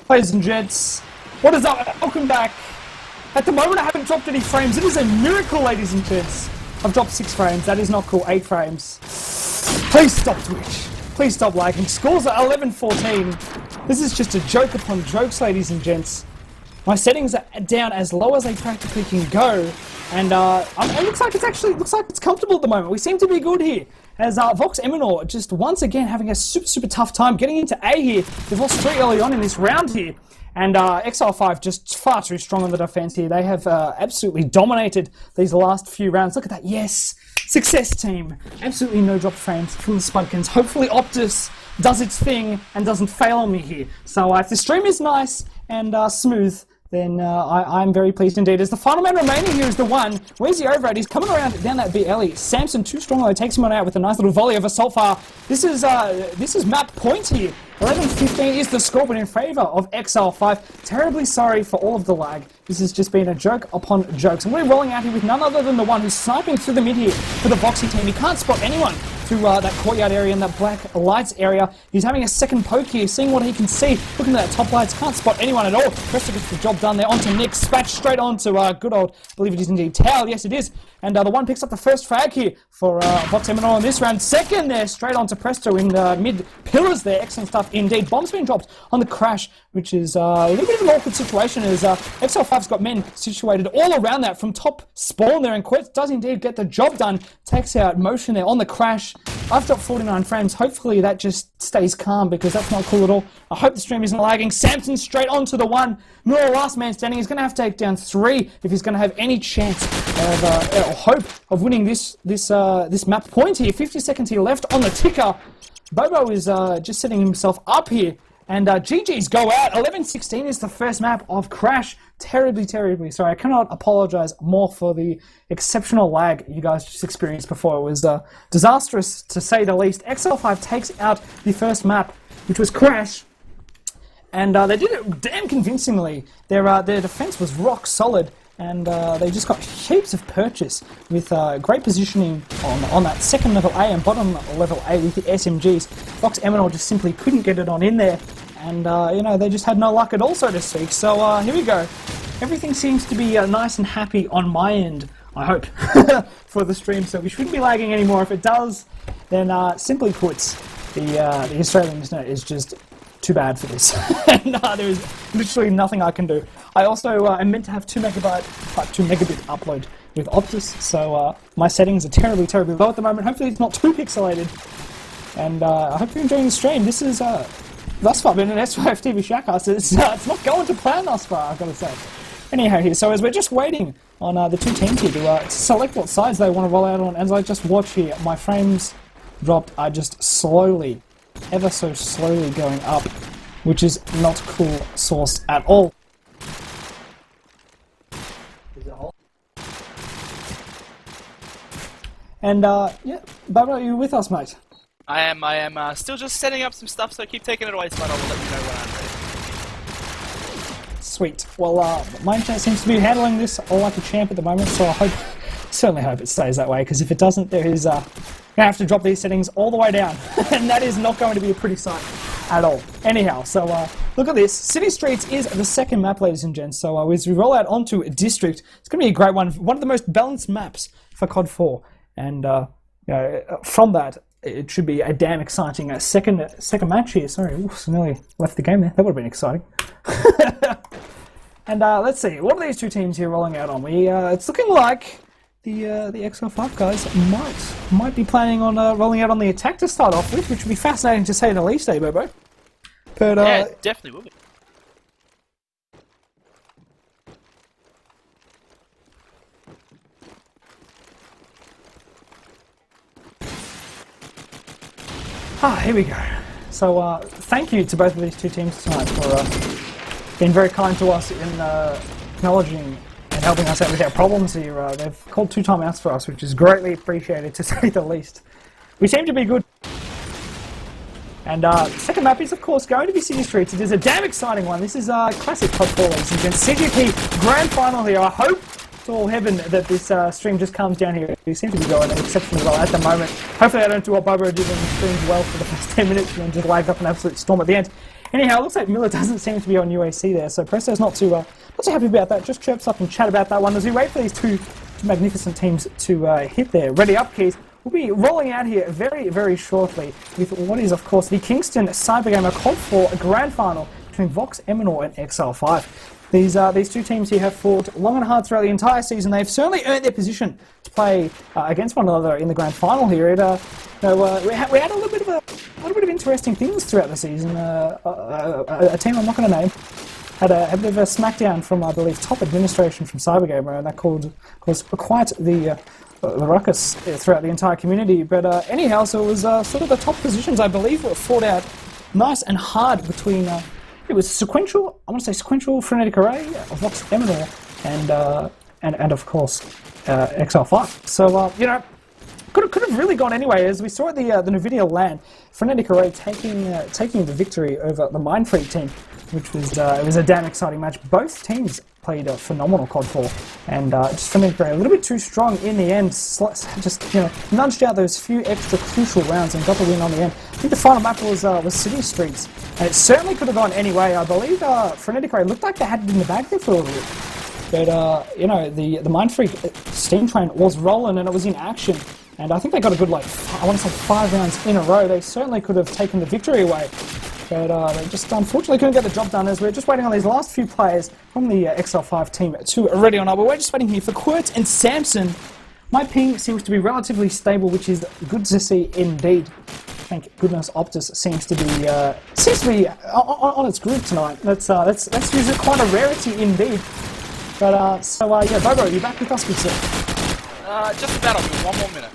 Ladies and gents, what is up? Welcome back. At the moment I haven't dropped any frames. It is a miracle, ladies and gents. I've dropped 6 frames. That is not cool. 8 frames. Please stop Twitch. Please stop lagging. Scores are 11-14. This is just a joke upon jokes, ladies and gents. My settings are down as low as they practically can go. And it looks like it's comfortable at the moment. We seem to be good here. As Vox Eminor just once again having a super tough time getting into A here. They've lost 3 early on in this round here. And Exile5 just far too strong on the defense here. They have absolutely dominated these last few rounds. Look at that. Yes. Success team. Absolutely no drop frames from the Spudkins. Hopefully Optus does its thing and doesn't fail on me here. So if the stream is nice and smooth, then I'm very pleased indeed. As the final man remaining here is the one. Where's the over at? He's coming around down that B alley. Samson too strong though, takes him on out with a nice little volley of Assault Fire. This is map point here. 11-15 is the score, but in favour of Exile5. Terribly sorry for all of the lag. This has just been a joke upon jokes. And we're rolling out here with none other than the one who's sniping through the mid here for the Voxy team. He can't spot anyone through that courtyard area and that black lights area. He's having a second poke here, seeing what he can see. Looking at that top lights, can't spot anyone at all. Presto gets the job done there. Onto Nick, spatch straight onto good old, I believe it is indeed Tao. Yes, it is. And the one picks up the first frag here for Vox Eminor in this round. Second there, straight onto Presto in the mid pillars there. Excellent stuff indeed. Bomb's been dropped on the crash, which is a little bit of an awkward situation as Exile5's got men situated all around that from top spawn there, and Quetz does indeed get the job done. Takes out motion there on the crash. I've dropped 49 frames. Hopefully that just stays calm because that's not cool at all. I hope the stream isn't lagging. Samson straight onto the one. Miller, last man standing. He's going to have to take down 3 if he's going to have any chance of or hope of winning this map point here. 50 seconds here left on the ticker. Bobo is just setting himself up here. And GG's go out. 11-16 is the first map of Crash. Terribly sorry. I cannot apologise more for the exceptional lag you guys just experienced before. It was disastrous, to say the least. Exile5 takes out the first map, which was Crash. And they did it damn convincingly. Their defence was rock solid. And they just got heaps of purchase with great positioning on that second level A and bottom level A with the SMGs. Vox Eminor just simply couldn't get it on in there, and they just had no luck at all, so to speak. So here we go. Everything seems to be nice and happy on my end, I hope, for the stream. So we shouldn't be lagging anymore. If it does, then simply put, the Australian internet is just too bad for this. And there is literally nothing I can do. I also am meant to have 2 megabit upload with Optus, so my settings are terribly low at the moment. Hopefully it's not too pixelated. And I hope you're enjoying the stream. This is thus far been an S5 TV Shackcast. It's not going to plan thus far, I've got to say. Anyhow, here, so as we're just waiting on the 2 teams here to select what sides they want to roll out on, as I just watch here, my frames dropped are just slowly, ever so slowly going up, which is not cool sourced at all. And yeah, Bubba, are you with us, mate? I am still just setting up some stuff, so keep taking it away, Spud. I will let you know when I'm ready. Sweet. Well, my internet seems to be handling this all like a champ at the moment, so certainly hope it stays that way, because if it doesn't, there is going to have to drop these settings all the way down, and that is not going to be a pretty sight at all. Anyhow, so look at this. City Streets is the second map, ladies and gents, so as we roll out onto District, it's going to be a great one of the most balanced maps for CoD4, and from that, it should be a damn exciting second match here. Sorry, oof, nearly left the game there. That would have been exciting. And let's see, what are these 2 teams here rolling out on? It's looking like the Exile5 guys might be planning on rolling out on the attack to start off with, which would be fascinating to say the least, eh, Bobo? But yeah, it definitely will be. Here we go. So thank you to both of these 2 teams tonight for being very kind to us in acknowledging and helping us out with our problems here. They've called 2 timeouts for us, which is greatly appreciated, to say the least. We seem to be good. And second map is, of course, going to be City Streets. It is a damn exciting one. This is classic CoD4, ladies and gents. CGP Grand Final here. I hope to all heaven that this stream just comes down here. We seem to be going exceptionally well at the moment. Hopefully I don't do what Bobo did and streamed well for the first 10 minutes and then just lagged up an absolute storm at the end. Anyhow, it looks like Miller doesn't seem to be on UAC there, so Presto's not too happy about that. Just chirps up and chat about that one as we wait for these two magnificent teams to hit their ready up keys. We'll be rolling out here very, very shortly with what is, of course, the Kingston Cybergamer CoD4 Grand Final between Vox, Eminor and Exile5. These two teams here have fought long and hard throughout the entire season. They've certainly earned their position to play against one another in the grand final here. We had a little bit of interesting things throughout the season. A team I'm not going to name had a bit of a smackdown from, I believe, top administration from Cybergamer, and that caused quite the ruckus throughout the entire community. But anyhow, so it was sort of the top positions, I believe, were fought out nice and hard between. It was sequential. I want to say sequential frenetic array, Vox, Eminor, and of course Exile5. So could have really gone anyway, as we saw at the Nvidia LAN, frenetic array taking the victory over the Mindfreak team, which was it was a damn exciting match. Both teams played a phenomenal CoD4, and just frenetic array a little bit too strong in the end. Just nudged out those few extra crucial rounds and got the win on the end. I think the final map was City Streets, and it certainly could have gone anyway. I believe frenetic array looked like they had it in the bag there for a little bit. But the Mindfreak steam train was rolling and it was in action, and I think they got a good I want to say 5 rounds in a row. They certainly could have taken the victory away, but they just unfortunately couldn't get the job done. As we're just waiting on these last few players from the Exile5 team to ready on up. We're just waiting here for Quirt and Samson. My ping seems to be relatively stable, which is good to see indeed. Thank goodness Optus seems to be on its groove tonight. That's usually quite a rarity indeed. But yeah, Bobo, you back with us, good sir? Just about. I'll be 1 more minute.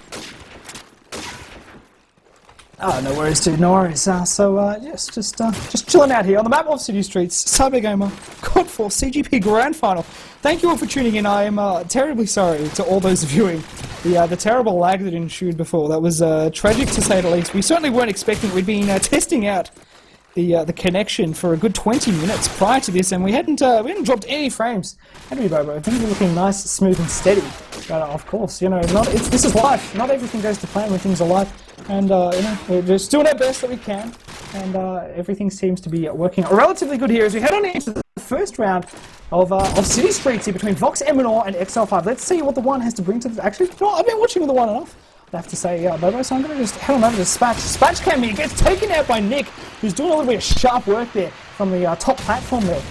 No worries, dude. No worries. Yes, just chilling out here on the map of City Streets. Cybergamer CoD4 CGP Grand Final. Thank you all for tuning in. I am terribly sorry to all those viewing the terrible lag that ensued before. That was tragic to say the least. We certainly weren't expecting. We'd been testing out the connection for a good 20 minutes prior to this, and we hadn't dropped any frames. Had we, Bobo? Things were looking nice, smooth, and steady. But of course, this is life. Not everything goes to plan when things are live, and we're just doing our best that we can, and everything seems to be working relatively good here as we head on into the first round of City Streets here between Vox, Eminor, and Exile5. Let's see what the one has to bring to the. Actually, I've been watching the one enough. I have to say, Bobo, so I'm going to just head on over to Spatch. Spatch came in, gets taken out by Nick, who's doing a little bit of sharp work there from the top platform there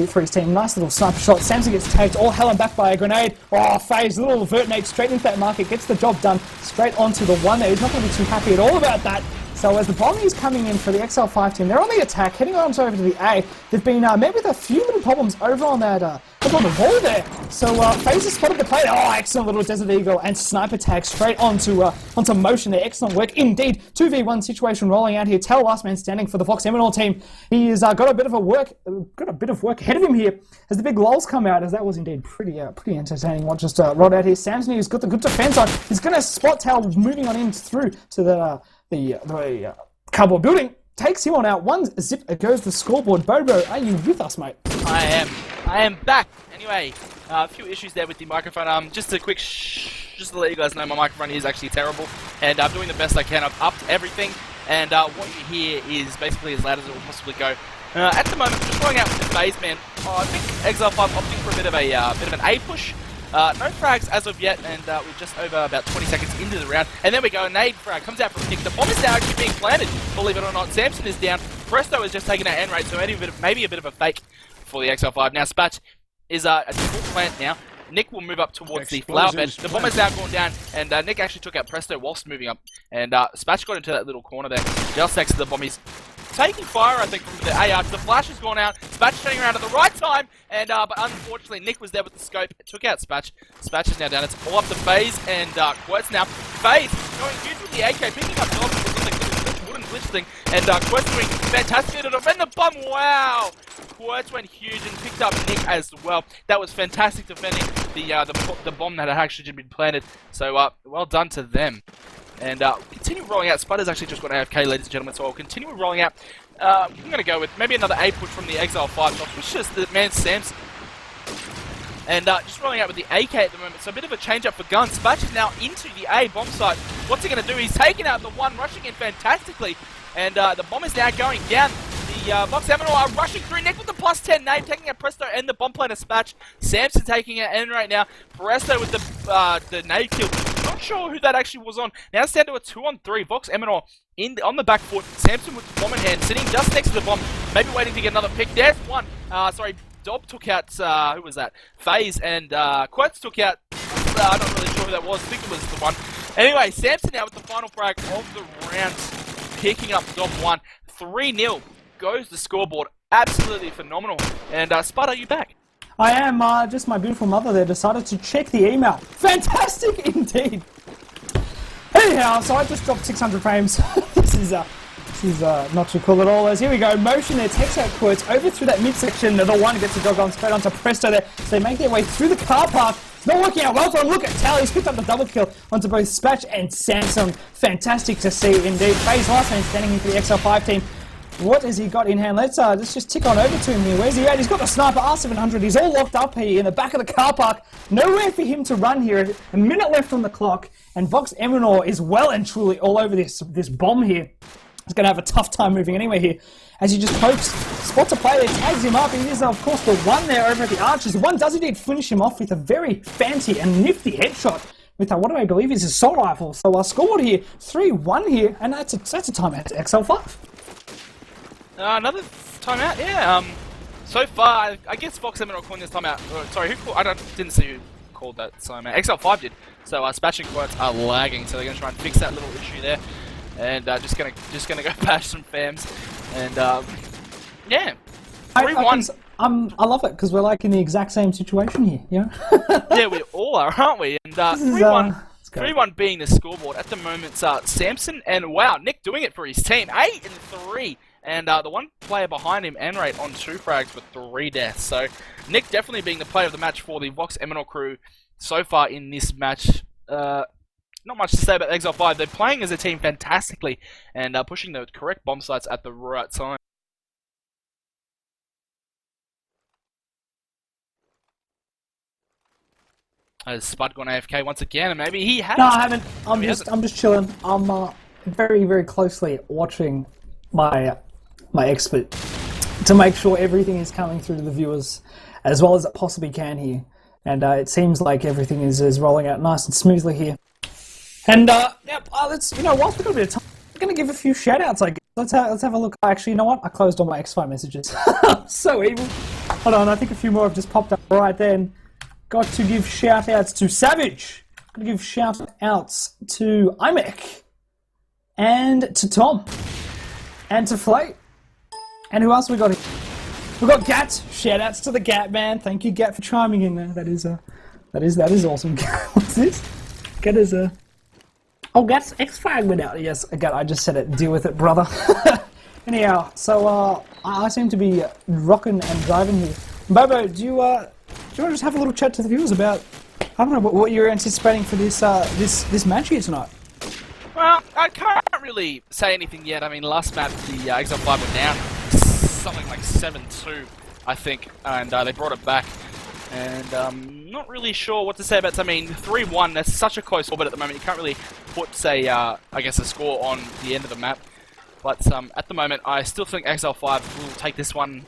for his team. Nice little sniper shot. Samson gets tagged, all hell and back by a grenade. Oh, FaZe, little vertinate straight into that market, gets the job done, straight onto the one there. He's not going to be too happy at all about that. So as the bombing is coming in for the Exile5 team, they're on the attack, heading on over to the A. They've been met with a few little problems over on that over on the wall there. So FaZe has spotted the play. Oh, excellent little Desert Eagle and sniper tag straight onto motion there. Excellent work indeed. 2v1 situation rolling out here. Tell last man standing for the Vox Eminor team. He has got a bit of work ahead of him here as the big lulls come out. As that was indeed pretty entertaining. What just rolled out here. Samson has got the good defense on. He's going to spot Tell moving on in through to the cardboard building. Takes him on out. One zip goes the scoreboard. Bobo, are you with us, mate? I am back. Anyway, a few issues there with the microphone. Just a quick just to let you guys know, my microphone is actually terrible, and I'm doing the best I can. I've upped everything, and what you hear is basically as loud as it will possibly go. At the moment, just going out with the FaZe, man. I think Exile5 opting for a bit of an A push. No frags as of yet, and we're just over about 20 seconds into the round. And then we go, a nade frag comes out from Nick. The bomb is now actually being planted, believe it or not. Samson is down. Presto has just taken our end rate, so maybe a bit of a fake for the Exile5. Now, Spatch is at the full plant now. Nick will move up towards the flower bed. The bomb has now gone down, and Nick actually took out Presto whilst moving up. And Spatch got into that little corner there, just next to the bomb. He's taking fire, I think, from the AR. The flash has gone out. Spatch turning around at the right time, and but unfortunately, Nick was there with the scope. It took out Spatch. Spatch is now down. It's all up to FaZe and Quirt's now. FaZe going huge with the AK, picking up Dobbs with the wooden glitch thing, and Quirt's doing fantastic to defend the bomb. Wow! Quirt's went huge and picked up Nick as well. That was fantastic defending the bomb that had actually been planted. So well done to them. And continue rolling out. Spudder's actually just got AFK, ladies and gentlemen, so I'll continue rolling out. I'm going to go with maybe another A push from the Exile5. So I'll push just the man Samson. And just rolling out with the AK at the moment. So a bit of a change up for guns. Spatch is now into the A bomb site. What's he going to do? He's taken out the one, rushing in fantastically. And the bomb is now going down. the Vox Eminor are rushing through. Nick with the +10 name, taking out Presto and the bomb planner Spatch. Samson taking it in right now. Presto with the nade kill. Not sure who that actually was on. Now it's down to a 2-on-3. Vox Eminor on the back foot. Samson with the bomb in hand, sitting just next to the bomb. Maybe waiting to get another pick. There's one. Sorry, Dob took out, who was that? FaZe, and Quirts took out, I'm not really sure who that was. I think it was the one. Anyway, Samson now with the final frag of the round, picking up Dob 1. 3-0 goes the scoreboard. Absolutely phenomenal. And Spud, are you back? I am. Just my beautiful mother there decided to check the email. Fantastic indeed. Anyhow, so I just dropped 600 frames. This is not too cool at all. As here we go, motion there, takes out Quirts over through that midsection. The one gets a dog on straight onto Presto there. So they make their way through the car park. It's not working out well for him. Look at Tally. He's picked up the double kill onto both Spatch and Samsung. Fantastic to see indeed. FaZe last man standing in for the Exile5 team. What has he got in hand? Let's just tick on over to him here. Where's he at? He's got the sniper R700. He's all locked up here in the back of the car park. Nowhere for him to run here. A minute left on the clock. And Vox Eminor is well and truly all over this bomb here. He's going to have a tough time moving anywhere here. As he just hopes, spots a play there, tags him up. He is, of course, the one there over at the Archers. The one does indeed finish him off with a very fancy and nifty headshot with what do I believe is his assault rifle. So scored here, 3-1 here, and that's a timeout to Exile5. Another timeout, yeah. So far, I guess Vox Eminor calling this timeout. Sorry, who called? Didn't see who called that timeout. Exile5 did. So Spatch and Quirts are lagging, so they're going to try and fix that little issue there. And just gonna go bash some fams, and yeah, 3-1. I love it because we're like in the exact same situation here, you know? Yeah, we all are, aren't we? And 3-1 being the scoreboard at the moment. Samson and wow, Nick doing it for his team, 8-3, and the one player behind him, Anrate, on 2 frags with 3 deaths. So Nick definitely being the player of the match for the Vox Eminor crew so far in this match. Not much to say about Exile5. They're playing as a team fantastically and pushing the correct bomb sites at the right time. Has Spud gone AFK once again, and maybe he has. No, I haven't. I'm just chilling. I'm very, very closely watching my expert to make sure everything is coming through to the viewers as well as it possibly can here. And it seems like everything is rolling out nice and smoothly here. And yeah, let's, whilst we've got a bit of time, I'm going to give a few shout-outs, I guess. Let's have a look. Actually, you know what? I closed all my X5 messages. So evil. Hold on, I think a few more have just popped up right then. Got to give shout-outs to Savage. Got to give shout-outs to IMEC. And to Tom. And to Flay. And who else we got here? We got Gat. Shout-outs to the Gat man. Thank you, Gat, for chiming in there. That is awesome. What's this? Gat is a... Oh, Gat's X5 went out. Yes, Gat, I just said it. Deal with it, brother. Anyhow, so I seem to be rocking and driving here. Bobo, do you want to just have a little chat to the viewers about, I don't know, what you're anticipating for this this match here tonight? Well, I can't really say anything yet. I mean, last match the Exile5 were down something like 7-2, I think, and they brought it back. And not really sure what to say about it. I mean, 3-1, that's such a close score, but at the moment you can't really put, say, I guess a score on the end of the map. But at the moment, I still think Exile5 will take this one.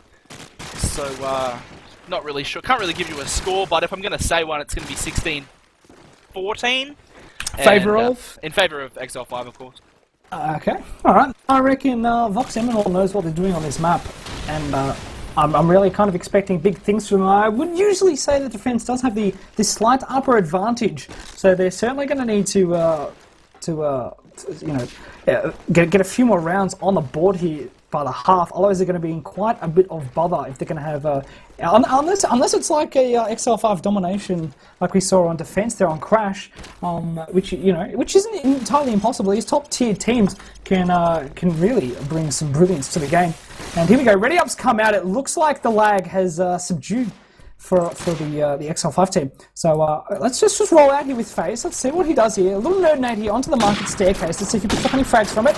So, not really sure. Can't really give you a score, but if I'm going to say one, it's going to be 16-14. Favour of? In favour of Exile5, of course. Okay, alright. I reckon Vox Eminor knows what they're doing on this map. And I'm really kind of expecting big things from them. I would usually say the defense does have this slight upper advantage, so they're certainly going to need to get a few more rounds on the board here by the half. Otherwise, they're going to be in quite a bit of bother if they're going to have unless it's like a Exile5 domination like we saw on defense there on Crash, which isn't entirely impossible. These top tier teams can really bring some brilliance to the game. And here we go. Ready Up's come out. It looks like the lag has subdued for the Exile5 team. So let's just roll out here with FaZe. Let's see what he does here. A little node nade here onto the market staircase. Let's see if he picks up any frags from it.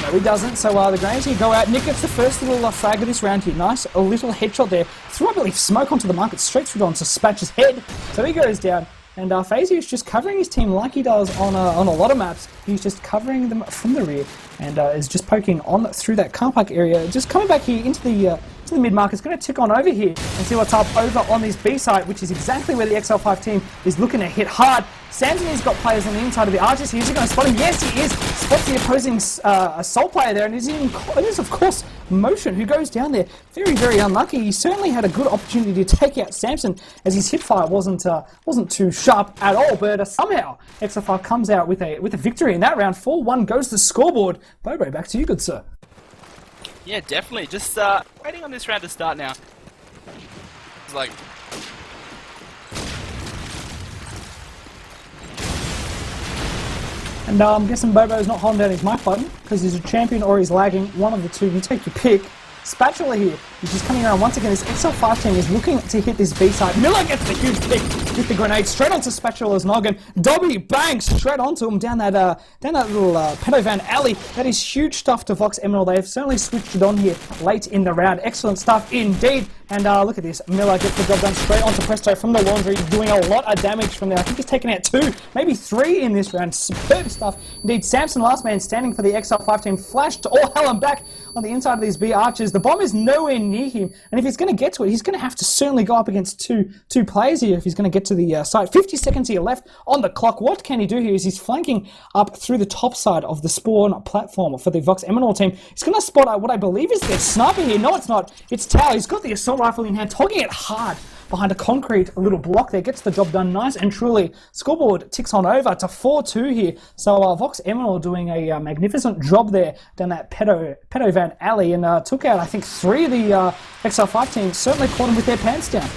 No, he doesn't. So the Grannies here go out. Nick gets the first little frag of this round here. Nice, a little headshot there. Threw, I believe, smoke onto the market, straight through onto Spatch's head. So he goes down. And FaZe is just covering his team like he does on a lot of maps. He's just covering them from the rear and is just poking on through that car park area. Just coming back here into the mid-market. It's going to tick on over here and see what's up over on this B site, which is exactly where the Exile5 team is looking to hit hard. Samson has got players on the inside of the archers here. Is he going to spot him? Yes, he is. Spots the opposing assault player there, and it is, of course, Motion, who goes down there. Very, very unlucky. He certainly had a good opportunity to take out Samson, as his hipfire wasn't too sharp at all, but somehow Exile5 comes out with a victory in that round. 4-1 goes to the scoreboard. Bobo, back to you, good sir. Yeah, definitely. Just waiting on this round to start now. It's like... And I'm guessing Bobo's not holding down his mic button because he's a champion or he's lagging. One of the two. You take your pick. Spatula here, which is coming around once again. This Exile5 team is looking to hit this B side. Miller gets the huge pick with the grenade straight onto Spatula's noggin. Dobby bangs straight onto him down that little pedo van alley. That is huge stuff to Vox Eminor. They have certainly switched it on here late in the round. Excellent stuff indeed. And look at this. Miller gets the job done straight onto Presto from the laundry, doing a lot of damage from there. I think he's taken out 2, maybe 3 in this round. Superb stuff. Indeed, Samson, last man standing for the Exile5 team, flashed all hell and back on the inside of these B archers. The bomb is nowhere near him, and if he's going to get to it, he's going to have to certainly go up against two players here if he's going to get to the site. 50 seconds here left on the clock. What can he do here is he's flanking up through the top side of the spawn platform for the Vox Eminor team. He's going to spot out what I believe is their sniper here. No, it's not. It's Tao. He's got the assault rifle in hand, hogging it hard behind a concrete little block there. Gets the job done nice and truly. Scoreboard ticks on over to 4-2 here. So Vox Eminor doing a magnificent job there down that pedo van alley and took out, I think, 3 of the Exile5 team. Certainly caught them with their pants down.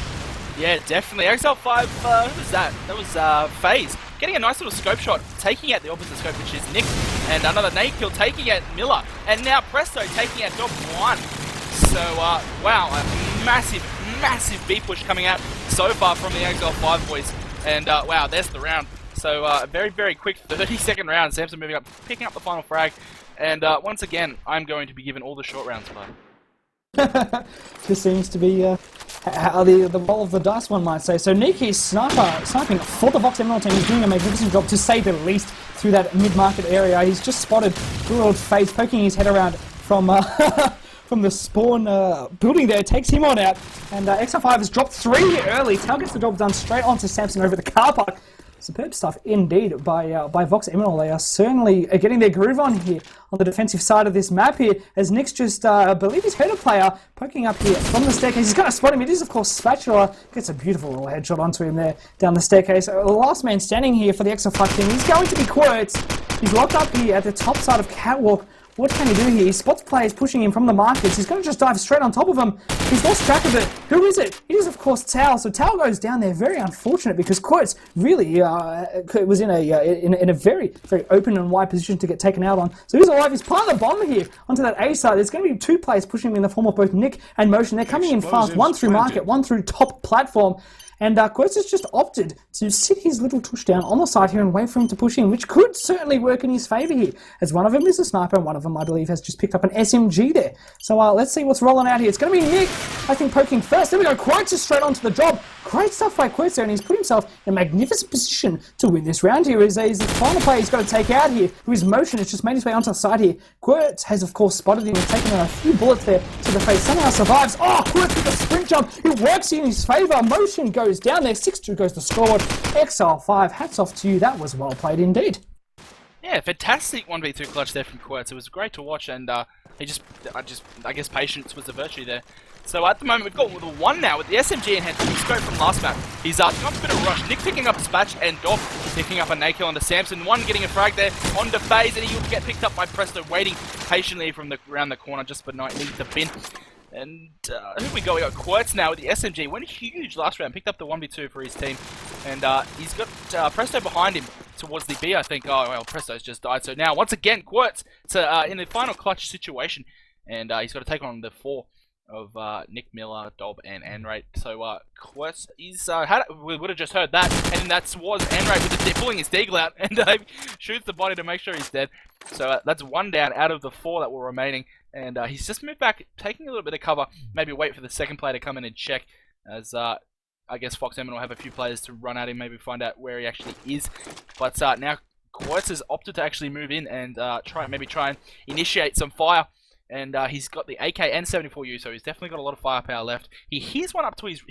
Yeah, definitely. Exile5, who was that? That was FaZe. Getting a nice little scope shot, taking out the opposite scope, which is Nick. And another nade kill, taking out Miller. And now Presto taking out Dob 1. So, wow, a massive B push coming out so far from the Exile5 boys. And, wow, there's the round. So, a very, very quick 30-second round. Samson moving up, picking up the final frag. And, once again, I'm going to be given all the short rounds play. This seems to be the roll of the dice, one might say. So Nick is sniping for the Vox Eminor team. He's doing a magnificent job, to say the least, through that mid-market area. He's just spotted good old FaZe poking his head around from from the spawn building there. Takes him on out, and Exile5 has dropped 3 early. Tal gets the job done straight onto Samson over the car park. Superb stuff indeed by Vox Eminor. They are certainly getting their groove on here on the defensive side of this map here, as Nick's just, I believe he's heard a player poking up here from the staircase. He's going to spot him. It is, of course, Spatula. Gets a beautiful little headshot onto him there down the staircase. The last man standing here for the Exile5 team, he's going to be Quirts. He's locked up here at the top side of Catwalk. What can he do here? He spots players pushing him from the markets. He's going to just dive straight on top of them. He's lost track of it. Who is it? It is, of course, Tao. So Tao goes down there. Very unfortunate, because Quotes really was in a very, very open and wide position to get taken out on. So he's alive. He's planting the bomb here onto that A side. There's going to be 2 players pushing him in the form of both Nick and Motion. They're coming in fast. One through market, one through top platform. And Quotes has just opted to sit his little tush down on the side here and wait for him to push in, which could certainly work in his favour here, as one of them is a sniper and one of them, I believe, has just picked up an SMG there. So let's see what's rolling out here. It's going to be Nick, I think, poking first. There we go. Quotes is straight onto the job. Great stuff by Quotes there, and he's put himself in a magnificent position to win this round here. He's the final player he's got to take out here, who is Motion. It's just made his way onto the side here. Quotes has, of course, spotted him and taken a few bullets there to the face. Somehow survives. Oh, Quotes with a sprint jump. It works in his favour. Motion goes down there. 6-2 goes the scoreboard. Exile5, hats off to you. That was well played indeed. Yeah, fantastic 1v2 clutch there from Quirts. It was great to watch, and I guess patience was the virtue there. So at the moment we've got the 1 now with the SMG in hand. He's going from last map. He's got a bit of rush. Nick picking up Spatch and Dob picking up a nade kill onto Samson. 1 getting a frag there onto FaZe, and he'll get picked up by Presto, waiting patiently from around the corner just for night needs the bin. And who we got? We got Quirts now with the SMG. Went huge last round. Picked up the 1v2 for his team. And he's got Presto behind him towards the B, I think. Oh, well, Presto's just died. So now, once again, Quirts in the final clutch situation. And he's got to take on the 4 of Nick, Miller, Dob, and Anrate. So Quirts, we would have just heard that. And that was Anrate with pulling his deagle out. And shoots the body to make sure he's dead. So that's 1 down out of the 4 that were remaining. And he's just moved back, taking a little bit of cover. Maybe wait for the second player to come in and check. As I guess Fox Eminor will have a few players to run at him, maybe find out where he actually is. But now Quartz has opted to actually move in and try and initiate some fire. And he's got the AK and 74U, so he's definitely got a lot of firepower left. He hears one up to his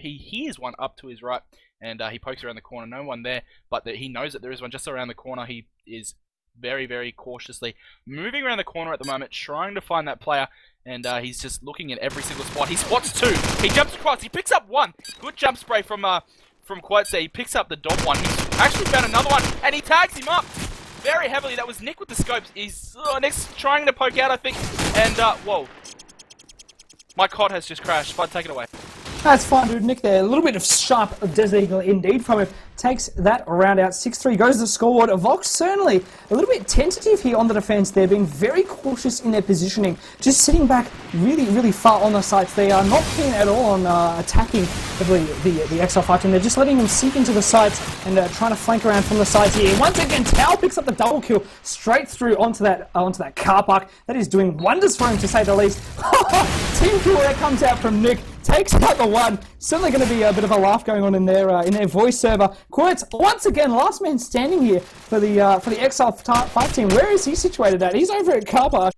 right, and he pokes around the corner. No one there, but he knows that there is one just around the corner. He is very, very cautiously moving around the corner at the moment, trying to find that player. And he's just looking at every single spot. He spots two. He jumps across. He picks up one. Good jump spray from Quartz there. He picks up the dog one. He's actually found another one, and he tags him up very heavily. That was Nick with the scopes. He's Nick's trying to poke out, I think. And whoa, my COD has just crashed. Bud, take it away. That's fine, dude. Nick there. A little bit of sharp Desert Eagle indeed from him. Takes that round out. 6-3 goes to the scoreboard. Vox certainly a little bit tentative here on the defense there, being very cautious in their positioning. Just sitting back really, really far on the sites. They are not keen at all on attacking the Exile5 team. They're just letting them seep into the sites and trying to flank around from the sides here. Once again, Tao picks up the double kill straight through onto that car park. That is doing wonders for him, to say the least. Team kill there comes out from Nick. Takes out the one. Certainly going to be a bit of a laugh going on in their voice server. Quartz, once again, last man standing here for the Exile5 team. Where is he situated at? He's over at car park.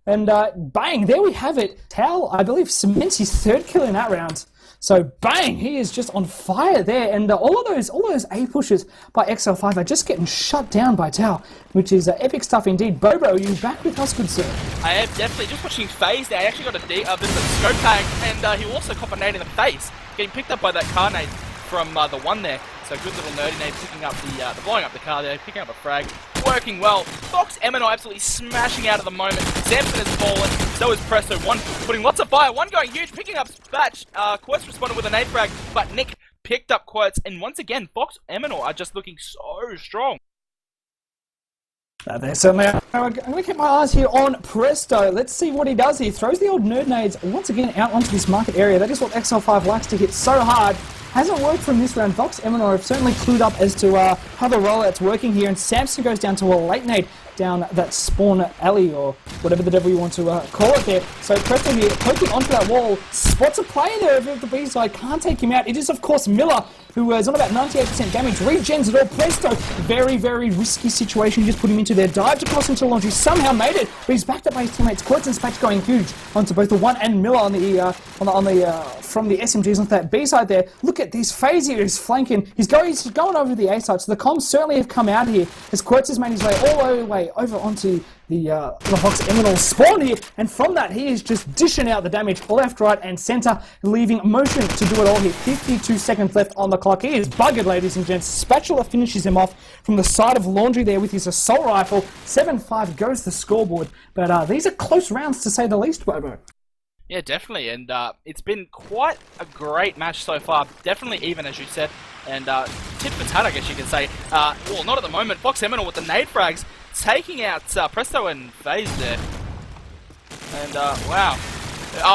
And bang, there we have it. Tao, I believe, cements his third kill in that round. So bang, he is just on fire there, and all of those A pushes by Exile5 are just getting shut down by Tao, which is epic stuff indeed. Bobo, are you back with us, good sir? I am definitely just watching FaZe there. I actually got a bit of a scope tag, and he also caught a nade in the face, getting picked up by that car nade from the one there. So good little nerdy nade picking up the blowing up the car there, picking up a frag, working well. Fox Eminor absolutely smashing out at the moment. Samson has fallen, so is Presto. One putting lots of fire, one going huge, picking up Spatch. Quartz responded with a nade frag, but Nick picked up Quartz, and once again, Fox Eminor are just looking so strong. They certainly are. I'm going to keep my eyes here on Presto. Let's see what he does here. Throws the old nerd nades once again out onto this market area. That is what Exile5 likes to hit so hard. Hasn't worked from this round. Fox Eminor have certainly clued up as to how the rollout's working here, and Samson goes down to a late nade down that spawn alley, or whatever the devil you want to call it there. So Presto here, poking onto that wall, spots a player there over at the B side, can't take him out. It is, of course, Miller, who is on about 98% damage, regens it all. Presto, very, very risky situation, just put him into there, dived across into laundry, somehow made it, but he's backed up by his teammates. Quartz and Spatch going huge onto both the one and Miller on the from the SMGs onto that B side there. Look at this, FaZe here is flanking. He's going over the A side, so the comms certainly have come out here as Quartz has made his way all the way over onto the Fox Eminor spawn here, and from that he is just dishing out the damage left, right and centre, leaving motion to do it all here. 52 seconds left on the clock. He is buggered, ladies and gents. Spatula finishes him off from the side of laundry there with his assault rifle. 7-5 goes to the scoreboard, but these are close rounds to say the least, Bobo. Yeah, definitely, and it's been quite a great match so far. Definitely even, as you said, and tit for tat, I guess you can say. Well, not at the moment. Fox Eminor with the nade frags, taking out Presto and FaZe there. And, wow.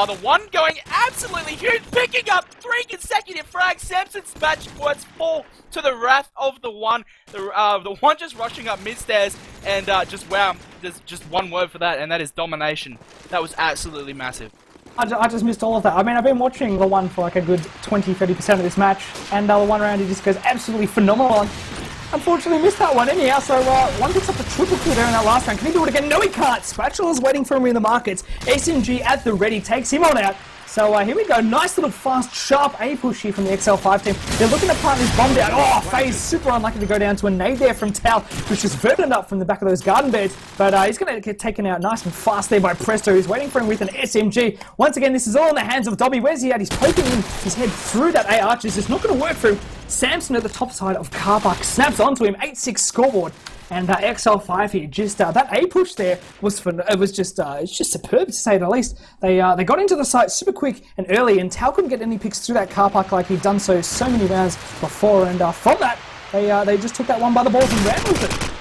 The one going absolutely huge, picking up 3 consecutive frags. Samson's match words fall to the wrath of the one. The one just rushing up mid-stairs, and just, wow, there's just one word for that, and that is domination. That was absolutely massive. I just missed all of that. I mean, I've been watching the one for like a good 20-30% of this match, and the one round he just goes absolutely phenomenal on. Unfortunately missed that one anyhow, so one picks up a triple kill there in that last round. Can he do it again? No, he can't. Spatula's waiting for him in the markets. SMG at the ready, takes him on out. So here we go. Nice little fast, sharp A push here from the Exile5 team. They're looking to plant this bomb down. Oh, FaZe super unlucky to go down to a nade there from Tao, which is verted up from the back of those garden beds. But he's going to get taken out nice and fast there by Presto, who's waiting for him with an SMG. Once again, this is all in the hands of Dobby. Where's he at? He's poking in his head through that A arches. It's not going to work for him. Samson at the top side of car park snaps onto him. 8-6 scoreboard. And Exile5 here, just that A push there was it's just superb to say the least. They got into the site super quick and early, and Tao couldn't get any picks through that car park like he'd done so many rounds before. And from that, they just took that one by the balls and ran with it.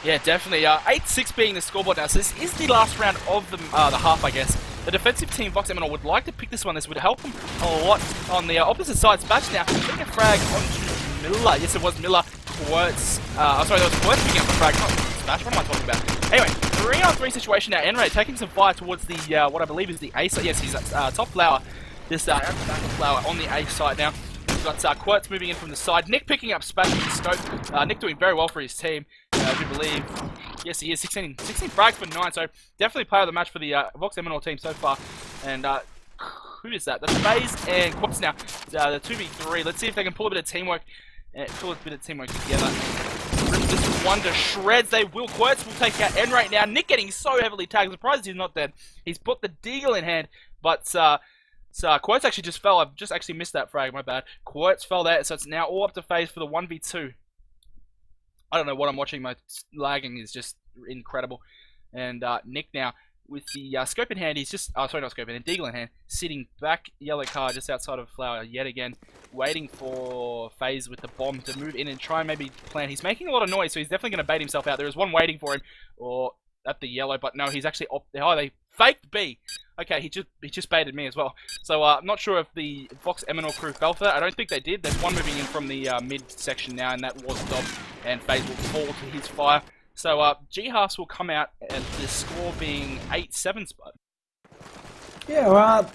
Yeah, definitely. 8-6 being the scoreboard now. So this is the last round of the half, I guess. The defensive team, Fox Eminor, would like to pick this one. This would help them a lot on the opposite side. Spatch now putting a frag onto Miller. Yes, it was Miller. Quartz. Sorry, that was Quartz picking up the frag. Not Spatch. What am I talking about? Anyway, 3-on-3 situation now. Enray taking some fire towards the what I believe is the A side. Yes, he's top flower. This flower on the A side now. We've got Quirts moving in from the side. Nick picking up Spat with the scope. Nick doing very well for his team. I do believe. Yes, he is. 16 frags for 9. So definitely player of the match for the Vox Eminor team so far. And who is that? That's FaZe and Quirts now. The 2v3. Let's see if they can pull a bit of teamwork. Pull a bit of teamwork together. Rip this one to shreds. They will. Quirts will take out N right now. Nick getting so heavily tagged. Surprised he's not dead. He's put the deagle in hand, but Quirts actually just fell. I've just actually missed that frag. My bad. Quirts fell there, so it's now all up to FaZe for the 1v2. I don't know what I'm watching. My lagging is just incredible. And Nick now with the scope in hand. He's just sorry, not scope in hand. Deagle in hand, sitting back yellow car just outside of Flower yet again, waiting for FaZe with the bomb to move in and try and maybe plant. He's making a lot of noise, so he's definitely going to bait himself out. There is one waiting for him, or at the yellow, but no, he's actually up there. Oh, they faked B. Okay, he just baited me as well. So I'm not sure if the Vox Eminor crew fell for that. I don't think they did. There's one moving in from the mid section now, and that was Dob, and FaZe will fall to his fire. So G-Halves will come out, and the score being 8-7 spot. Yeah,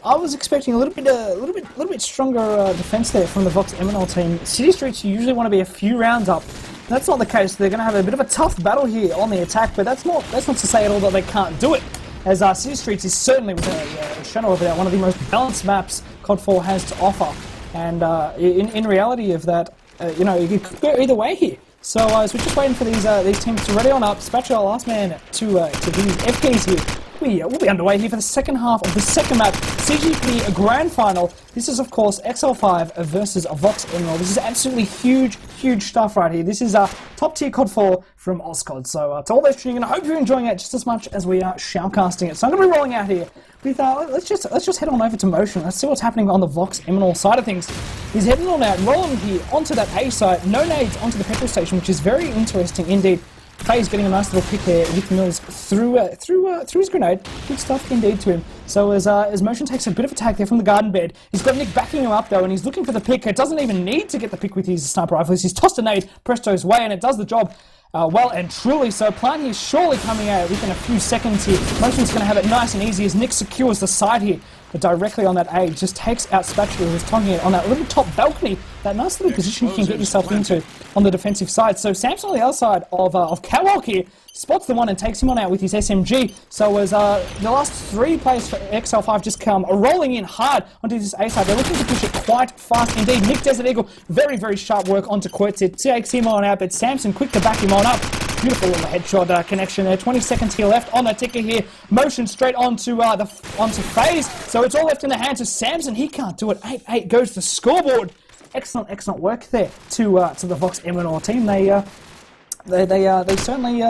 I was expecting a little bit stronger defense there from the Vox Eminor team. City Streets, you usually want to be a few rounds up. That's not the case. They're going to have a bit of a tough battle here on the attack, but that's not to say at all that they can't do it. As City Streets is certainly, with a shadow over there, one of the most balanced maps CoD4 has to offer. And in reality of that, you know, you could go either way here. So we're just waiting for these teams to ready on up. Spatula, last man to these FKs here. We'll be underway here for the second half of the second map, CGP Grand Final. This is, of course, Exile5 versus Vox Eminor. This is absolutely huge stuff right here. This is top tier CoD4 from OzCOD. So to all those tuning in, I hope you're enjoying it just as much as we are shoutcasting it. So I'm going to be rolling out here with, let's just head on over to Motion. Let's see what's happening on the Vox Eminor side of things. He's heading on out, rolling here onto that A site. No nades onto the petrol station, which is very interesting indeed. FaZe getting a nice little pick there with Mills through his grenade. Good stuff indeed to him. So as Motion takes a bit of a tag there from the garden bed, he's got Nick backing him up though, and he's looking for the pick. It doesn't even need to get the pick with his sniper rifle. He's tossed a nade Presto's way, and it does the job. Well and truly so. Plant here surely coming out within a few seconds here. Motion's going to have it nice and easy as Nick secures the side here. But directly on that A, just takes out Spatula, who's tonguing it on that little top balcony. That nice little position you can get yourself into on the defensive side. So Samson on the other side of Catwalk here spots the one and takes him on out with his SMG. So as the last 3 players for Exile5 just come rolling in hard onto this A side, they're looking to push it quite fast indeed. Nick Desert Eagle, very sharp work onto Quirts. It takes him on out, but Samson quick to back him on up. Beautiful little headshot connection there. 20 seconds here left on the ticker here. Motion straight onto FaZe. So it's all left in the hands of Samson. He can't do it. 8-8 goes to the scoreboard. Excellent work there to the Vox Eminor team. They certainly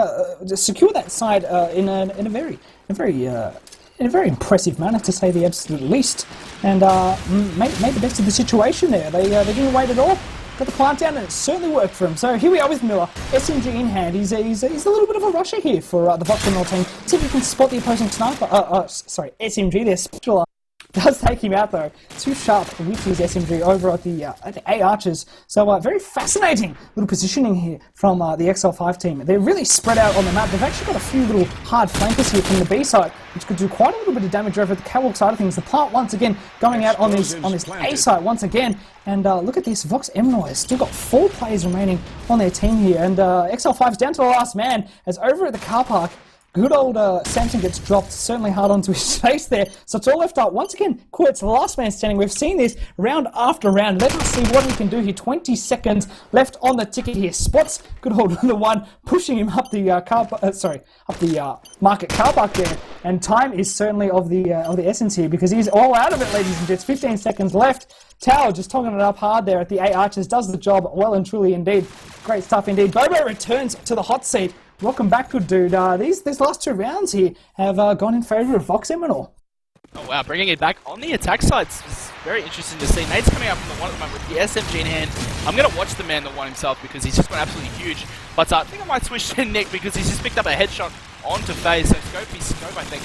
secure that side in a very impressive manner, to say the absolute least, and made the best of the situation there. They didn't wait at all. Got the plant down, and it certainly worked for him. So here we are with Miller, SMG in hand. He's a little bit of a rusher here for the Vox Eminor team. See if he can spot the opposing sniper. SMG there. Spatula does take him out though. Too sharp with his SMG over at the A Archers. So very fascinating little positioning here from the Exile5 team. They're really spread out on the map. They've actually got a few little hard flankers here from the B side, which could do quite a little bit of damage over at the Catwalk side of things. The plant once again going out on this A side once again. And look at this, Vox Eminor has still got 4 players remaining on their team here. And Exile5's down to the last man, as over at the car park, good old Samson gets dropped certainly hard onto his face there. So it's all left up. Once again, Quirt's the last man standing. We've seen this round after round. Let us see what he can do here. 20 seconds left on the ticket here. Spots good old the one pushing him up the market car park there. And time is certainly of the essence here, because he's all out of it, ladies and gents. 15 seconds left. Tower just tonguing it up hard there at the A Archers. Does the job well and truly indeed. Great stuff indeed. Bobo returns to the hot seat. Welcome back, good dude. These last 2 rounds here have gone in favour of Vox Eminor. Oh wow, bringing it back on the attack side is very interesting to see. Nate's coming out from the one at the moment with the SMG in hand. I'm going to watch the man that won himself, because he's just gone absolutely huge. But I think I might switch to Nick, because he's just picked up a headshot onto FaZe. So scope, I think.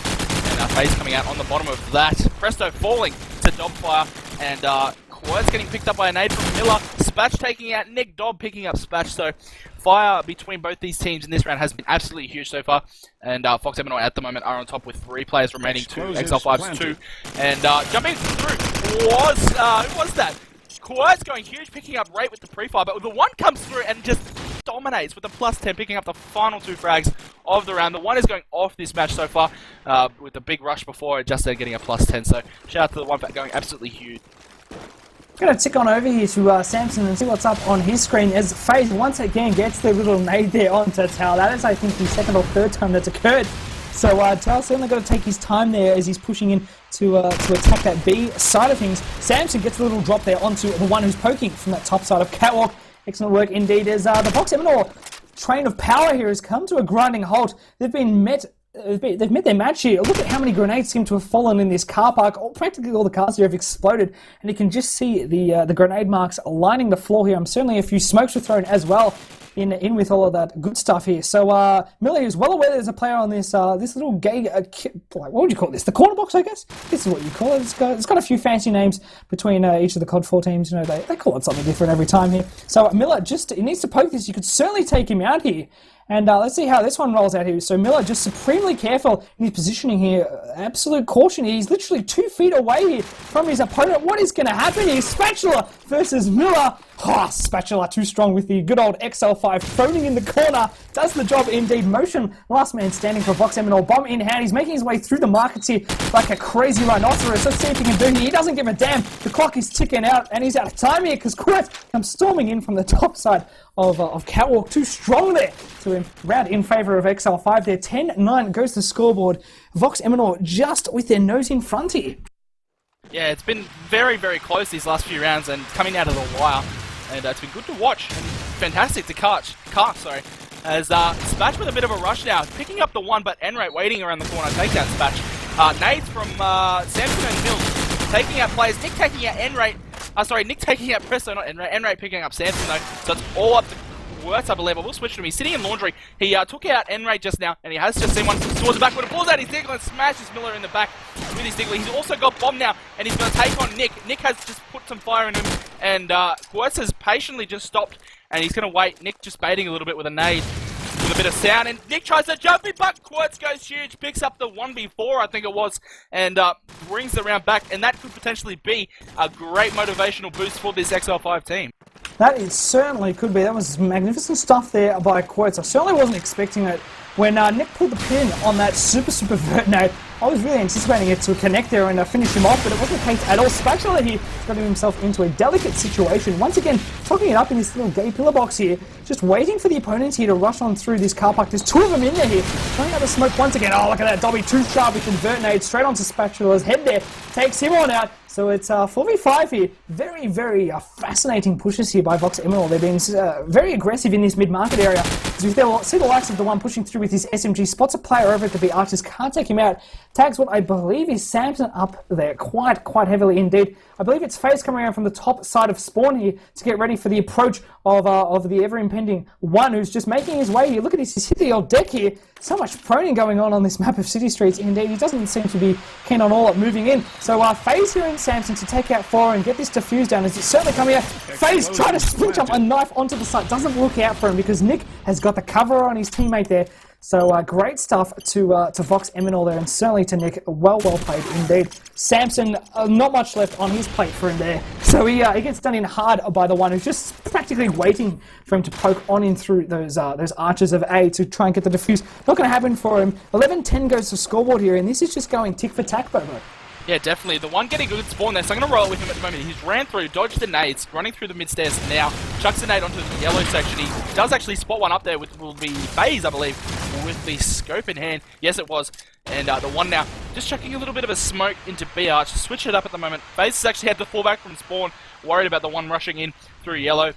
And FaZe coming out on the bottom of that. Presto falling to Dobfire, and Quirt's getting picked up by a nade from Miller. Spatch taking out Nick, Dob picking up Spatch. So fire between both these teams in this round has been absolutely huge so far. And Vox Eminor at the moment are on top with 3 players remaining to Exile5's 2. And jumping through was, who was that? Quirt's going huge, picking up Rate with the pre-fire, but the one comes through and just dominates with the +10, picking up the final 2 frags of the round. The one is going off this match so far with the big rush before, just getting a +10. So shout out to the one for going absolutely huge. I'm going to tick on over here to Samson and see what's up on his screen as FaZe once again gets the little nade there onto Tal. That is, I think, the second or third time that's occurred. So Tal's certainly got to take his time there as he's pushing in to attack that B side of things. Samson gets a little drop there onto the one who's poking from that top side of Catwalk. Excellent work indeed as the Vox Eminor train of power here has come to a grinding halt. They've met their match here. Look at how many grenades seem to have fallen in this car park. Practically all the cars here have exploded, and you can just see the grenade marks lining the floor here. Certainly a few smokes were thrown as well in with all of that good stuff here. So Miller is well aware there's a player on this this little gay, what would you call this? The corner box, I guess? This is what you call it. It's got a few fancy names between each of the CoD4 teams. You know, they call it something different every time here. So Miller he needs to poke this. You could certainly take him out here. And let's see how this one rolls out here. So Miller just supremely careful in his positioning here. Absolute caution. He's literally 2 feet away here from his opponent. What is going to happen here? Spatula versus Miller. Oh, Spatula too strong with the good old Exile5 phoning in the corner. Does the job indeed. Motion, last man standing for Vox Eminor. Bomb in hand. He's making his way through the markets here like a crazy rhinoceros. Let's see if he can do it. He doesn't give a damn. The clock is ticking out and he's out of time here because Quest comes storming in from the top side of Catwalk. Too strong there to round in favour of Exile5 there. 10-9 goes the scoreboard. Vox Eminor just with their nose in front here. Yeah, it's been very, very close these last few rounds and coming out of the wire. And it's been good to watch and fantastic to catch, as Spatch with a bit of a rush now, picking up the one, but Enrate waiting around the corner, take down Spatch. Nades from Samson and Mills, taking out players, Nick taking out Enrate, Nick taking out Presto, not Enrate, Enrate picking up Samson though, so it's all up to Quirtz, I believe. I will switch to him. He's sitting in laundry. He took out Enrate just now, and he has just seen one towards the back. When it pulls out his Diggle and smashes Miller in the back with his Diggle. He's also got Bomb now, and he's going to take on Nick. Nick has just put some fire in him, and Quirtz has patiently just stopped, and he's going to wait. Nick just baiting a little bit with a nade, with a bit of sound, and Nick tries to jump in, but Quirtz goes huge, picks up the 1v4, I think it was, and brings the round back, and that could potentially be a great motivational boost for this Exile5 team. That certainly could be. That was magnificent stuff there by Quirtz. I certainly wasn't expecting that. When Nick pulled the pin on that super vert nade, I was really anticipating it to connect there and finish him off, but it wasn't the case at all. Spatula here got himself into a delicate situation. Once again, tucking it up in this little gay pillar box here, just waiting for the opponents here to rush on through this car park. There's 2 of them in there here, throwing out the smoke once again. Oh, look at that Dobby, too sharp with the vert nade straight onto Spatula's head there. Takes him on out. So it's 4v5 here. Very, very fascinating pushes here by Vox Eminor. They're being very aggressive in this mid-market area. As we see the likes of the one pushing through with his SMG, spots a player over at the B Archers, can't take him out. Tags what I believe is Samson up there quite heavily indeed. I believe it's FaZe coming around from the top side of spawn here to get ready for the approach of the ever-impending one who's just making his way here. Look at this, he's hit the old deck here. So much proning going on this map of City Streets. Indeed, he doesn't seem to be keen on all at moving in. So FaZe here in Samson to take out 4 and get this defused down as it's certainly coming out. FaZe trying to sprint jump a knife onto the side. Doesn't work out for him because Nick has got the cover on his teammate there. So great stuff to Vox Eminor there, and certainly to Nick. Well played indeed. Samson, not much left on his plate for him there. So he gets done in hard by the one who's just practically waiting for him to poke on in through those archers of A to try and get the defuse. Not going to happen for him. 11-10 goes to scoreboard here, and this is just going tick for tack, Bobo. Yeah, definitely. The one getting a good spawn there, so I'm going to roll it with him at the moment. He's ran through, dodged the nades, running through the mid-stairs now, chucks the nade onto the yellow section. He does actually spot one up there, which will be FaZe, I believe, with the scope in hand. Yes, it was. And the one now, just chucking a little bit of a smoke into B Arch. Switch it up at the moment. FaZe has actually had to fall back from spawn, worried about the one rushing in through yellow.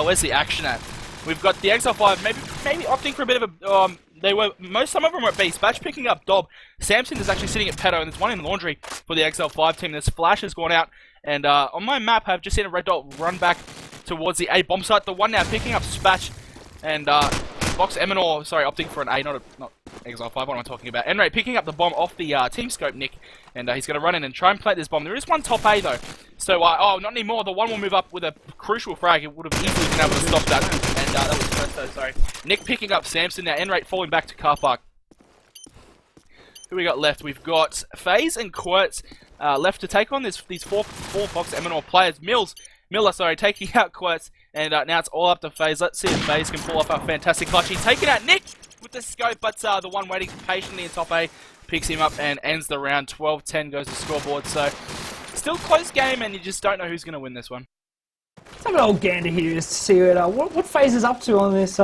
Where's the action at? We've got the Exile5 maybe opting for a bit of a... some of them were at B. Spatch picking up Dob. Samson is actually sitting at Pedo, and there's one in laundry for the Exile5 team. This flash has gone out, and on my map, I've just seen a red dot run back towards the A bomb site. The one now picking up Spatch, and Vox Eminor, sorry, opting for an A, not Exile5, what am I talking about? Enrate picking up the bomb off the team scope, Nick, and he's going to run in and try and plant this bomb. There is one top A, though, so, oh, not anymore. The one will move up with a crucial frag. It would have easily been able to stop that, and that was Presto, sorry. Nick picking up Samson now, Enrate falling back to car park. Who we got left? We've got FaZe and Quirtz left to take on these four Fox Eminor players. Miller, sorry, taking out Quirts, and now it's all up to FaZe. Let's see if FaZe can pull off a fantastic clutch. He's taking out Nick with the scope, but the one waiting patiently in top A picks him up and ends the round. 12-10 goes to scoreboard, so still close game, and you just don't know who's going to win this one. Let's have an old gander here just to see what FaZe is up to on this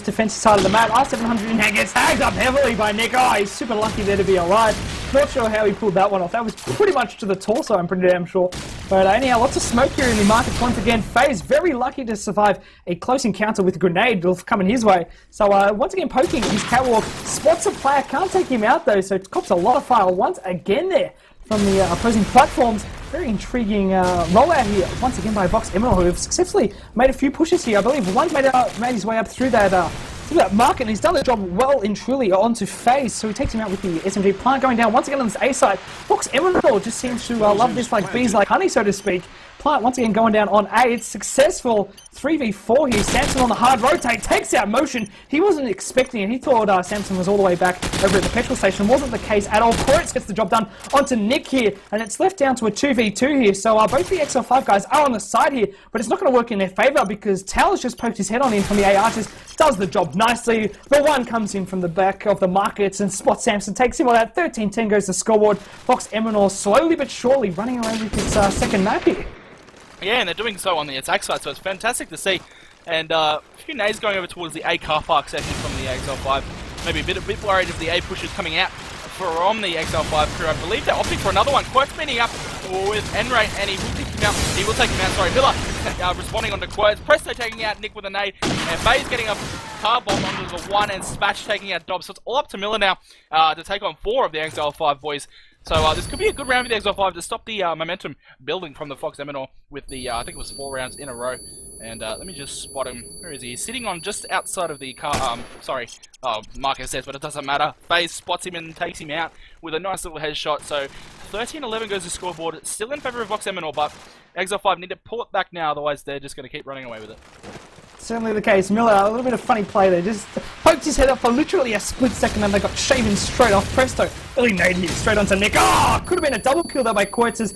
defensive side of the map. R700 in hand gets tagged up heavily by Nick. Oh, he's super lucky there to be alive. Not sure how he pulled that one off. That was pretty much to the torso, I'm pretty damn sure. But anyhow, lots of smoke here in the markets once again. FaZe very lucky to survive a close encounter with a grenade coming his way. So once again poking his catwalk, spots a player, can't take him out though, so it cops a lot of fire once again there from the opposing platforms. Very intriguing rollout here, once again by Vox Eminor, who have successfully made a few pushes here. I believe one's made his way up through that market, and he's done the job well and truly onto FaZe, so he takes him out with the SMG plant going down once again on this A side. Vox Eminor just seems to love this like bees like honey, so to speak. Plant once again going down on A. It's successful 3v4 here. Samson on the hard rotate takes out Motion. He wasn't expecting it. He thought Samson was all the way back over at the petrol station. Wasn't the case at all. Koritz gets the job done onto Nick here, and it's left down to a 2v2 here. So both the Exile5 guys are on the side here, but it's not going to work in their favour because Tal has just poked his head on in from the A archers. Does the job nicely. The one comes in from the back of the markets and spots Samson, takes him on that. 13-10 goes to scoreboard. Vox Eminor slowly but surely running away with its second map here. Yeah, and they're doing so on the attack side, so it's fantastic to see. And a few nades going over towards the A car park section from the Exile5. Maybe a bit worried of the A pushers coming out from the Exile5 crew. I believe they're opting for another one. Quirt's spinning up with N-Ray, and he will take him out. He will take him out, sorry. Miller responding onto Quirt's. Presto taking out Nick with a nade. And FaZe getting a car bomb onto the one, and Spatch taking out Dobbs. So it's all up to Miller now to take on 4 of the Exile5 boys. So this could be a good round for the Exile5 to stop the momentum building from the Fox Eminor with the, I think it was 4 rounds in a row. And let me just spot him. Where is he? He's sitting on just outside of the car, Marcus says, but it doesn't matter. FaZe spots him and takes him out with a nice little headshot. So 13-11 goes to scoreboard. It's still in favour of Vox Eminor, but Exile5 need to pull it back now, otherwise they're just going to keep running away with it. Certainly the case. Miller, a little bit of funny play there. Just poked his head up for literally a split second and they got shaven straight off. Presto. Early nade here, straight onto Nick. Oh, could have been a double kill there by Quirtz's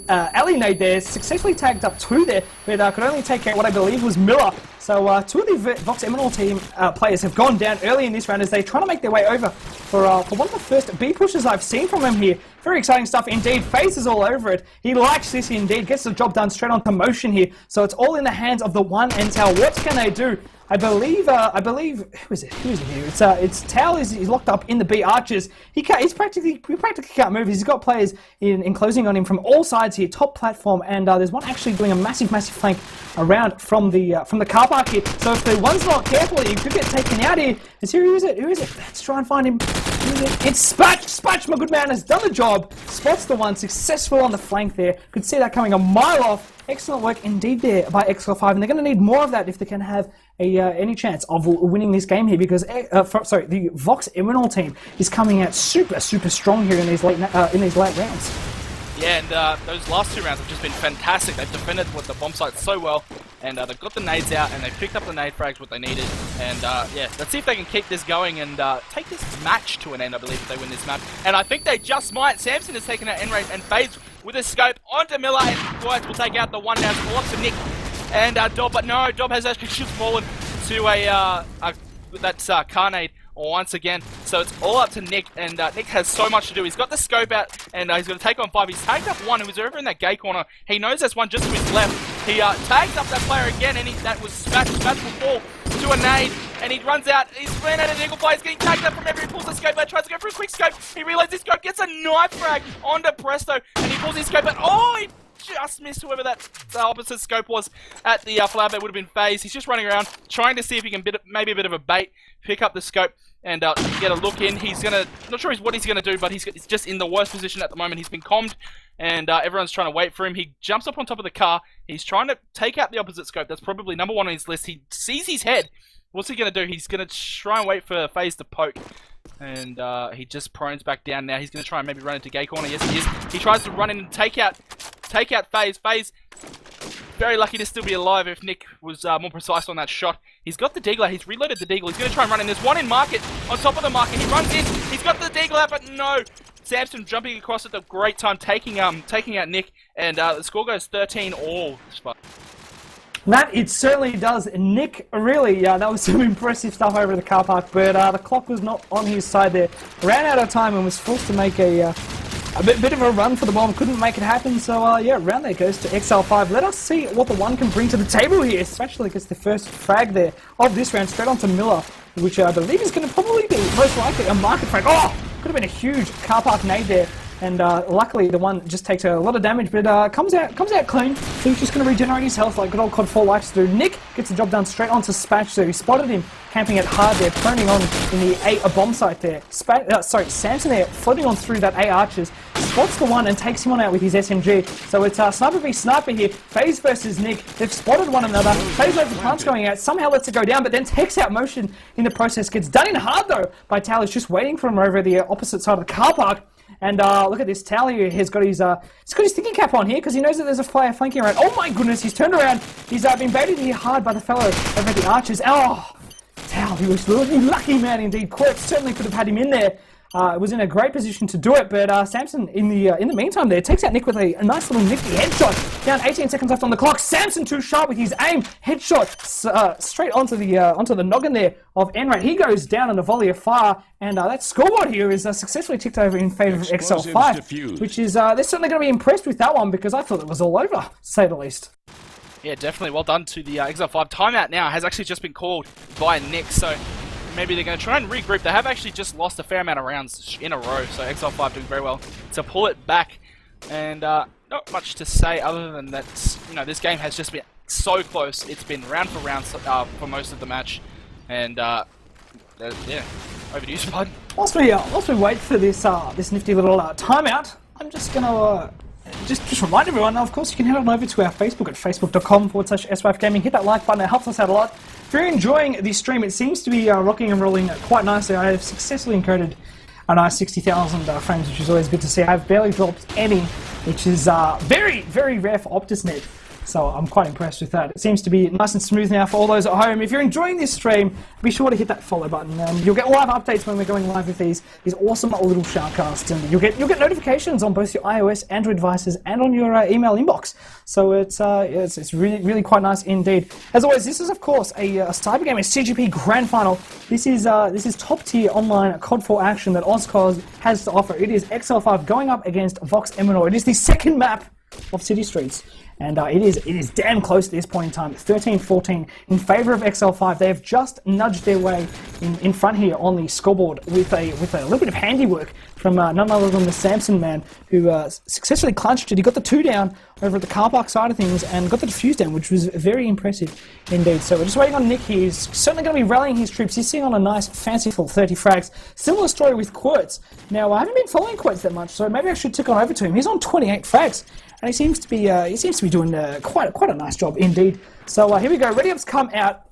alley nade there. Successfully tagged up 2 there, but could only take out what I believe was Miller. So 2 of the Vox Eminor team players have gone down early in this round as they try to make their way over for one of the first B pushes I've seen from him here. Very exciting stuff indeed. FaZe is all over it. He likes this indeed. Gets the job done straight on motion here. So it's all in the hands of the one and Tal. What can they do? I believe, who is it? Who is it here? It's Tal. He's locked up in the B archers. He practically can't move. He's got players enclosing on him from all sides here, top platform, and there's one actually doing a massive flank around from the car park here. So if the one's not careful, he could get taken out here. Who is it? Let's try and find him. Who is it? It's Spatch. Spatch, my good man, has done the job. Spots the one, successful on the flank there. Could see that coming a mile off. Excellent work indeed there by Exile5, and they're going to need more of that if they can have any chance of winning this game here, because the Vox Eminor team is coming out super strong here in these late rounds. Yeah, and those last 2 rounds have just been fantastic. They've defended with the bomb site so well, and they've got the nades out, and they've picked up the nade frags what they needed. And yeah, let's see if they can keep this going and take this match to an end, I believe, if they win this map. And I think they just might. Samson has taken out N-Ray and FaZe with a scope onto Miller, and Quirtz will take out the one down. Pull up to Nick and Dob, but no, Dob has actually just fallen to that's Carnade once again. So it's all up to Nick, and Nick has so much to do. He's got the scope out, and he's going to take on 5. He's tagged up 1 who was over in that gay corner. He knows there's one just to his left. He tags up that player again, and that was Spatch. Spatch will fall to a nade, and he runs out. He's ran out of Eagle Fire. He's getting tagged up from everywhere. He pulls the scope out, tries to go for a quick scope. He realizes his scope, gets a knife frag onto Presto, and he pulls his scope out. Oh, he just missed whoever that opposite scope was at the flower bed. Would have been FaZe. He's just running around trying to see if he can maybe a bit of a bait, pick up the scope and get a look in. He's gonna, not sure what he's gonna do, but he's just in the worst position at the moment. He's been commed, and everyone's trying to wait for him. He jumps up on top of the car. He's trying to take out the opposite scope. That's probably number 1 on his list. He sees his head. What's he gonna do? He's gonna try and wait for FaZe to poke. And he just prones back down now. He's going to try and maybe run into gay corner. Yes, he is. He tries to run in and take out FaZe. FaZe, very lucky to still be alive if Nick was more precise on that shot. He's got the Deagler. He's reloaded the Deagle. He's going to try and run in. There's one in market, on top of the market. He runs in. He's got the Deagler, but no. Samson jumping across at the great time, taking out Nick, and the score goes 13-all. That it certainly does. Nick, really, that was some impressive stuff over the car park, but the clock was not on his side there. Ran out of time and was forced to make a bit of a run for the bomb. Couldn't make it happen, so yeah, round there goes to Exile5. Let us see what the one can bring to the table here, especially because the first frag there of this round straight onto Miller, which I believe is going to probably be most likely a market frag. Oh, could have been a huge car park nade there. And luckily, the one just takes a lot of damage, but comes out clean. So he's just going to regenerate his health like good old CoD4 likes to do. Nick gets the job done straight onto Spatch, so he spotted him camping it hard there, proning on in the A bomb site there. Samson there, floating on through that A archers, spots the one and takes him on out with his SMG. So it's Sniper v Sniper here. FaZe versus Nick. They've spotted one another. FaZe lets the plants going out, somehow lets it go down, but then takes out motion in the process. Gets done in hard though by Talus, just waiting for him over the opposite side of the car park. And look at this, Tally here, he's got his thinking cap on here because he knows that there's a player flanking around. Oh my goodness, he's turned around. He's been baited here hard by the fellow over at the archers. Oh, Tal, he was a lucky man indeed. Quirk certainly could have had him in there. Was in a great position to do it, but Samson in the meantime there takes out Nick with a nice little nifty headshot. Down 18 seconds left on the clock. Samson too sharp with his aim. Headshot straight onto the noggin there of Enrat. He goes down on a volley of fire, and that scoreboard here is successfully ticked over in favour of Exile5, which is they're certainly going to be impressed with that one because I thought it was all over, to say the least. Yeah, definitely well done to the Exile5. Timeout now has actually just been called by Nick, so maybe they're going to try and regroup. They have actually just lost a fair amount of rounds in a row, so Exile5 doing very well to pull it back. And not much to say other than that, this game has just been so close. It's been round for round for most of the match. And yeah, over to you, Spud. Whilst we wait for this nifty little timeout, I'm just going to just remind everyone, of course, you can head on over to our Facebook at facebook.com/S5 Gaming. Hit that like button, it helps us out a lot. If you're enjoying the stream, it seems to be rocking and rolling quite nicely. I have successfully encoded a nice 60,000 frames, which is always good to see. I've barely dropped any, which is very, very rare for OptusNet. So I'm quite impressed with that. It seems to be nice and smooth now for all those at home. If you're enjoying this stream, be sure to hit that follow button. You'll get live updates when we're going live with these awesome little shoutcasts, and you'll get notifications on both your iOS, Android devices, and on your email inbox. So it's really, really quite nice indeed. As always, this is of course a Cyber Gamer CGP Grand Final. This is top tier online CoD4 action that OzCOS has to offer. It is Exile5 going up against Vox Eminor. It is the second map of City Streets. And it is damn close at this point in time, 13-14 in favour of Exile5. They have just nudged their way in front here on the scoreboard with a little bit of handiwork from none other than the Samson man, who successfully clutched it. He got the 2 down over at the car park side of things and got the defuse down, which was very impressive indeed. So we're just waiting on Nick here. He's certainly going to be rallying his troops. He's sitting on a nice, fanciful 30 frags. Similar story with Quirtz. Now, I haven't been following Quirtz that much, so maybe I should tick on over to him. He's on 28 frags. And he seems to be doing quite a nice job indeed. So here we go. Ready Ups come out.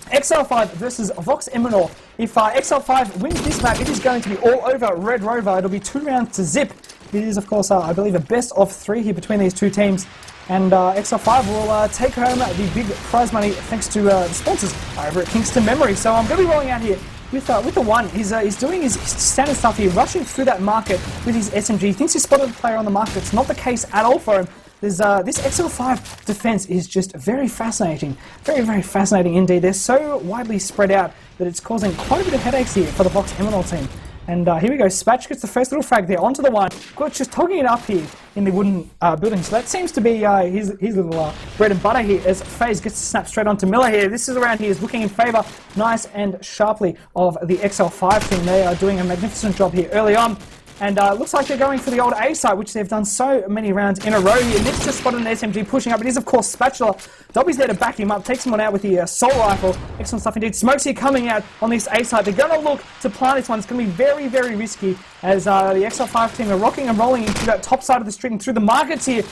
Exile5 versus Vox Eminor. If Exile5 wins this map, it is going to be all over Red Rover. It'll be 2 rounds to zip. It is, of course, I believe, a best of 3 here between these two teams. And Exile5 will take home the big prize money thanks to the sponsors over at Kingston Memory. So I'm going to be rolling out here with the one. He's doing his standard stuff here, rushing through that market with his SMG. He thinks he spotted a player on the market. It's not the case at all for him. There's, this Exile5 defense is just very fascinating. Very, very fascinating indeed. They're so widely spread out that it's causing quite a bit of headaches here for the Vox Eminor team. And here we go. Spatch gets the first little frag there onto the one. Glitch just togging it up here in the wooden building. So that seems to be his little bread and butter here as FaZe gets to snap straight onto Miller here. This is around here is looking in favour nice and sharply of the Exile5 team. They are doing a magnificent job here early on. And looks like they're going for the old A site, which they've done so many rounds in a row here. Nick's just spotted an SMG pushing up. It is, of course, Spatula. Dobby's there to back him up, takes him on out with the assault rifle. Excellent stuff indeed. Smokes here coming out on this A site. They're going to look to plant this one. It's going to be very, very risky as the Exile5 team are rocking and rolling into that top side of the street and through the markets here.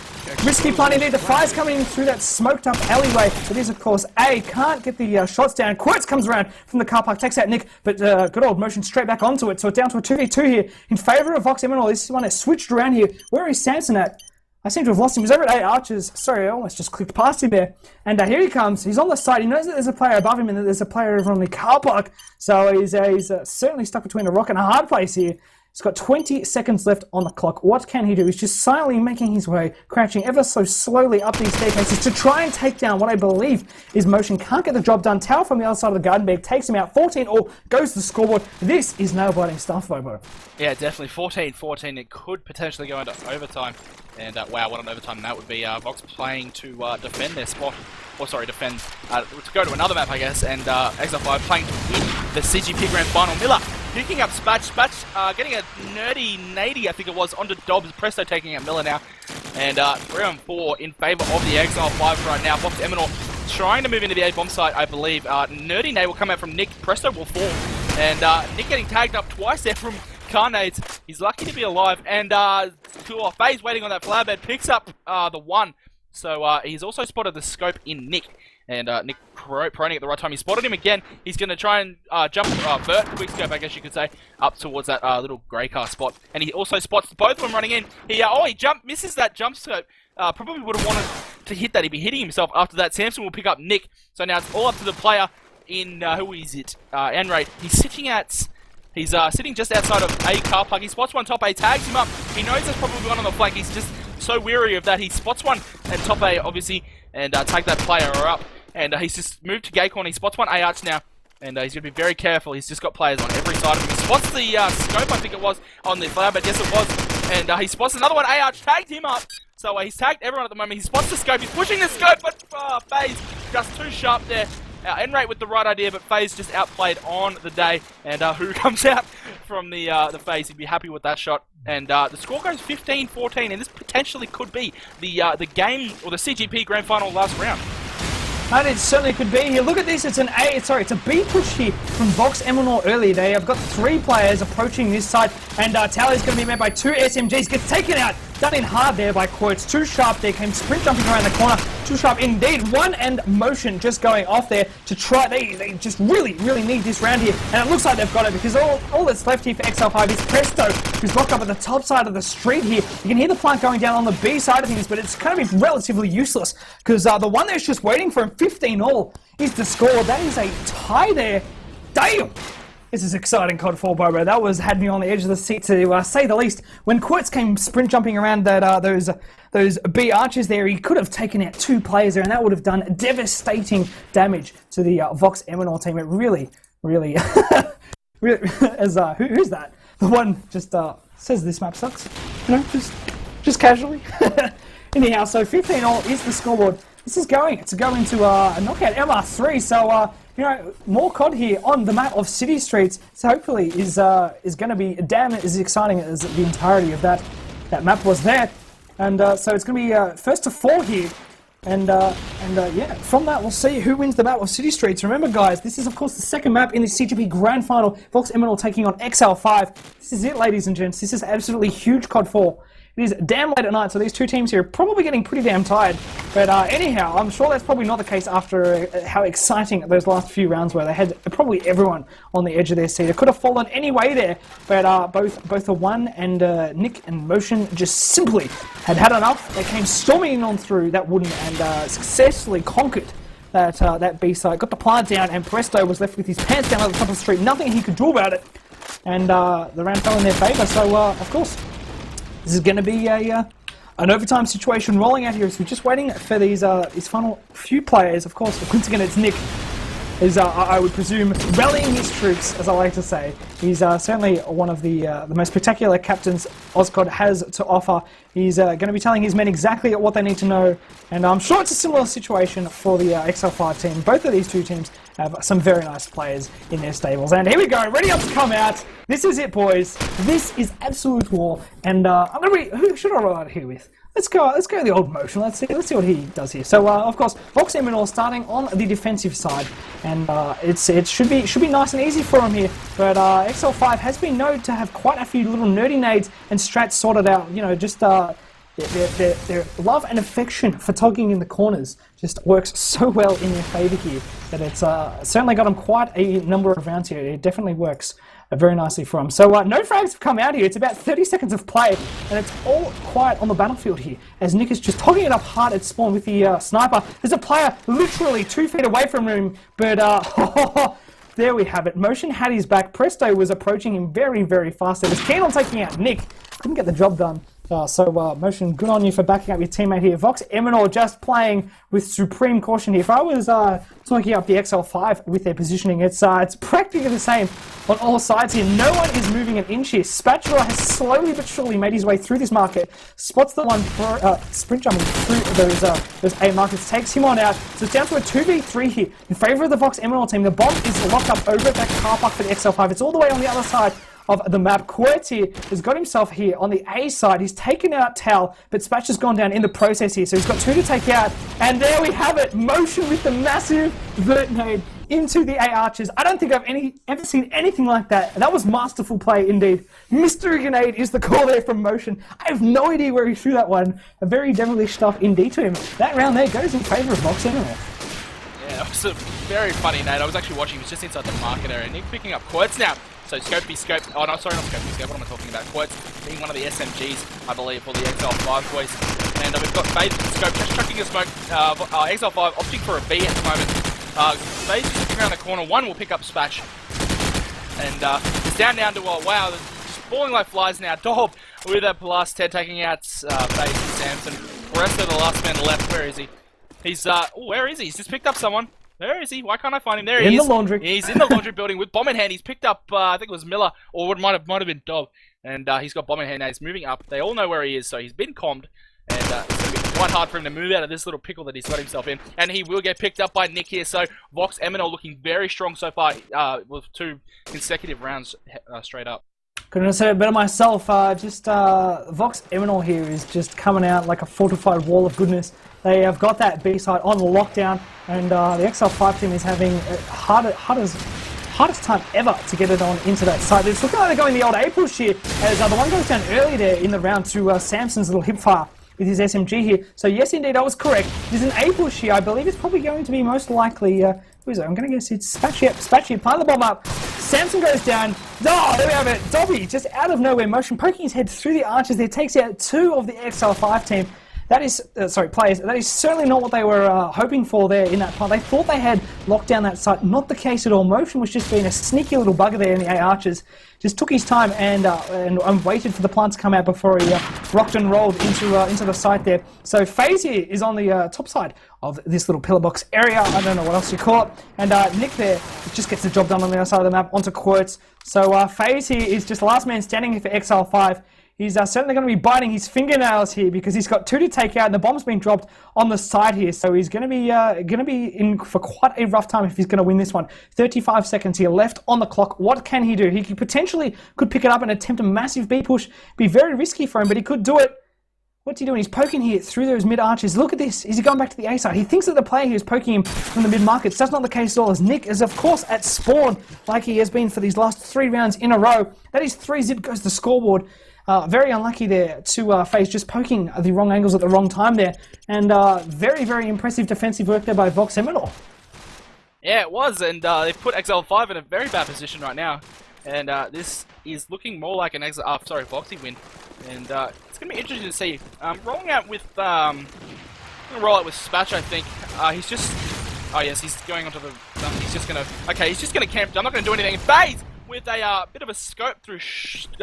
Risky plant indeed. The fire's coming in through that smoked up alleyway. It is, of course, A. Can't get the shots down. Quirtz comes around from the car park, takes out Nick, but good old motion straight back onto it. So it's down to a 2v2 here in favour of Vox Eminor. This is one that switched around here. Where is Samson at? I seem to have lost him. He's over at A Archers. Sorry, I almost just clicked past him there. And here he comes. He's on the side. He knows that there's a player above him and that there's a player over on the car park. So he's certainly stuck between a rock and a hard place here. He's got 20 seconds left on the clock. What can he do? He's just silently making his way, crouching ever so slowly up these staircases to try and take down what I believe is Motion. Can't get the job done. Tower from the other side of the garden bag takes him out. 14-all goes to the scoreboard. This is nail-biting stuff, Bobo. Yeah, definitely. 14-14. It could potentially go into overtime. And wow, what an overtime that would be. Vox playing to defend their spot. Or sorry, to go to another map, I guess. And Exile5 playing in the CGP Grand Final. Miller picking up Spatch. Spatch getting a nerdy nady, I think it was, onto Dobbs. Presto taking out Miller now. And 3-4 in favour of the Exile5 right now. Vox Eminor trying to move into the A-bomb site, I believe. Nerdy nade will come out from Nick. Presto will fall. And Nick getting tagged up twice there from Carnades. He's lucky to be alive. And FaZe waiting on that flower bed picks up the one. So he's also spotted the scope in Nick. And Nick proning at the right time. He spotted him again. He's going to try and jump, vert, quick scope, I guess you could say, up towards that little grey car spot. And he also spots both of them running in. He misses that jump scope. Probably would have wanted to hit that. He'd be hitting himself after that. Samson will pick up Nick. So now it's all up to the player in, who is it? Enrate. He's sitting just outside of A car park. He spots one top A, tags him up. He knows there's probably one on the flank. He's just so weary of that. He spots one and top A, obviously, and take that player up. And he's just moved to gate corner. He spots one A arch now. And he's going to be very careful. He's just got players on every side of him. He spots the scope, I think it was, on the flower, but yes it was. And he spots another one. A arch tagged him up. So he's tagged everyone at the moment. He spots the scope. He's pushing the scope, but FaZe just too sharp there. Enrate with the right idea, but FaZe just outplayed on the day. And who comes out from the FaZe? He'd be happy with that shot. And the score goes 15-14, and this potentially could be the game or the CGP Grand Final last round. And it certainly could be here. Look at this. It's it's a B push here from Vox Eminor early. They have got 3 players approaching this side, and Tally's going to be met by 2 SMGs. Gets taken out. Done in hard there by Quotes. Too sharp there. Came sprint jumping around the corner. Too sharp indeed. One and Motion just going off there to try. They just really need this round here. And it looks like they've got it because all that's left here for Exile5 is Presto, who's locked up at the top side of the street here. You can hear the plant going down on the B side of things, but it's going to be relatively useless because the one that's just waiting for him, 15-all, is the score. That is a tie there. Damn! This is exciting, CoD4, Bobo. That had me on the edge of the seat, to say the least. When Quirtz came sprint jumping around those B arches there, he could have taken out 2 players there, and that would have done devastating damage to the Vox Eminor team. It really, really, as who's that? The one just says this map sucks, you know, just casually. Anyhow, so 15-all is the scoreboard. This is going to go into a knockout MR3, so you know, more COD here on the map of City Streets. So hopefully is going to be damn as exciting as the entirety of that map was there. And so it's going to be first to 4 here. And yeah, from that we'll see who wins the map of City Streets. Remember, guys, this is of course the second map in the CGP Grand Final. Vox Eminor taking on Exile5. This is it, ladies and gents. This is absolutely huge COD4. It is damn late at night, so these 2 teams here are probably getting pretty damn tired. But anyhow, I'm sure that's probably not the case after how exciting those last few rounds were. They had probably everyone on the edge of their seat. It could have fallen any way there, but both the one and Nick and Motion just simply had enough. They came storming on through that wooden and successfully conquered that B site. Got the plant down, and Presto was left with his pants down at the top of the street. Nothing he could do about it, and the round fell in their favour. So of course, this is going to be an overtime situation rolling out here. So we're just waiting for these final few players. Of course, once again, it's Nick, is I would presume rallying his troops, as I like to say. He's certainly one of the most spectacular captains OzCOD has to offer. He's going to be telling his men exactly what they need to know, and I'm sure it's a similar situation for the Exile5 team. Both of these 2 teams have some very nice players in their stables. And here we go, ready up to come out. This is it, boys. This is absolute war. And I'm going to be, who should I roll out here with? Let's go the old Motion. Let's see what he does here. So of course, Vox Eminor starting on the defensive side, and it should be nice and easy for him here. But Exile5 has been known to have quite a few little nerdy nades and strats sorted out. You know, just their love and affection for togging in the corners just works so well in their favour here that it's certainly got them quite a number of rounds here. It definitely works very nicely for him. So no frags have come out here. It's about 30 seconds of play, and it's all quiet on the battlefield here as Nick is just togging it up hard at spawn with the sniper. There's a player literally 2 feet away from him, but there we have it. Motion had his back. Presto was approaching him very, very fast. He was keen on taking out Nick. Couldn't get the job done. Motion, good on you for backing up your teammate here. Vox Eminor just playing with supreme caution here. If I was talking up the Exile5 with their positioning, it's practically the same on all sides here. No one is moving an inch here. Spatula has slowly but surely made his way through this market, spots the one sprint jumping through those A markets, takes him on out. So it's down to a 2v3 here in favour of the Vox Eminor team. The bomb is locked up over at that car park for the Exile5. It's all the way on the other side of the map. Quirts here has got himself here on the A side. He's taken out Tal, but Spatch has gone down in the process here. So he's got 2 to take out. And there we have it. Motion with the massive vert nade into the A archers. I don't think I've ever seen anything like that. And that was masterful play indeed. Mystery Grenade is the call there from Motion. I have no idea where he threw that one. A very devilish stuff indeed to him. That round there goes in favour of Vox Eminor. Yeah, it was a very funny nade. I was actually watching. He was just inside the market area. Nick picking up Quirts now. So Scopey Scope, oh no, sorry, not Scopey Scope, what am I talking about? Quirts being one of the SMGs, I believe, for the Exile5 boys. And we've got FaZe and Scope just chucking a smoke. Exile5 opting for a B at the moment. FaZe is looking around the corner, one will pick up Spatch. And it's down to, wow, they're just falling like flies now. Dob with a plus 10 taking out FaZe and Samson. Presto, the last man left, where is he? He's, where is he? He's just picked up someone. Where is he? Why can't I find him? There he is. In the laundry. He's in the laundry building with bomb in hand. He's picked up, I think it was Miller, or what might have been Dob. And he's got bomb in hand now. He's moving up. They all know where he is, so he's been calmed. And it's going to be quite hard for him to move out of this little pickle that he's got himself in. And he will get picked up by Nick here. So Vox Eminor looking very strong so far with 2 consecutive rounds straight up. Couldn't have said it better myself. Vox Eminor here is just coming out like a fortified wall of goodness. They have got that B side on lockdown, and the Exile5 team is having hardest time ever to get it on into that side. It's looking like they're going the old A push here, as the one goes down early there in the round to Samson's little hip fire with his SMG here. So yes, indeed, I was correct. There's an A push here. I believe it's probably going to be most likely. Who is it? I'm going to guess it's Spatchy. Yep, Spatchy. Plant the bomb up. Samson goes down. Oh, there we have it. Dobby, just out of nowhere, motion poking his head through the archers there, takes out 2 of the Exile5 team. That is, players, that is certainly not what they were hoping for there in that part. They thought they had locked down that site. Not the case at all. Motion was just being a sneaky little bugger there in the A archers. Just took his time and waited for the plant to come out before he rocked and rolled into the site there. So FaZe here is on the top side of this little pillar box area. I don't know what else you call it. And Nick there just gets the job done on the other side of the map onto Quirts. So FaZe here is just the last man standing here for Exile5. He's certainly going to be biting his fingernails here because he's got 2 to take out and the bomb's been dropped on the side here. So he's going to be in for quite a rough time if he's going to win this one. 35 seconds here left on the clock. What can he do? He could potentially pick it up and attempt a massive B push. Be very risky for him, but he could do it. What's he doing? He's poking here through those mid arches. Look at this. Is he going back to the A side? He thinks that the player here is poking him from the mid markets. That's not the case at all, as Nick is, of course, at spawn like he has been for these last 3 rounds in a row. That is 3 zip goes the scoreboard. Very unlucky there to FaZe, just poking the wrong angles at the wrong time there. And very, very impressive defensive work there by Vox Eminor. Yeah, it was, and they've put Exile5 in a very bad position right now. And this is looking more like an Voxy win. And it's going to be interesting to see. Rolling out with Spatch, I think. He's just... Oh yes, he's going onto the... he's just going to... Okay, he's just going to camp. I'm not going to do anything. FaZe! With a bit of a scope through smoke,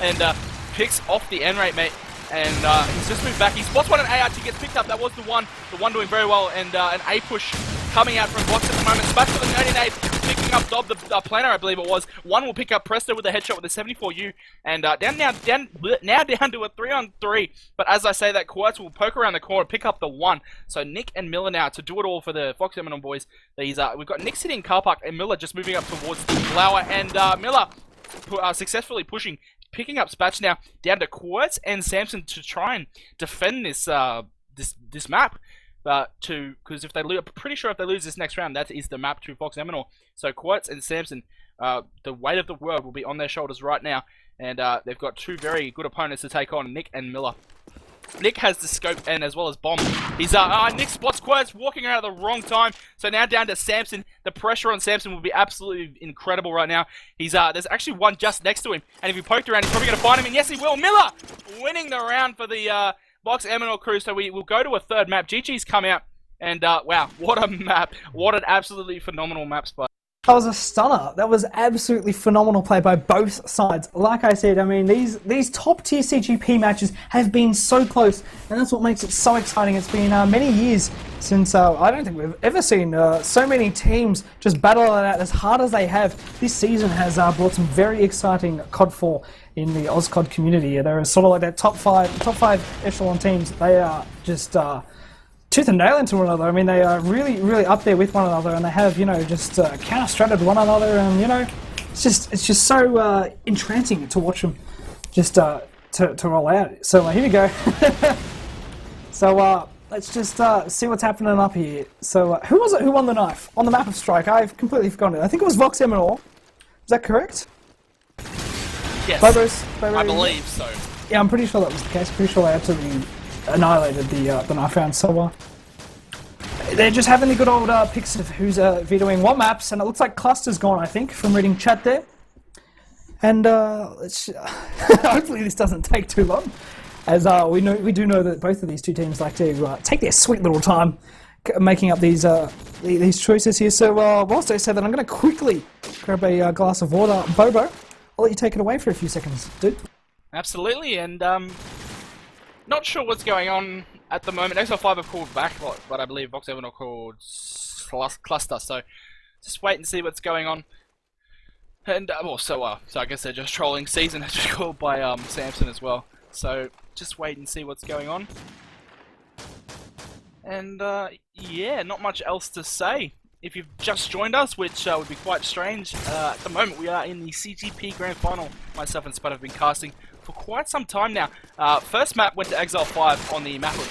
and picks off the N rate, mate. And he's just moved back. He spots one, and ART gets picked up. That was the one doing very well, and an A push coming out from Vox at the moment. Spatch with a 98, picking up Dob, the planner, I believe it was. One will pick up Presto with a headshot with a 74U, and now down to a 3-on-3. But as I say that, Quirts will poke around the corner, pick up the 1. So Nick and Miller now to do it all for the Vox Eminor boys. We've got Nick sitting in car park, and Miller just moving up towards the flower, and Miller successfully picking up Spatch now down to Quirts and Samson to try and defend this this map. Because if they lose, I'm pretty sure if they lose this next round, that is the map to Vox Eminor. So Quirts and Samson, the weight of the world will be on their shoulders right now, and they've got 2 very good opponents to take on, Nick and Miller. Nick has the scope and as well as bomb. He's Nick spots Quirts walking out at the wrong time. So now down to Samson. The pressure on Samson will be absolutely incredible right now. He's there's actually one just next to him, and if he poked around, he's probably going to find him. And yes, he will. Miller winning the round for the Vox Eminor crew. So we will go to a 3rd map. GG's come out And wow, what a map! What an absolutely phenomenal map spot. That was a stunner. That was absolutely phenomenal play by both sides. Like I said, I mean, these top tier CGP matches have been so close, and that's what makes it so exciting. It's been many years since I don't think we've ever seen so many teams just battle it out as hard as they have. This season has brought some very exciting CoD4 in the AusCOD community. There is sort of like that top five echelon teams. They are just tooth and nail into one another. I mean, they are really, really up there with one another, and they have, you know, just counter-stratted one another, and, you know, it's just so entrancing to watch them just to roll out. So here we go. So let's just see what's happening up here. So who was it who won the knife on the map of Strike? I've completely forgotten it. I think it was Vox Eminor. Is that correct? Yes, Bobo, I believe so. Yeah, I'm pretty sure that was the case. Pretty sure they absolutely annihilated the knife round. So they're just having the good old picks of who's vetoing what maps, and it looks like Cluster's gone, I think, from reading chat there. And hopefully this doesn't take too long, as we do know that both of these two teams like to take their sweet little time making up these choices here. So whilst I say that, I'm going to quickly grab a glass of water. Bobo, I'll let you take it away for a few seconds, dude. Absolutely, and not sure what's going on at the moment. Exile5 have called back what I believe Vox Eminor called Cluster, so just wait and see what's going on. And so I guess they're just trolling. Season has just called by Samson as well, so just wait and see what's going on. And yeah, not much else to say. If you've just joined us, which would be quite strange, at the moment we are in the CGP Grand Final. Myself and Spud have been casting for quite some time now. First map went to Exile5 on the map of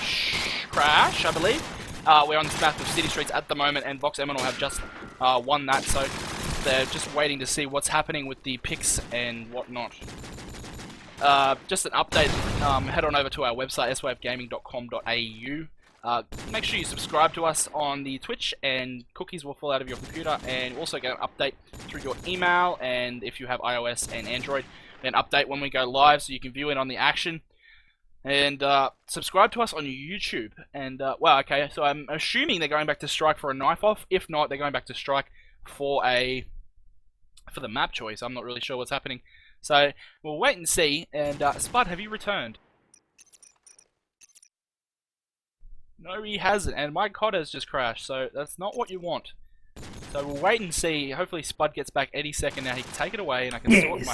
Crash, I believe. We're on this map of City Streets at the moment, and Vox Eminor have just won that, so they're just waiting to see what's happening with the picks and whatnot. Just an update, head on over to our website, s5gaming.com.au. Make sure you subscribe to us on the Twitch, and cookies will fall out of your computer, and also get an update through your email, and if you have iOS and Android, an update when we go live so you can view it on the action. And subscribe to us on YouTube. And well, okay, so I'm assuming they're going back to Strike for a knife off. If not, they're going back to Strike for the map choice. I'm not really sure what's happening, so we'll wait and see. And Spud, have you returned? No, he hasn't, and my COD has just crashed, so that's not what you want. So we'll wait and see. Hopefully Spud gets back any second now. He can take it away, and I can sort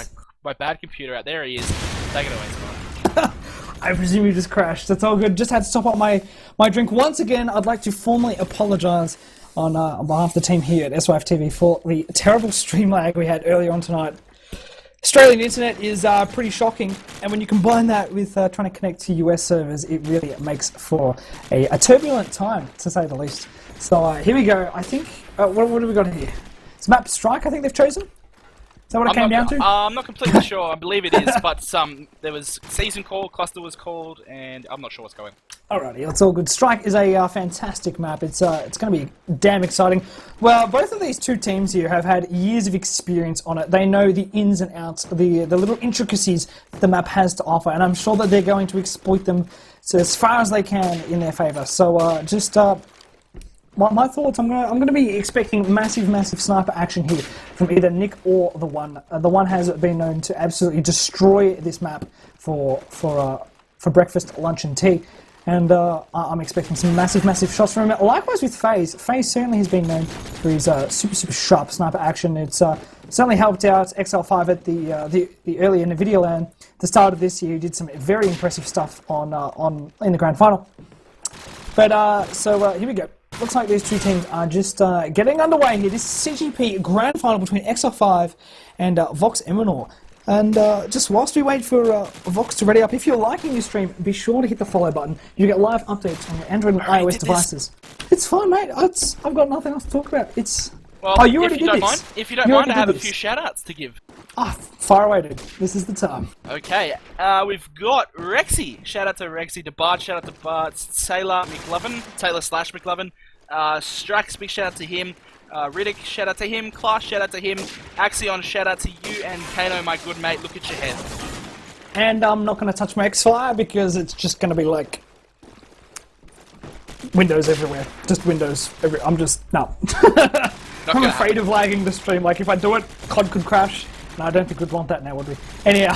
my bad computer out. There he is. Take it away, Spud. I presume you just crashed. That's all good. Just had to stop up my drink. Once again, I'd like to formally apologise on behalf of the team here at S5 TV for the terrible stream lag we had earlier on tonight. Australian internet is pretty shocking, and when you combine that with trying to connect to US servers, it really makes for a turbulent time, to say the least. So here we go. I think, what have we got here? It's map Strike, I think they've chosen? Is that what it came down to? I'm not completely sure. I believe it is, but there was season called, cluster was called, and I'm not sure what's going on. Alrighty, it's all good. Strike is a fantastic map. It's going to be damn exciting. Well, both of these two teams here have had years of experience on it. They know the ins and outs, the little intricacies that the map has to offer, and I'm sure that they're going to exploit them as far as they can in their favour. So my thoughts, I'm going to be expecting massive sniper action here from either Nick or the One. The One has been known to absolutely destroy this map for breakfast, lunch, and tea. And I'm expecting some massive shots from him. Likewise with FaZe. FaZe certainly has been known for his super sharp sniper action. It's certainly helped out Exile5 at the early NVIDIA LAN. The start of this year, he did some very impressive stuff in the grand final. But so here we go. Looks like these two teams are just getting underway here. This CGP grand final between Exile5 and Vox Eminor. And just whilst we wait for Vox to ready up, if you're liking this stream, be sure to hit the follow button. You get live updates on your Android and iOS devices. It's fine, mate. I've got nothing else to talk about. Well, oh, you already did this. If you don't mind, I have a few shout-outs to give. Far away, dude. This is the time. Okay, we've got Rexy. Shout out to Rexy, to Bart, shout out to Bart, Taylor /McLovin, Strax, big shout out to him. Riddick, shout out to him. Class, shout out to him. Axion, shout out to you. And Kano, my good mate, look at your head. And I'm not going to touch my X-Fire because it's just going to be like Windows everywhere. Just Windows. I'm just no. I'm afraid of lagging the stream. Like if I do it, COD could crash. No, I don't think we'd want that now, would we? Anyhow.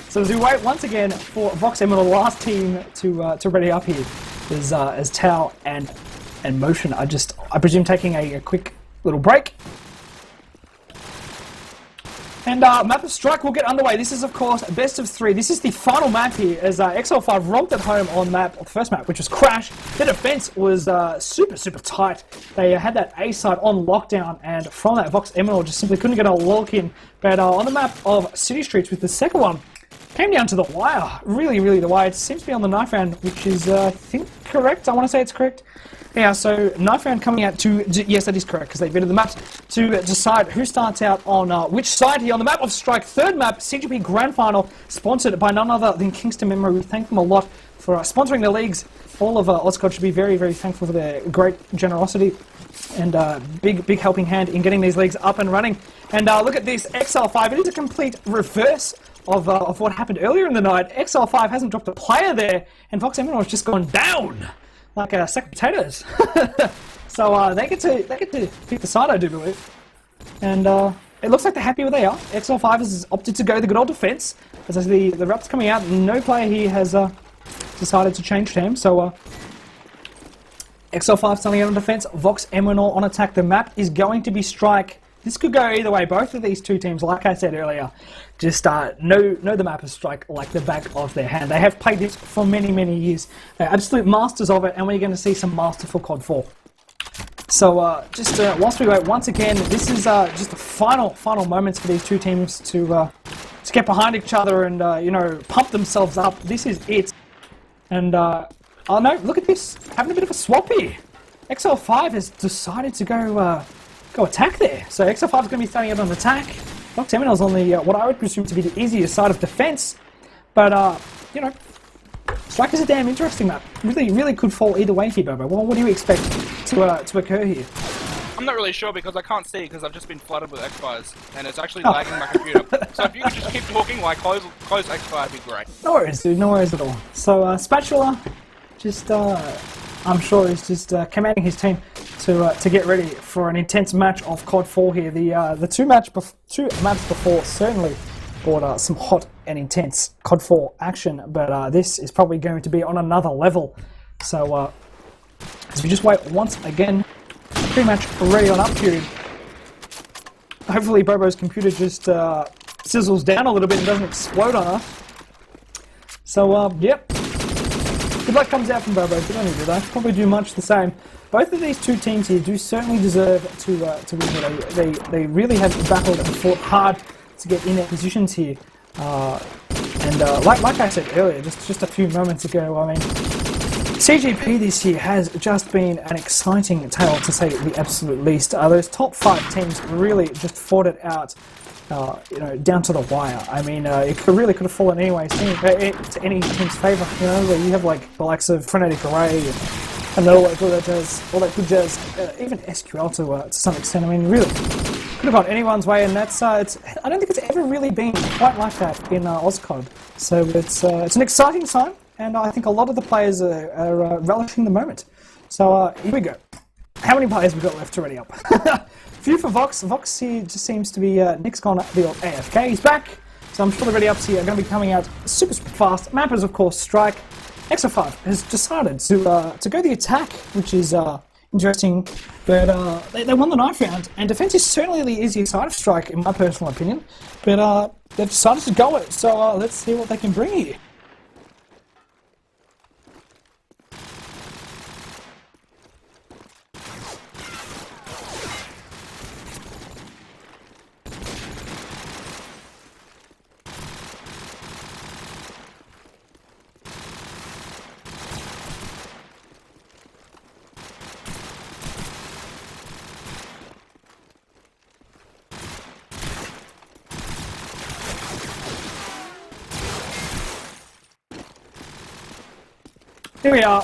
So as we wait once again for Vox Eminor, the last team to ready up here is Tau and Motion. I presume taking a quick little break. And map of Strike will get underway. This is, of course, best of 3. This is the final map here as Exile5 romped at home on the first map, which was Crash. Their defense was super, super tight. They had that A side on lockdown, and from that, Vox Eminor just simply couldn't get a lock in. But on the map of City Streets with the second one, came down to the wire. Really, really the wire. It seems to be on the knife round, which is, I think, correct. I want to say it's correct. Yeah, so knife round coming out to, yes, that is correct, because they've been to the maps to decide who starts out on which side here. On the map of Strike, third map, CGP Grand Final, sponsored by none other than Kingston Memory. We thank them a lot for sponsoring the leagues. All of OzCOD should be very, very thankful for their great generosity and big helping hand in getting these leagues up and running. And look at this, Exile5, it is a complete reverse of what happened earlier in the night. Exile5 hasn't dropped a player there, and Vox Eminor has just gone down like a sack of potatoes. So they get to pick the side, I do believe. And it looks like they're happy where they are. Exile5 has opted to go the good old defense. As I see the wraps coming out, no player here has decided to change team. So Exile5 starting out on defense, Vox Eminor on attack. The map is going to be Strike. This could go either way. Both of these two teams, like I said earlier, just know the map of Strike like the back of their hand. They have played this for many, many years. They're absolute masters of it, and we're going to see some masterful CoD4. So whilst we wait, once again, this is just the final moments for these two teams to get behind each other and pump themselves up. This is it. And oh no, look at this, having a bit of a swap here. Exile5 has decided to go attack there. So Exile5 is going to be starting out on attack. Vox Eminor is on the what I would presume to be the easier side of defense. But Strike is a damn interesting map. Really could fall either way here, Bobo. Well, what do you expect to occur here? I'm not really sure because I can't see because I've just been flooded with X-Fires and it's actually lagging my computer. So if you could just keep talking while I close X-Fire, would be great. No worries, dude. No worries at all. So Spatula, just I'm sure is just commanding his team to get ready for an intense match of CoD4 here. The two maps before certainly brought some hot and intense CoD4 action, but this is probably going to be on another level. So as we just wait once again, pretty much ready on up period. Hopefully Bobo's computer just sizzles down a little bit and doesn't explode on us. So yep. Good luck comes out from Bobo. Good on you, did I? Probably do much the same. Both of these two teams here do certainly deserve to win. They really have battled and fought hard to get in their positions here. Like I said earlier, just a few moments ago, I mean, CGP this year has just been an exciting tale, to say the absolute least. Those top 5 teams really just fought it out, down to the wire. I mean, it really could have fallen anyway to any team's favour. Where you have like the likes of Frenetic Array and all that good jazz, even SQL to some extent. I mean, really could have gone anyone's way, and that's I don't think it's ever really been quite like that in OzCOD. So it's an exciting time, and I think a lot of the players are relishing the moment. So here we go. How many players we've got left to ready up? Few for Vox. Vox here just seems to be Nick's gone the old AFK. He's back, so I'm sure the ready ups here are going to be coming out super fast. Map is of course Strike. Exile5 has decided to go the attack, which is interesting, but they won the knife round, and defense is certainly the easier side of Strike in my personal opinion. But they've decided to go it, so let's see what they can bring here. Here we are.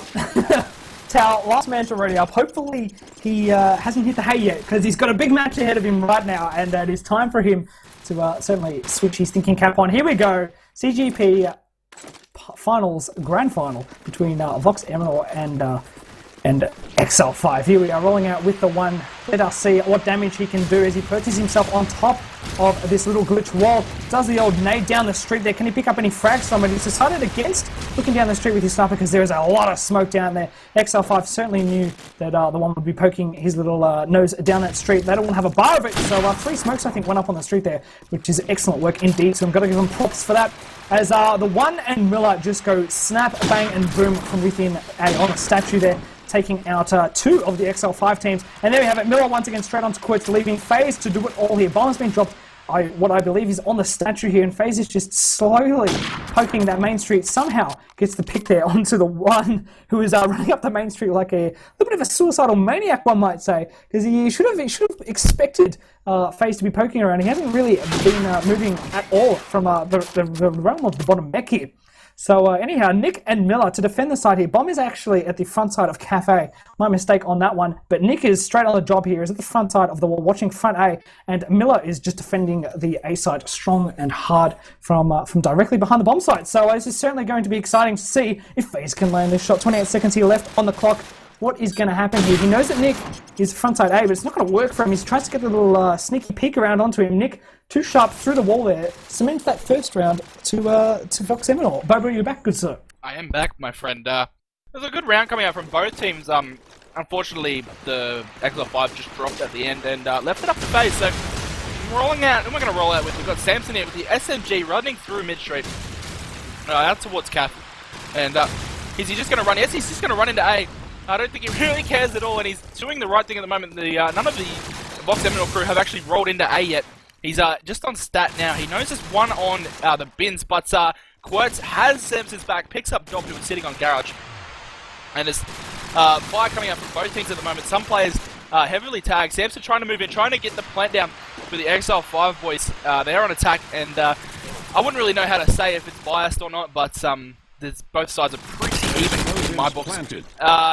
Tau, last man to ready up. Hopefully he hasn't hit the hay yet, because he's got a big match ahead of him right now, and it is time for him to certainly switch his thinking cap on. Here we go. CGP finals, grand final between Vox Eminor And Exile5, here we are rolling out with the one. Let us see what damage he can do as he perches himself on top of this little glitch wall. Does the old nade down the street there. Can he pick up any frags from it? He's decided against looking down the street with his sniper because there is a lot of smoke down there. Exile5 certainly knew that the one would be poking his little nose down that street. They don't want to have a bar of it, so 3 smokes I think went up on the street there, which is excellent work indeed, so I'm going to give them props for that. As the one and Miller just go snap, bang and boom from within on a statue there, taking out 2 of the Exile5 teams. And there we have it. Miller once again straight onto Quirts, leaving FaZe to do it all here. Bomb's been dropped. What I believe is on the statue here, and FaZe is just slowly poking that main street. Somehow gets the pick there onto the one who is running up the main street like a little bit of a suicidal maniac, one might say, because he should have expected FaZe to be poking around. He hasn't really been moving at all from the realm of the bottom mech here. So anyhow, Nick and Miller to defend the side here. Bomb is actually at the front side of Cafe. My mistake on that one. But Nick is straight on the job here. Is at the front side of the wall, watching front A. And Miller is just defending the A side strong and hard from directly behind the bomb side. So this is certainly going to be exciting to see if FaZe can land this shot. 28 seconds here left on the clock. What is going to happen here? He knows that Nick is frontside A, but it's not going to work for him. He tries to get a little sneaky peek around onto him. Nick, too sharp through the wall there. Cements that first round to Vox Eminor. Bobo, you're back, good sir. I am back, my friend. There's a good round coming out from both teams. Unfortunately, the Exile5 just dropped at the end and left it up to FaZe. So, rolling out, and we're going to roll out with, we've got Samson here with the SMG running through mid-street. Out towards Cafe. And is he just going to run? Yes, he's just going to run into A. I don't think he really cares at all, and he's doing the right thing at the moment. None of the Vox Eminor crew have actually rolled into A yet. He's just on stat now. He knows there's one on the bins, but Quirts has Samson's back, picks up Job, who is sitting on Garage. And there's fire coming out from both teams at the moment. Some players heavily tagged. Samson trying to move in, trying to get the plant down for the Exile5 boys. They're on attack, and I wouldn't really know how to say if it's biased or not, but both sides are pretty even in my books.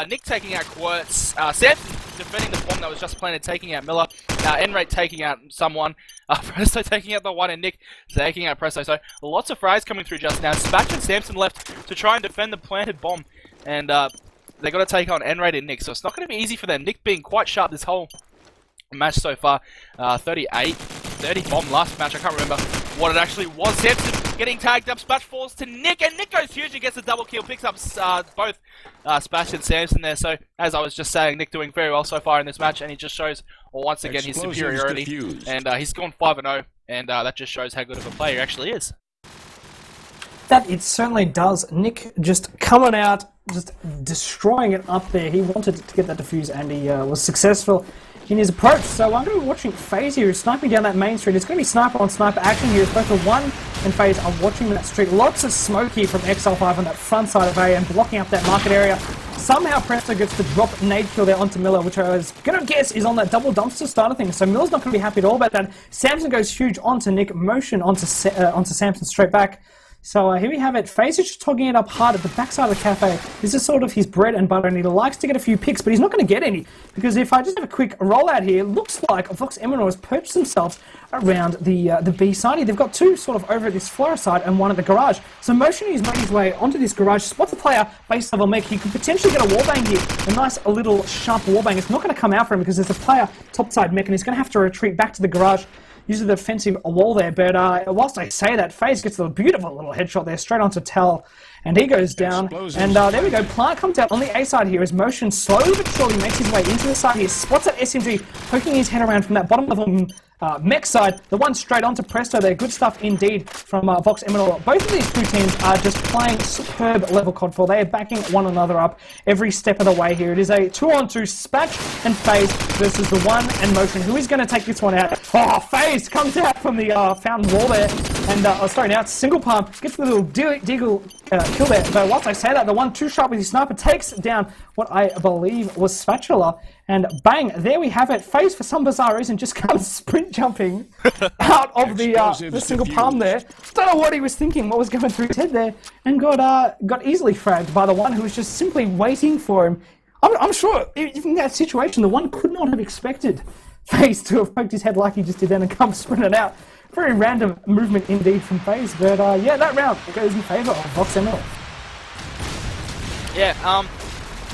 Nick taking out Quirts. Samson defending the bomb that was just planted, taking out Miller. N-Rate taking out someone. Presto taking out the one, and Nick taking out Presto. So lots of frags coming through just now. Spatch and Samson left to try and defend the planted bomb. And they got to take on N-Rate and Nick. So it's not going to be easy for them. Nick being quite sharp this whole match so far. 38, 30 bomb last match. I can't remember what it actually was. Samson getting tagged up. Spatch falls to Nick, and Nick goes huge and gets a double kill. Picks up both Spatch and Samson there. So, as I was just saying, Nick doing very well so far in this match, and he just shows once again his superiority. Diffused. And he's gone 5-0, and that just shows how good of a player he actually is. That it certainly does. Nick just coming out, just destroying it up there. He wanted to get that defuse, and he was successful in his approach. So I'm going to be watching FaZe here, sniping down that main street. It's going to be sniper on sniper action here. Both the one and FaZe are watching that street. Lots of smoke here from Exile5 on that front side of A and blocking up that market area. Somehow Presto gets the drop nade kill there onto Miller, which I was going to guess is on that double dumpster starter thing. So Miller's not going to be happy at all about that. Samson goes huge onto Nick, motion onto Samson straight back. So here we have it. FaZe is just togging it up hard at the backside of the Cafe. This is sort of his bread and butter, and he likes to get a few picks, but he's not going to get any. Because if I just have a quick rollout here, it looks like Vox Eminor has purchased themselves around the B side here. They've got 2 sort of over at this floor side and 1 at the garage. So Motion has made his way onto this garage, spots the player, base level mech. He could potentially get a wallbang here. A nice little sharp wallbang. It's not going to come out for him because there's a player topside mech, and he's going to have to retreat back to the garage. Uses the defensive wall there, but whilst I say that, FaZe gets a beautiful little headshot there, straight onto Tell, and he goes down, and there we go, Plant comes out on the A side here as Motion slowly but surely makes his way into the side here, spots that SMG, poking his head around from that bottom level mech side, the one straight onto Presto there, good stuff indeed from Vox Eminor. Both of these 2 teams are just playing superb level CoD4, they are backing one another up every step of the way here. It is a 2-on-2 Spatch and FaZe versus the one and Motion. Who is going to take this one out? Oh, FaZe comes out from the fountain wall there, and sorry, now it's single palm, gets the little deagle kill there, but whilst I say that, the one too sharp with his sniper takes down what I believe was Spatula, and bang, there we have it. FaZe, for some bizarre reason, just comes sprint jumping out of the single palm there. Don't know what he was thinking, what was going through his head there, and got easily fragged by the one who was just simply waiting for him. I'm sure, in that situation, the one could not have expected FaZe to have poked his head like he just did then and come sprinting out. Very random movement indeed from FaZe, but yeah, that round goes in favour of Vox Eminor. Yeah,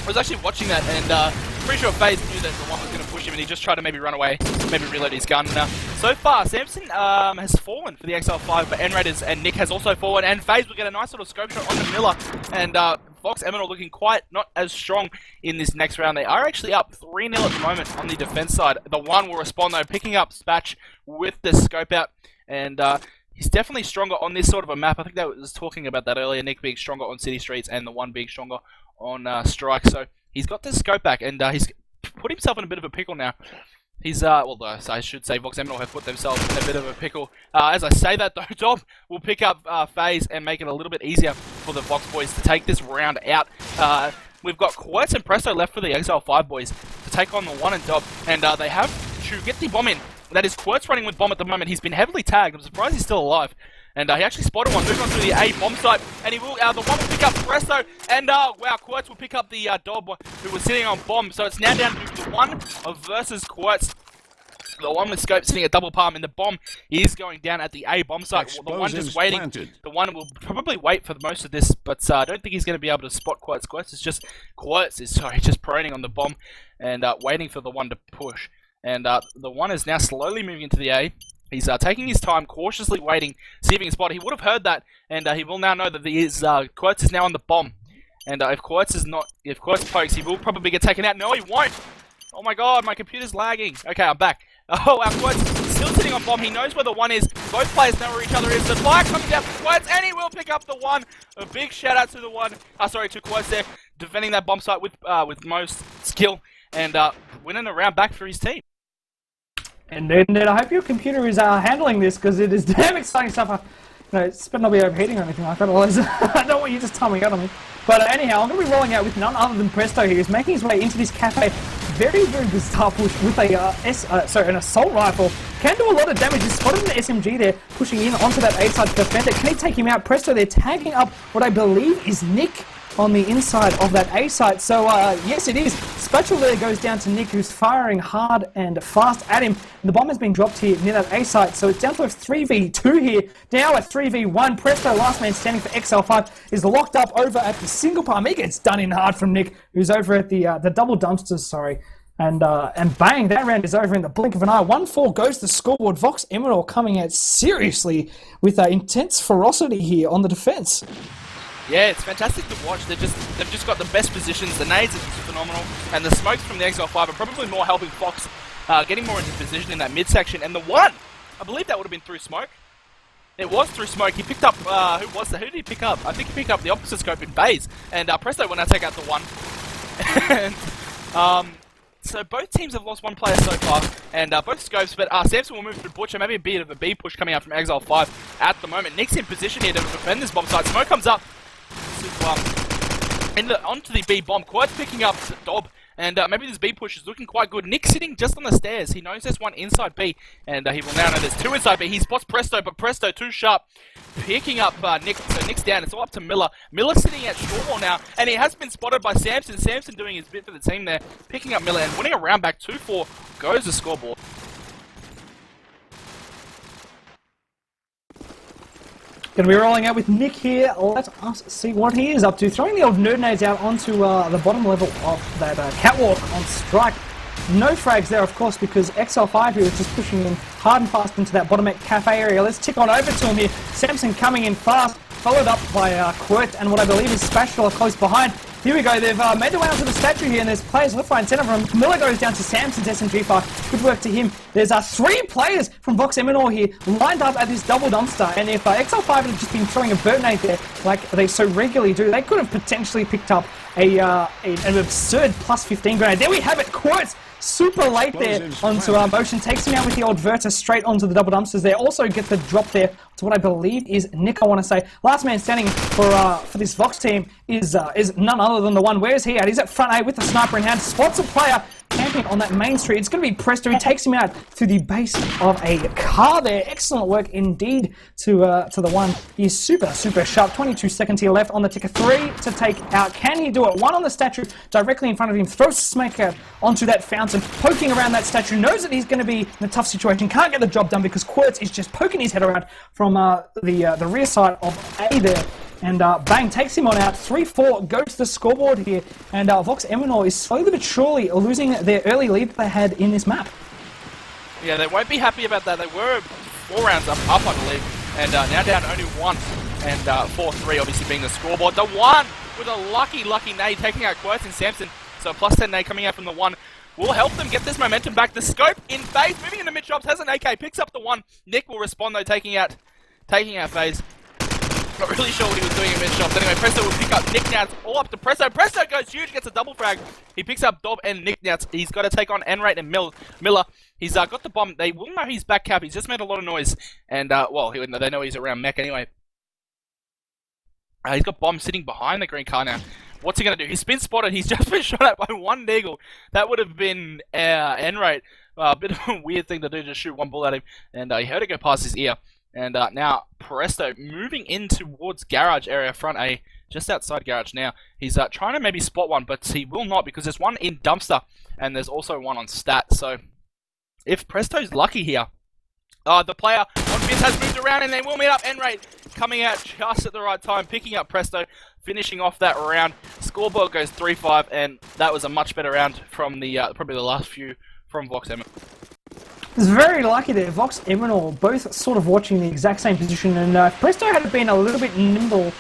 I was actually watching that, and pretty sure FaZe knew that the one was going to push him, and he just tried to maybe run away, maybe reload his gun. So far, Samson has fallen for the Exile5, but Enraiders and Nick has also fallen, and FaZe will get a nice little scope shot on the Miller, and Fox Eminor looking quite not as strong in this next round. They are actually up 3-0 at the moment on the defense side. The one will respond though, picking up Spatch with the scope out, and he's definitely stronger on this sort of a map. I think that was talking about that earlier, Nick being stronger on City Streets and the one being stronger on Strike. So he's got the scope back, and he's put himself in a bit of a pickle now. He's, well, I should say Vox Eminor have put themselves in a bit of a pickle. As I say that, though, Dob will pick up FaZe and make it a little bit easier for the Vox boys to take this round out. We've got Quirts and Presto left for the Exile5 boys to take on the one and Dob, and they have to get the bomb in. That is Quirts running with bomb at the moment. He's been heavily tagged. I'm surprised he's still alive. And he actually spotted one, moving on through the A bomb site, and he will, the one will pick up Presto, and wow, Quirts will pick up the Dob who was sitting on bomb. So it's now down to the one versus Quirts. The one with scope sitting at double palm, and the bomb is going down at the A bomb site. The one just waiting. Planted. The one will probably wait for most of this, but I don't think he's going to be able to spot Quirts. Quirts is just proning on the bomb and waiting for the one to push. And the one is now slowly moving into the A. He's taking his time, cautiously waiting, see if he can spot. He would have heard that, and he will now know that Quirts is now on the bomb. And if Quirts pokes, he will probably get taken out. No, he won't. Oh my god, my computer's lagging. Okay, I'm back. Oh, our Quirts still sitting on bomb. He knows where the one is. Both players know where each other is. The fire coming down for Quirts, and he will pick up the one. A big shout out to the one. To Quirts there, defending that bomb site with most skill, and winning a round back for his team. And I hope your computer is handling this, because it is damn exciting stuff. It's better not be overheating or anything like that, otherwise I don't want you just timing out on me. But anyhow, I'm going to be rolling out with none other than Presto here. He's making his way into this cafe. Very, very bizarre push with an assault rifle. Can do a lot of damage. He's spotted an SMG there, pushing in onto that A side to defend it. Can he take him out? Presto there, tagging up what I believe is Nick on the inside of that A site. So yes, it is. Spatula there goes down to Nick, who's firing hard and fast at him. The bomb has been dropped here near that A site, so it's down to a 3v2 here. Now a 3v1. Presto, last man standing for Exile5, is locked up over at the single palm. He gets done in hard from Nick, who's over at the double dumpsters, sorry. And bang, that round is over in the blink of an eye. 1-4 goes to the scoreboard. Vox Eminor coming out seriously with intense ferocity here on the defense. Yeah, it's fantastic to watch. They've just got the best positions. The nades are just phenomenal, and the smokes from the Exile5 are probably more helping Fox getting more into position in that midsection. And the one, I believe that would have been through smoke. It was through smoke. He picked up who was that? Who did he pick up? I think he picked up the opposite scope in FaZe, and Presto will now take out the one. And, so both teams have lost one player so far, and both scopes, but Samson will move through Butcher, maybe a bit of a B push coming out from Exile5 at the moment. Nick's in position here to defend this bomb site. Smoke comes up onto the B bomb. Quirt's picking up Dob, and maybe this B push is looking quite good. Nick sitting just on the stairs. He knows there's one inside B, and he will now know there's two inside B. He spots Presto, but Presto too sharp, picking up Nick. So Nick's down. It's all up to Miller. Miller sitting at short wall now, and he has been spotted by Samson. Samson doing his bit for the team there, picking up Miller and winning a round back. 2-4 goes the scoreboard. Going to be rolling out with Nick here. Let us see what he is up to. Throwing the old nerd nades out onto the bottom level of that catwalk on Strike. No frags there, of course, because Exile5 here is just pushing in hard and fast into that bottom cafe area. Let's tick on over to him here. Samson coming in fast, followed up by Quirt and what I believe is Spatula close behind. Here we go, they've made their way onto the statue here, and there's players left, right, and centre from him. Miller goes down to Samson's SMG fire. Good work to him. There's 3 players from Vox Eminor here lined up at this double dumpster, and if Exile5 had just been throwing a bird nade there, like they so regularly do, they could have potentially picked up an absurd plus 15 grenade. There we have it, Quirts super late there onto motion, takes him out with the old Verta straight onto the double dumpsters there. Also gets the drop there to what I believe is Nick, I want to say. Last man standing for this Vox team is none other than the one. Where is he at? He's at front A with the sniper in hand, spots a player camping on that main street. It's going to be Presto. He takes him out to the base of a car there. Excellent work indeed to the one. He's super, super sharp. 22 seconds here left on the ticker. 3 to take out. Can he do it? 1 on the statue directly in front of him. Throws Snake out onto that fountain, poking around that statue. Knows that he's going to be in a tough situation. Can't get the job done because Quirts is just poking his head around from the rear side of A there. And bang, takes him on out. 3-4 goes to the scoreboard here. And Vox Eminor is slowly but surely losing their early lead they had in this map. Yeah, they won't be happy about that. They were 4 rounds up I believe. And now down only 1. And 4-3 obviously being the scoreboard. The 1 with a lucky nade taking out Quirts and Samson. So plus 10 nade coming out from the 1 will help them get this momentum back. The scope in phase, moving into mid shops, has an AK, picks up the 1. Nick will respond though, taking out phase. Not really sure what he was doing in mid shops. Anyway, Presto will pick up Nick Nauts all up to Presto. Presto goes huge, gets a double frag. He picks up Dob and Nick Nauts. He's got to take on Enrate and Miller. He's got the bomb. They will know he's back cap. He's just made a lot of noise. And, well, they know he's around mech anyway. He's got bomb sitting behind the green car now. What's he going to do? He's been spotted. He's just been shot at by 1 Deagle. That would have been Enrate. A bit of a weird thing to do, just shoot 1 bullet at him. And he heard it go past his ear. And now Presto moving in towards garage area, front A, just outside garage now. He's trying to maybe spot 1, but he will not because there's 1 in dumpster. And there's also 1 on stat. So if Presto's lucky here, the player on Fizz has moved around and they will meet up. Enrate coming out just at the right time, picking up Presto, finishing off that round. Scoreboard goes 3-5, and that was a much better round from the probably the last few from Vox Eminor. It's very lucky there. Vox Eminor both sort of watching the exact same position, and if Presto had been a little bit nimbler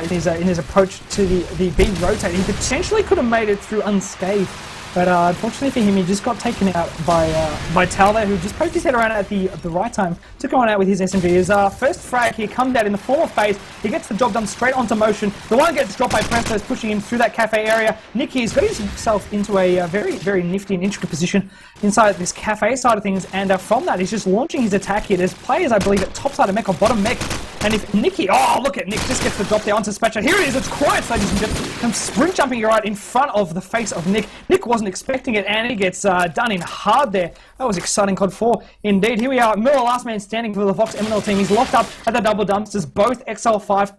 in his approach to the B rotate, he potentially could have made it through unscathed. But unfortunately for him, he just got taken out by Tal there, who just poked his head around at the right time. Took on out with his SMG. His first frag here comes out in the form of phase. He gets the job done straight onto motion. The 1 gets dropped by Presto, is pushing him through that cafe area. Nick here's got himself into a very nifty and intricate position inside this cafe side of things. And from that, he's just launching his attack here. There's players, I believe, at top side of mech or bottom mech. And if Nicky, oh, look at Nick, just gets the drop there onto Spatcher. Here it is, it's quiet, ladies and gentlemen. Comes sprint jumping right in front of the face of Nick. Nick wasn't expecting it, and he gets done in hard there. That was exciting, CoD4. Indeed, here we are. Miller, last man standing for the Vox Eminor team. He's locked up at the double dumpsters. Both Exile5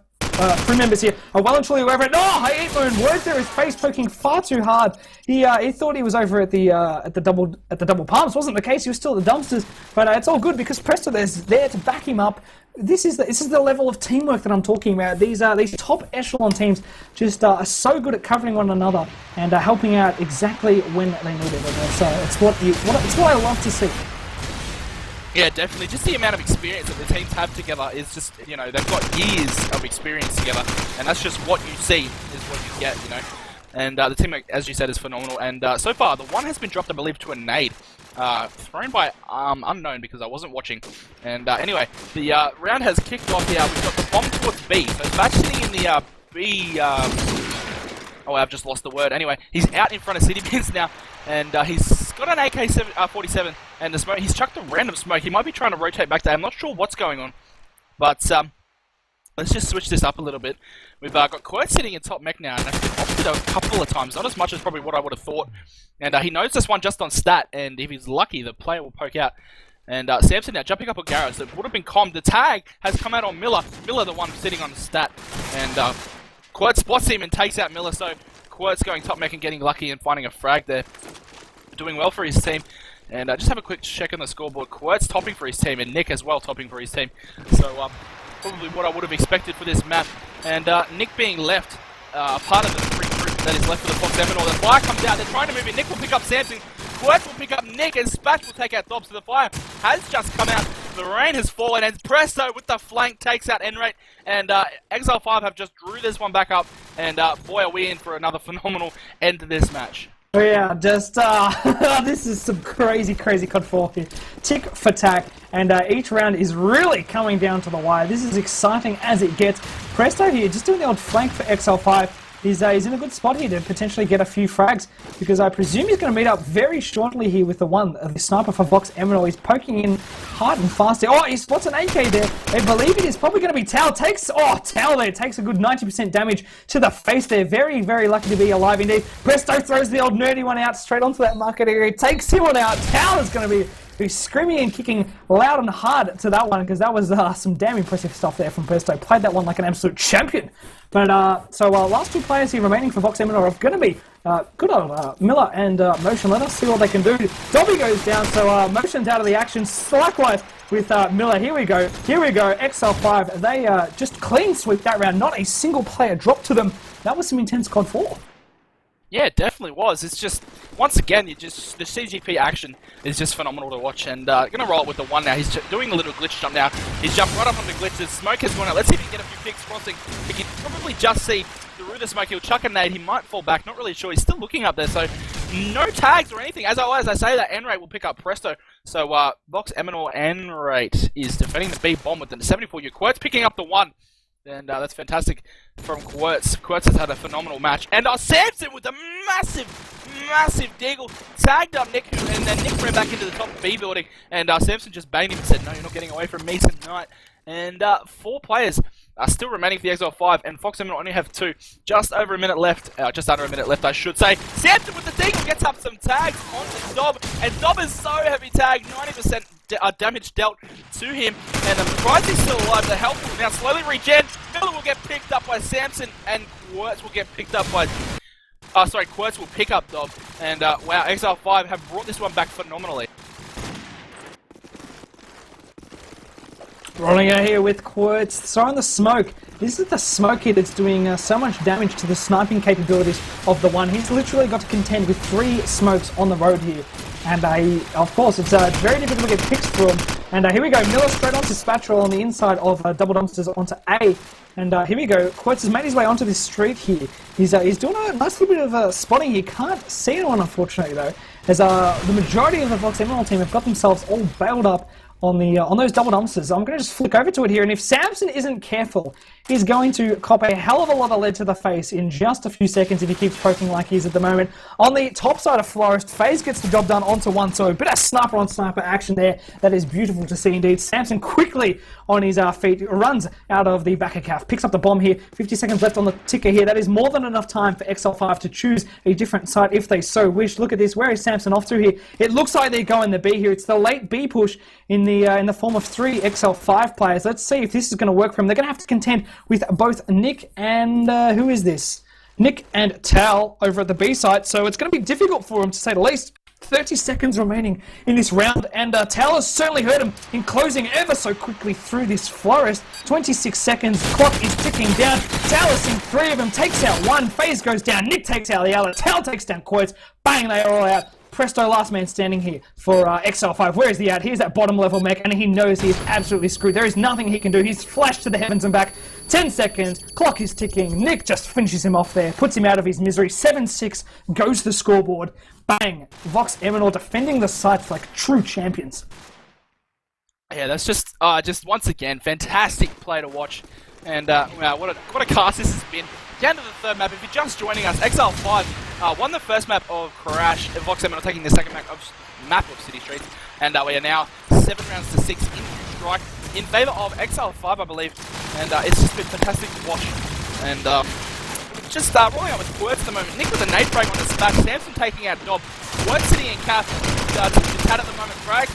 crew members here are well and truly over it. Oh, I ate my own words there. His face poking far too hard. He thought he was over at the double palms. Wasn't the case. He was still at the dumpsters. But it's all good because Presto is there to back him up. This is the level of teamwork that I'm talking about. These top echelon teams just are so good at covering one another and helping out exactly when they need it. So it's what I love to see. Yeah, definitely. Just the amount of experience that the teams have together is just, they've got years of experience together, and that's just what you see is what you get, And the team, as you said, is phenomenal. And so far, the 1 has been dropped, I believe, to a nade. Thrown by unknown because I wasn't watching. And anyway, the round has kicked off here. We've got the bomb towards B. So it's back sitting in the B. Oh, I've just lost the word. Anyway, he's out in front of City Bins now, and he's got an AK-47, and the smoke. He's chucked a random smoke. He might be trying to rotate back there. I'm not sure what's going on, but let's just switch this up a little bit. We've got Quirt sitting in top mech now, and that's been opted a couple of times. Not as much as probably what I would have thought. And he knows this one just on stat, and if he's lucky, the player will poke out. And Samson now jumping up on Garrows. That would have been calm. The tag has come out on Miller. Miller, the one sitting on the stat. And Quirt spots him and takes out Miller. So Quirt's going top mech and getting lucky and finding a frag there. Doing well for his team. And just have a quick check on the scoreboard. Quirt's topping for his team, and Nick as well topping for his team. So probably what I would have expected for this map. And Nick being left, part of the free group that is left for the Vox Eminor. The fire comes out, they're trying to move in. Nick will pick up Samson, Quirt will pick up Nick, and Spatch will take out Dobbs. So the fire has just come out. The rain has fallen, and Presto with the flank takes out Enrate. And Exile5 have just drew this one back up. And boy, are we in for another phenomenal end to this match. Yeah, just, this is some crazy CoD4 here. Tick for tack, and each round is really coming down to the wire. This is exciting as it gets. Presto here, just doing the old flank for Exile5. He's in a good spot here to potentially get a few frags, because I presume he's going to meet up very shortly here with the sniper for Vox Eminor. He's poking in hard and fast there. Oh, he spots an AK there. They believe it is probably going to be Tal. Tal there takes a good 90% damage to the face there. Very lucky to be alive indeed. Presto throws the old nerdy one out straight onto that market area. Takes him on out. Tal is going to be screaming and kicking loud and hard to that one, because that was some damn impressive stuff there from Presto. Played that one like an absolute champion. But so last 2 players here remaining for Vox Eminor are going to be good old Miller and Motion. Let us see what they can do. Dobby goes down, so Motion's out of the action. Likewise, with Miller. Here we go. Exile5, they just clean sweep that round. Not a single player dropped to them. That was some intense CoD4. Yeah, it definitely was. It's just, once again, the CGP action is just phenomenal to watch. And gonna roll it with the one now. He's doing the little glitch jump now. He's jumped right up on the glitches. Smoke has gone out. Let's see if he can get a few picks crossing. He can probably just see through the smoke. He'll chuck a nade. He might fall back. Not really sure. He's still looking up there. So no tags or anything. As I say that, N-Rate will pick up Presto. So Vox Eminor N-Rate is defending the B bomb with the 74U. Quirt's picking up the one. And that's fantastic from Quirtz. Quirtz has had a phenomenal match. And Samson with a massive deagle. Tagged up Nick, and then Nick ran back into the top B building. And Samson just banged him and said, no, you're not getting away from me tonight. And 4 players are still remaining for the Exile5, and Fox Eminor only have 2. Just over a minute left. Just under a minute left, I should say. Samson with the deagle gets up some tags on the Dob. And Dob is so heavy tagged, 90% damage dealt to him, and I'm surprised he's still alive. The health will now slowly regen. Miller will get picked up by Samson, and Quirtz will get picked up by... Quirtz will pick up Dob, and wow, Exile5 have brought this one back phenomenally. Rolling out here with Quirtz, throwing the smoke. This is the smoke here that's doing so much damage to the sniping capabilities of the one. He's literally got to contend with 3 smokes on the road here. And of course, it's very difficult to get picks for him. And here we go, Miller straight onto Spatral on the inside of Double Dumpsters onto A. And here we go, Quirtz has made his way onto this street here. He's doing a nice little bit of spotting here. Can't see anyone, unfortunately, though, as the majority of the Vox Eminor team have got themselves all bailed up on those double dumpsters. I'm going to just flick over to it here, and if Samson isn't careful, he's going to cop a hell of a lot of lead to the face in just a few seconds if he keeps poking like he is at the moment. On the top side of Florist, FaZe gets the job done onto one, so a bit of sniper on sniper action there. That is beautiful to see indeed. Samson quickly on his feet, runs out of the back of calf, picks up the bomb here. 50 seconds left on the ticker here. That is more than enough time for Exile5 to choose a different site if they so wish. Look at this. Where is Samson off to here? It looks like they're going the B here. It's the late B push in the form of 3 Exile5 players. Let's see if this is going to work for them. They're going to have to contend with both Nick and who is this? Nick and Tal over at the B site. So it's going to be difficult for them, to say the least. 30 seconds remaining in this round, and Tal has certainly hurt him in closing ever so quickly through this Florist. 26 seconds, clock is ticking down. Tal has seen 3 of them, takes out 1, FaZe goes down, Nick takes out the other, Tal takes down Quirtz, bang, they are all out. Presto, last man standing here for Exile5. Where is he at? Here's that bottom level mech, and he knows he is absolutely screwed. There is nothing he can do. He's flashed to the heavens and back. 10 seconds, clock is ticking. Nick just finishes him off there, puts him out of his misery. 7-6 goes to the scoreboard. Bang! Vox Eminor defending the sites like true champions. Yeah, that's just once again, fantastic play to watch. And wow, what a cast this has been. Down to the 3rd map. If you're just joining us, Exile5 won the first map of Crash. Vox Eminor taking the second map of City Streets. And we are now 7 rounds to 6 in strike in favour of Exile5, I believe. And it's just been fantastic to watch. And just rolling out with Quirtz at the moment. Nick with a nade frag on his back. Samson taking out Dob. Quirtz sitting in cap. Just had at the moment. Frag.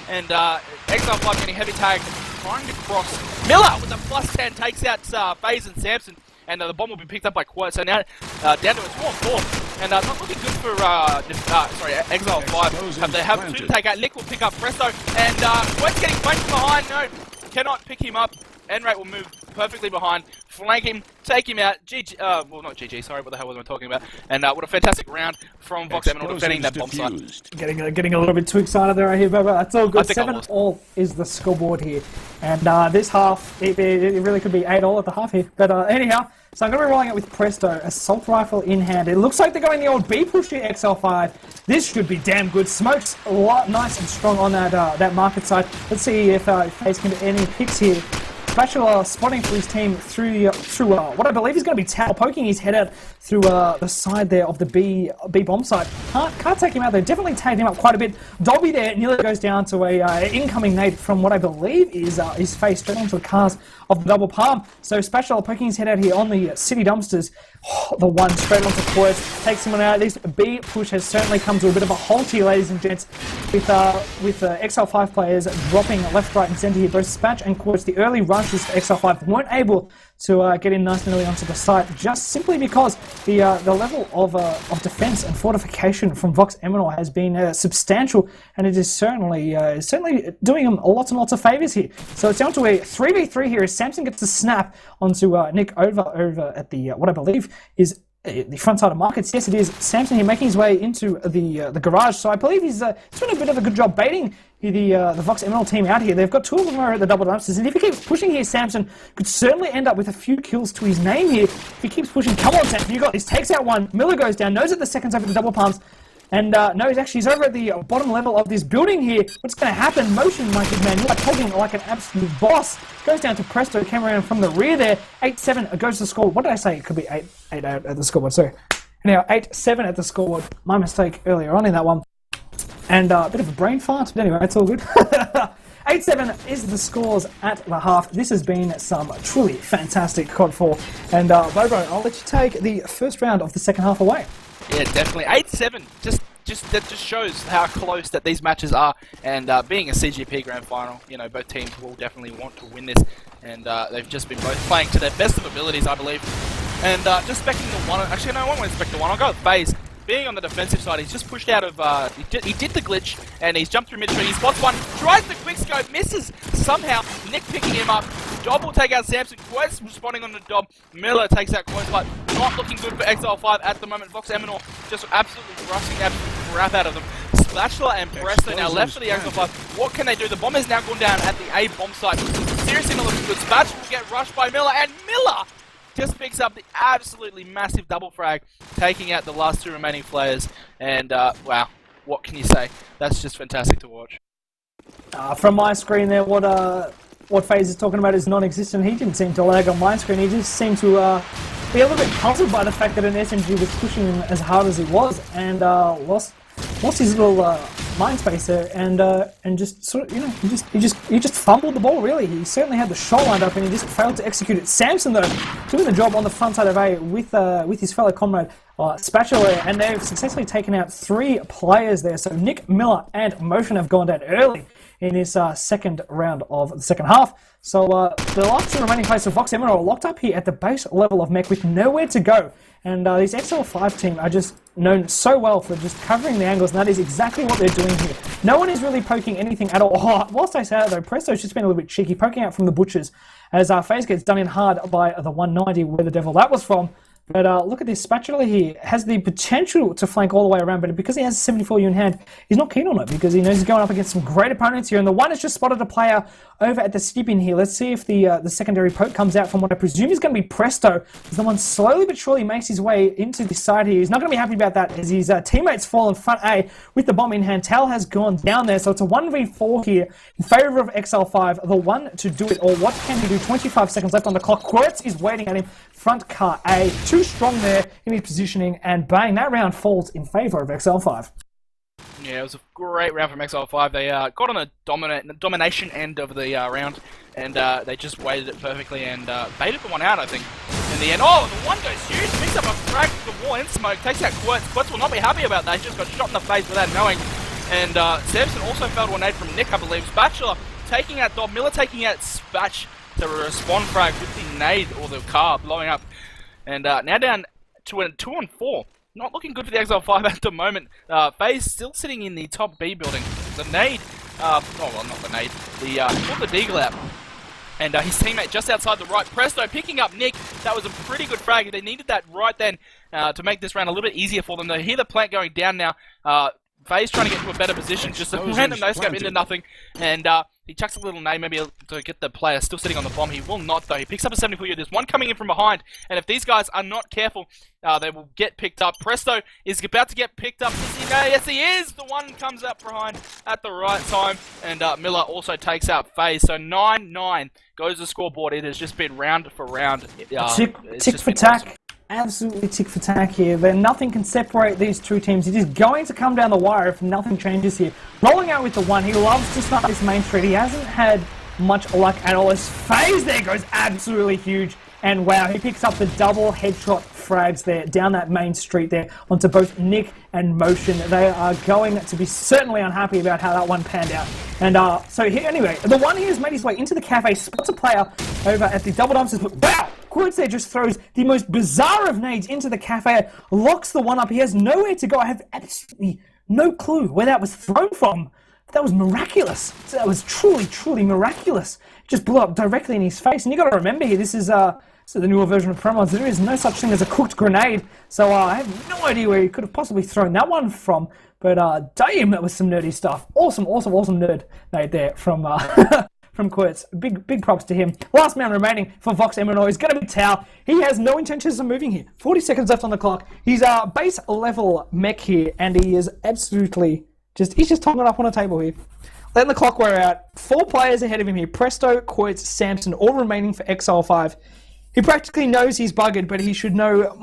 And Exile5 getting heavy tag. Trying to cross. Miller with a +10 takes out FaZe and Samson. And the bomb will be picked up by Quirtz. So now down to a 4-4. And not looking good for Exile5. They have 2 to take out. Nick will pick up Presto. And Quirtz getting flanked from behind. No, cannot pick him up. N-Rate will move perfectly behind, flank him, take him out. GG, well, not GG, sorry, what the hell was I talking about? And what a fantastic round from Vox Eminor defending that bomb site. Getting a little bit too excited there, I hear, but that's all good. 7-all is the scoreboard here. And this half, it really could be 8-all at the half here. But anyhow, so I'm going to be rolling out with Presto, assault rifle in hand. It looks like they're going the old B push here, Exile5. This should be damn good. Smoke's a lot nice and strong on that market side. Let's see if FaZe can get any picks here. Special spotting for his team through what I believe is going to be Tal, poking his head out through the side there of the B bomb site. Can't take him out. They definitely tagged him up quite a bit. Dobby there nearly goes down to a incoming nade from what I believe is his face straight onto the cars of the double palm. So Special poking his head out here on the city dumpsters. Oh, the one straight onto Quirtz takes him out. This B push has certainly come to a bit of a halt here, ladies and gents. with Exile5 players dropping left, right, and centre here. Both Spatch and Quartz, the early rushes for Exile5 weren't able to get in nice and early onto the site, just simply because the level of defence and fortification from Vox Eminor has been substantial, and it is certainly doing them lots and lots of favours here. So it's down to a 3v3 here as Samson gets a snap onto Nick over at the what I believe is the front side of markets. Yes, it is Samson here making his way into the garage. So I believe he's doing a bit of a good job baiting the Vox Eminor team out here. They've got two of them at the double dumpsters, and if he keeps pushing here, Samson could certainly end up with a few kills to his name here. If he keeps pushing, come on, Samson, you got this. Takes out one. Miller goes down. Knows that the second's over the double palms. And no, he's over at the bottom level of this building here. What's going to happen? Motion, my good man. You are talking like an absolute boss. Goes down to Presto, came around from the rear there. 8-7 goes to the score. What did I say? It could be 8-8 at the scoreboard. Sorry. Anyhow, 8-7 at the scoreboard. My mistake earlier on in that one. And a bit of a brain fart. But anyway, it's all good. 8-7 is the scores at the half. This has been some truly fantastic CoD4. And Bobo, I'll let you take the first round of the second half away. Yeah, definitely. 8-7. That just shows how close that these matches are. And being a CGP Grand Final, you know, both teams will definitely want to win this. And they've just been both playing to their best of abilities, I believe. And just specking the one. Actually, no, I won't spec the one. I'll go with FaZe. Being on the defensive side, he's just pushed out of. He did the glitch, and he's jumped through mid tree. He spots one, tries the quick scope, misses somehow. Nick picking him up. Dob will take out Samson. Quest responding on the Dob. Miller takes out Quest, but not looking good for Exile5 at the moment. Vox Eminor just absolutely rushing absolute crap out of them. Spatula and Presto now left for the Exile5. What can they do? The bomb is now gone down at the A bomb site. Seriously not looking good. Spatula will get rushed by Miller, and Miller just picks up the absolutely massive double frag, taking out the last two remaining players. And wow, what can you say? That's just fantastic to watch. From my screen there, what FaZe is talking about is non-existent. He didn't seem to lag on my screen. He just seemed to be a little bit puzzled by the fact that an SMG was pushing him as hard as he was, and lost his little mind space there, and just sort of, you know, he just fumbled the ball. Really, he certainly had the shot lined up, and he just failed to execute it. Samson though, doing the job on the front side of A with his fellow comrade Spatula, and they've successfully taken out 3 players there. So Nick, Miller, and Motion have gone down early in his second round of the second half. So the last 2 remaining players of Vox Eminor are locked up here at the base level of mech with nowhere to go. And these Exile5 team are just known so well for just covering the angles, and that is exactly what they're doing here. No one is really poking anything at all. Oh, whilst I say that though, Presto's just been a little bit cheeky, poking out from the butchers as FaZe gets done in hard by the 190, where the devil that was from. But look at this, Spatula here has the potential to flank all the way around, but because he has a 74 in hand, he's not keen on it because he knows he's going up against some great opponents here. And the one has just spotted a player over at the skip in here. Let's see if the secondary poke comes out from what I presume is going to be Presto. As the one slowly but surely makes his way into the side here. He's not going to be happy about that as his teammates fall in front A with the bomb in hand. Tal has gone down there, so it's a 1v4 here in favour of Exile5. The one to do it, or what can he do? 25 seconds left on the clock. Quartz is waiting at him. Front car A, too strong there in his positioning, and bang, that round falls in favour of Exile5. Yeah, it was a great round from Exile5. They got on the domination end of the round, and they just weighted it perfectly and baited the one out, I think, in the end. Oh, the one goes huge, picks up a frag from the wall in smoke, takes out Quartz. Quartz will not be happy about that, he just got shot in the face without knowing. And Samson also failed one nade from Nick, I believe. Spatula taking out Dob, Miller taking out Spatch to respawn frag with the nade or the car blowing up. And now down to a 2-on-4. Not looking good for the Exile5 at the moment. FaZe still sitting in the top B building. The nade, oh well, not the nade, pulled the deagle out. And his teammate just outside the right, Presto picking up Nick. That was a pretty good frag. They needed that right then to make this round a little bit easier for them. They hear the plant going down now. FaZe trying to get to a better position, just a random no-scope into nothing, and he chucks a little nade maybe to get the player still sitting on the bomb. He will not though. He picks up a 74. There's one coming in from behind, and if these guys are not careful, they will get picked up. Presto is about to get picked up. Does he know? Yes, he is! The one comes up behind at the right time, and Miller also takes out FaZe. So 9-9 goes the scoreboard. It has just been round for round. Tick for tack. Absolutely tick for tack here. Then nothing can separate these two teams. It is going to come down the wire if nothing changes here. Rolling out with the one. He loves to start this main street. He hasn't had much luck at all as FaZe there goes absolutely huge. And wow, he picks up the double headshot frags there down that main street there onto both Nick and Motion. They are going to be certainly unhappy about how that one panned out. And so here, anyway, the one here has made his way into the cafe, spots a player over at the double dumpsters, but wow! Quirts there just throws the most bizarre of nades into the cafe, locks the one up. He has nowhere to go. I have absolutely no clue where that was thrown from. That was miraculous. That was truly, truly miraculous. Just blew up directly in his face. And you got to remember here, this is the newer version of Promos. There is no such thing as a cooked grenade. So I have no idea where he could have possibly thrown that one from. But damn, that was some nerdy stuff. Awesome, awesome, awesome nerd nade there from from Quirts. Big props to him. Last man remaining for Vox Eminor is going to be Tao. He has no intentions of moving here. 40 seconds left on the clock. He's a base level mech here, and he is absolutely he's just topping it up on a table here. Letting the clock wear out. 4 players ahead of him here. Presto, Quirts, Samson, all remaining for Exile5. He practically knows he's buggered, but he should know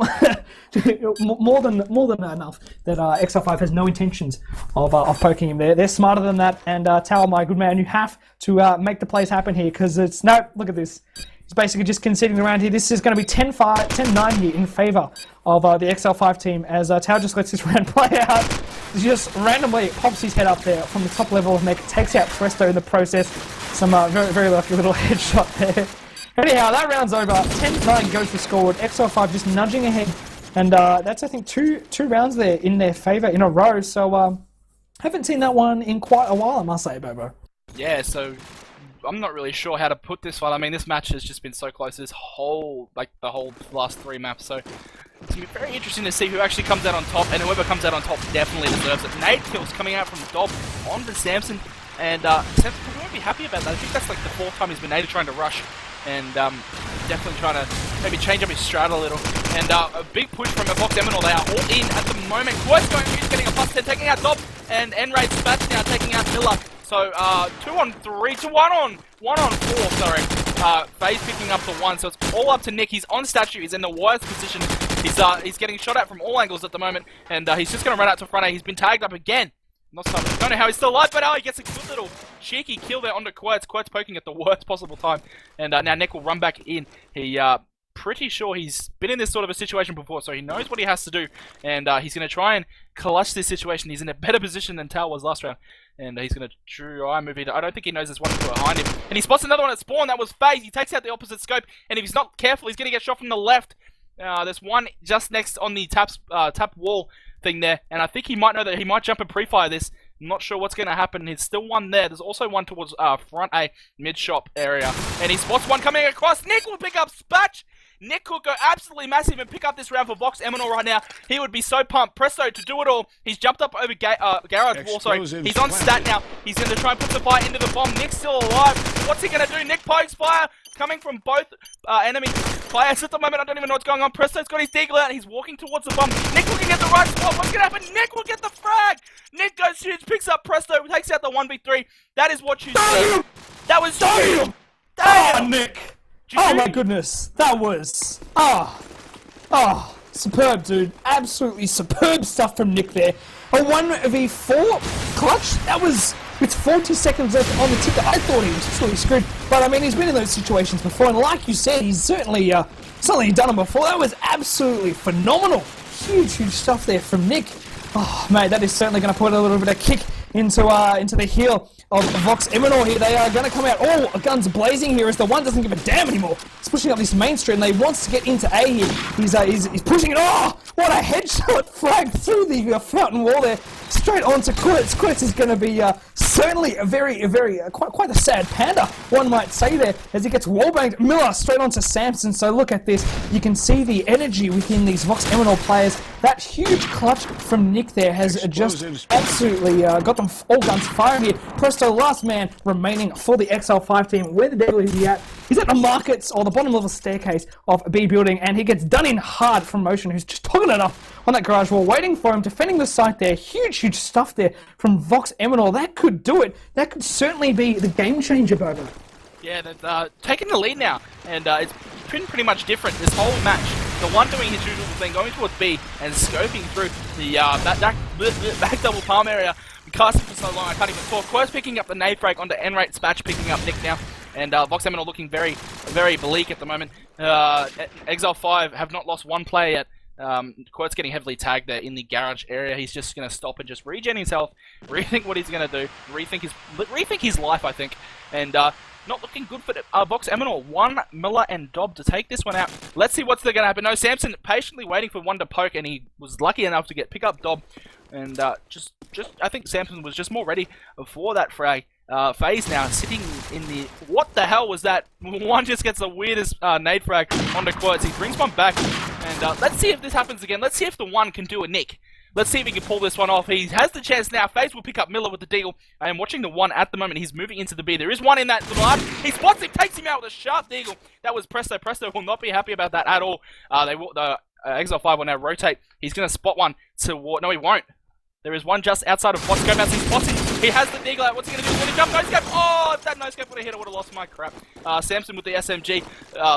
more than enough that Exile5 has no intentions of poking him there. They're smarter than that, and Tao, my good man, you have to make the plays happen here, because it's... No, look at this. He's basically just conceding around here. This is going to be 10-5, 10-9 here in favour of the Exile5 team, as Tao just lets this round play out. He just randomly pops his head up there from the top level of mech, takes out Presto in the process. Some very, very lucky little headshot there. Anyhow, that round's over. 10-9 goes for scoreboard. Exile5 just nudging ahead. And that's, I think, two rounds there in their favour in a row. So, haven't seen that one in quite a while, I must say, Bobo. Yeah, so I'm not really sure how to put this one. I mean, this match has just been so close. The whole last 3 maps. So, it's going to be very interesting to see who actually comes out on top. And whoever comes out on top definitely deserves it. Nade kills coming out from the Dob on the Samson. And Samson won't be happy about that. I think that's like the 4th time he's been naded trying to rush. And definitely trying to maybe change up his strat a little. And a big push from Vox Eminor. They are all in at the moment. Quirt's going, he's getting a +10, taking out Dob, and Enrage Spats now taking out Miller. So 2 on 3 to 1 on 4. Sorry, FaZe picking up the 1. So it's all up to Nick. He's on statue. He's in the worst position. He's getting shot at from all angles at the moment, and he's just going to run out to front A. He's been tagged up again. Don't know how he's still alive, but he gets a good little cheeky kill there onto Quirts. Quirts poking at the worst possible time. And now Nick will run back in. He pretty sure he's been in this sort of a situation before, so he knows what he has to do. And he's going to try and clutch this situation. He's in a better position than Tao was last round. And he's going to try and move it. I don't think he knows there's one behind him. And he spots another one at spawn. That was FaZe. He takes out the opposite scope. And if he's not careful, he's going to get shot from the left. There's one just next on the tap wall thing there. And I think he might know that he might jump and pre-fire this. I'm not sure what's going to happen. There's still one there. There's also one towards front A, mid-shop area. And he spots one coming across. Nick will pick up Spatch. Nick could go absolutely massive and pick up this round for Vox Eminor right now. He would be so pumped. Presto to do it all. He's jumped up over Garrett's wall. Sorry. He's on stat now. He's going to try and put the fire into the bomb. Nick's still alive. What's he going to do? Nick pokes fire coming from both enemy players at the moment. I don't even know what's going on. Presto's got his deagle out. He's walking towards the bomb. Nick looking at the right spot. What's going to happen? Nick will get the frag. Nick goes shoots, picks up Presto, takes out the 1v3. That is what you see. That was Damn! Damn! Oh, Nick! Oh my goodness, that was... superb, dude. Absolutely superb stuff from Nick there. A 1v4 clutch? That was with 40 seconds left on the ticker. I thought he was truly screwed. But I mean, he's been in those situations before, and like you said, he's certainly done them before. That was absolutely phenomenal. Huge stuff there from Nick. Oh, mate, that is certainly going to put a little bit of kick into the heel of Vox Eminor here. They are going to come out all guns blazing here as the one doesn't give a damn anymore. He's pushing up this main street and he wants to get into A here. He's pushing it. Oh, what a headshot frag through the fountain wall there. Straight onto Quirts. Quirts is going to be certainly a very quite a sad panda, one might say there, as he gets wallbanged. Miller straight onto Samson. So look at this. You can see the energy within these Vox Eminor players. That huge clutch from Nick there has just absolutely got them all guns firing here. Presto, last man remaining for the Exile5 team. Where the devil is he at? He's at the markets or the bottom level staircase of B building, and he gets done in hard from Motion, who's just toggling it up on that garage wall, waiting for him, defending the site there. Huge stuff there from Vox Eminor. That could do it. That could certainly be the game changer, Bobo. Yeah, they've taken the lead now, and it's been pretty much different this whole match. The one doing his usual thing, going towards B and scoping through the back double palm area. Casting for so long, I can't even talk. Quirt's picking up the nade frag onto Enrate Spatch, picking up Nick now. and Vox Eminor looking very, very bleak at the moment. Exile5 have not lost one player yet. Quote's getting heavily tagged there in the garage area. He's just going to stop and just regen his health, rethink what he's going to do, rethink his life, I think, and not looking good for Vox Eminor. One, Miller and Dob to take this one out. Let's see what's going to happen. No, Samson patiently waiting for one to poke, and he was lucky enough to pick up Dob, and just I think Samson was just more ready for that frag. FaZe now sitting in the... What the hell was that? One just gets the weirdest nade frag onto Quotes. He brings one back, and let's see if this happens again. Let's see if the one can do a nick. Let's see if he can pull this one off. He has the chance now. FaZe will pick up Miller with the deagle. I am watching the one at the moment. He's moving into the B. There is one in that large. He spots him, takes him out with a sharp deagle. That was Presto. Presto will not be happy about that at all. Exile5 will now rotate. He's going to spot one toward... No, he won't. There is one just outside of Watts. Go bounce. He spots him. He has the deagle out. What's he going to do? He's going to jump. No scope. Oh, if that no scope would have hit, I would have lost my crap. Samson with the SMG.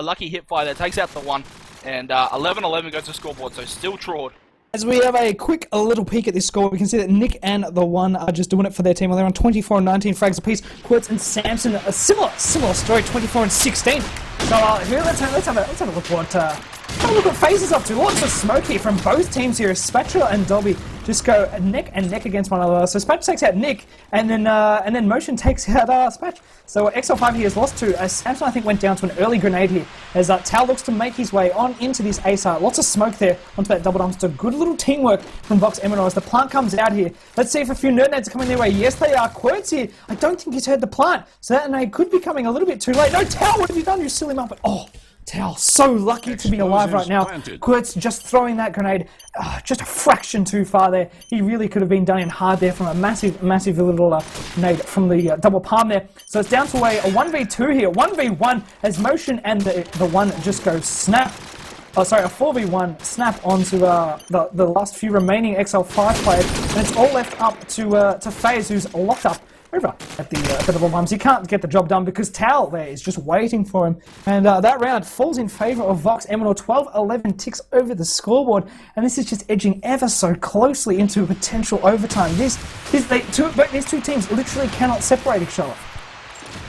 Lucky hip fire there. Takes out the one. And 11-11 goes to scoreboard. So still Trawd. As we have a quick little peek at this score, we can see that Nick and the one are just doing it for their team. They're on 24 and 19 frags apiece. Quirts and Samson, a similar story, 24 and 16. So here, let's have a look what FaZe is up to. Lots of smoke here from both teams here. Spatula and Dobby just go neck and neck against one another. So Spatch takes out Nick, and then Motion takes out Spatch. So Exile5 here has lost to Samson. I think went down to an early grenade here as Tao looks to make his way on into this A site. Lots of smoke there onto that double dumpster. Good little teamwork from Vox Eminor as the plant comes out here. Let's see if a few nerd nades are coming their way. Yes, they are. Quirts here. I don't think he's heard the plant, so that nade could be coming a little bit too late. No, Tao, what have you done? You seal him up. But oh. Tao, so lucky to be alive right now. Quirt's just throwing that grenade just a fraction too far there. He really could have been done in hard there from a massive little nade from the double palm there. So it's down to a 1v2 here, 1v1 as Motion and the one just go snap. Oh, sorry, a 4v1 snap onto the last few remaining Exile5 players, and it's all left up to FaZe, who's locked up over at the double bombs. He can't get the job done because Tal there is just waiting for him. And that round falls in favour of Vox Eminor. 12-11 ticks over the scoreboard. And this is just edging ever so closely into a potential overtime. These two teams literally cannot separate each other.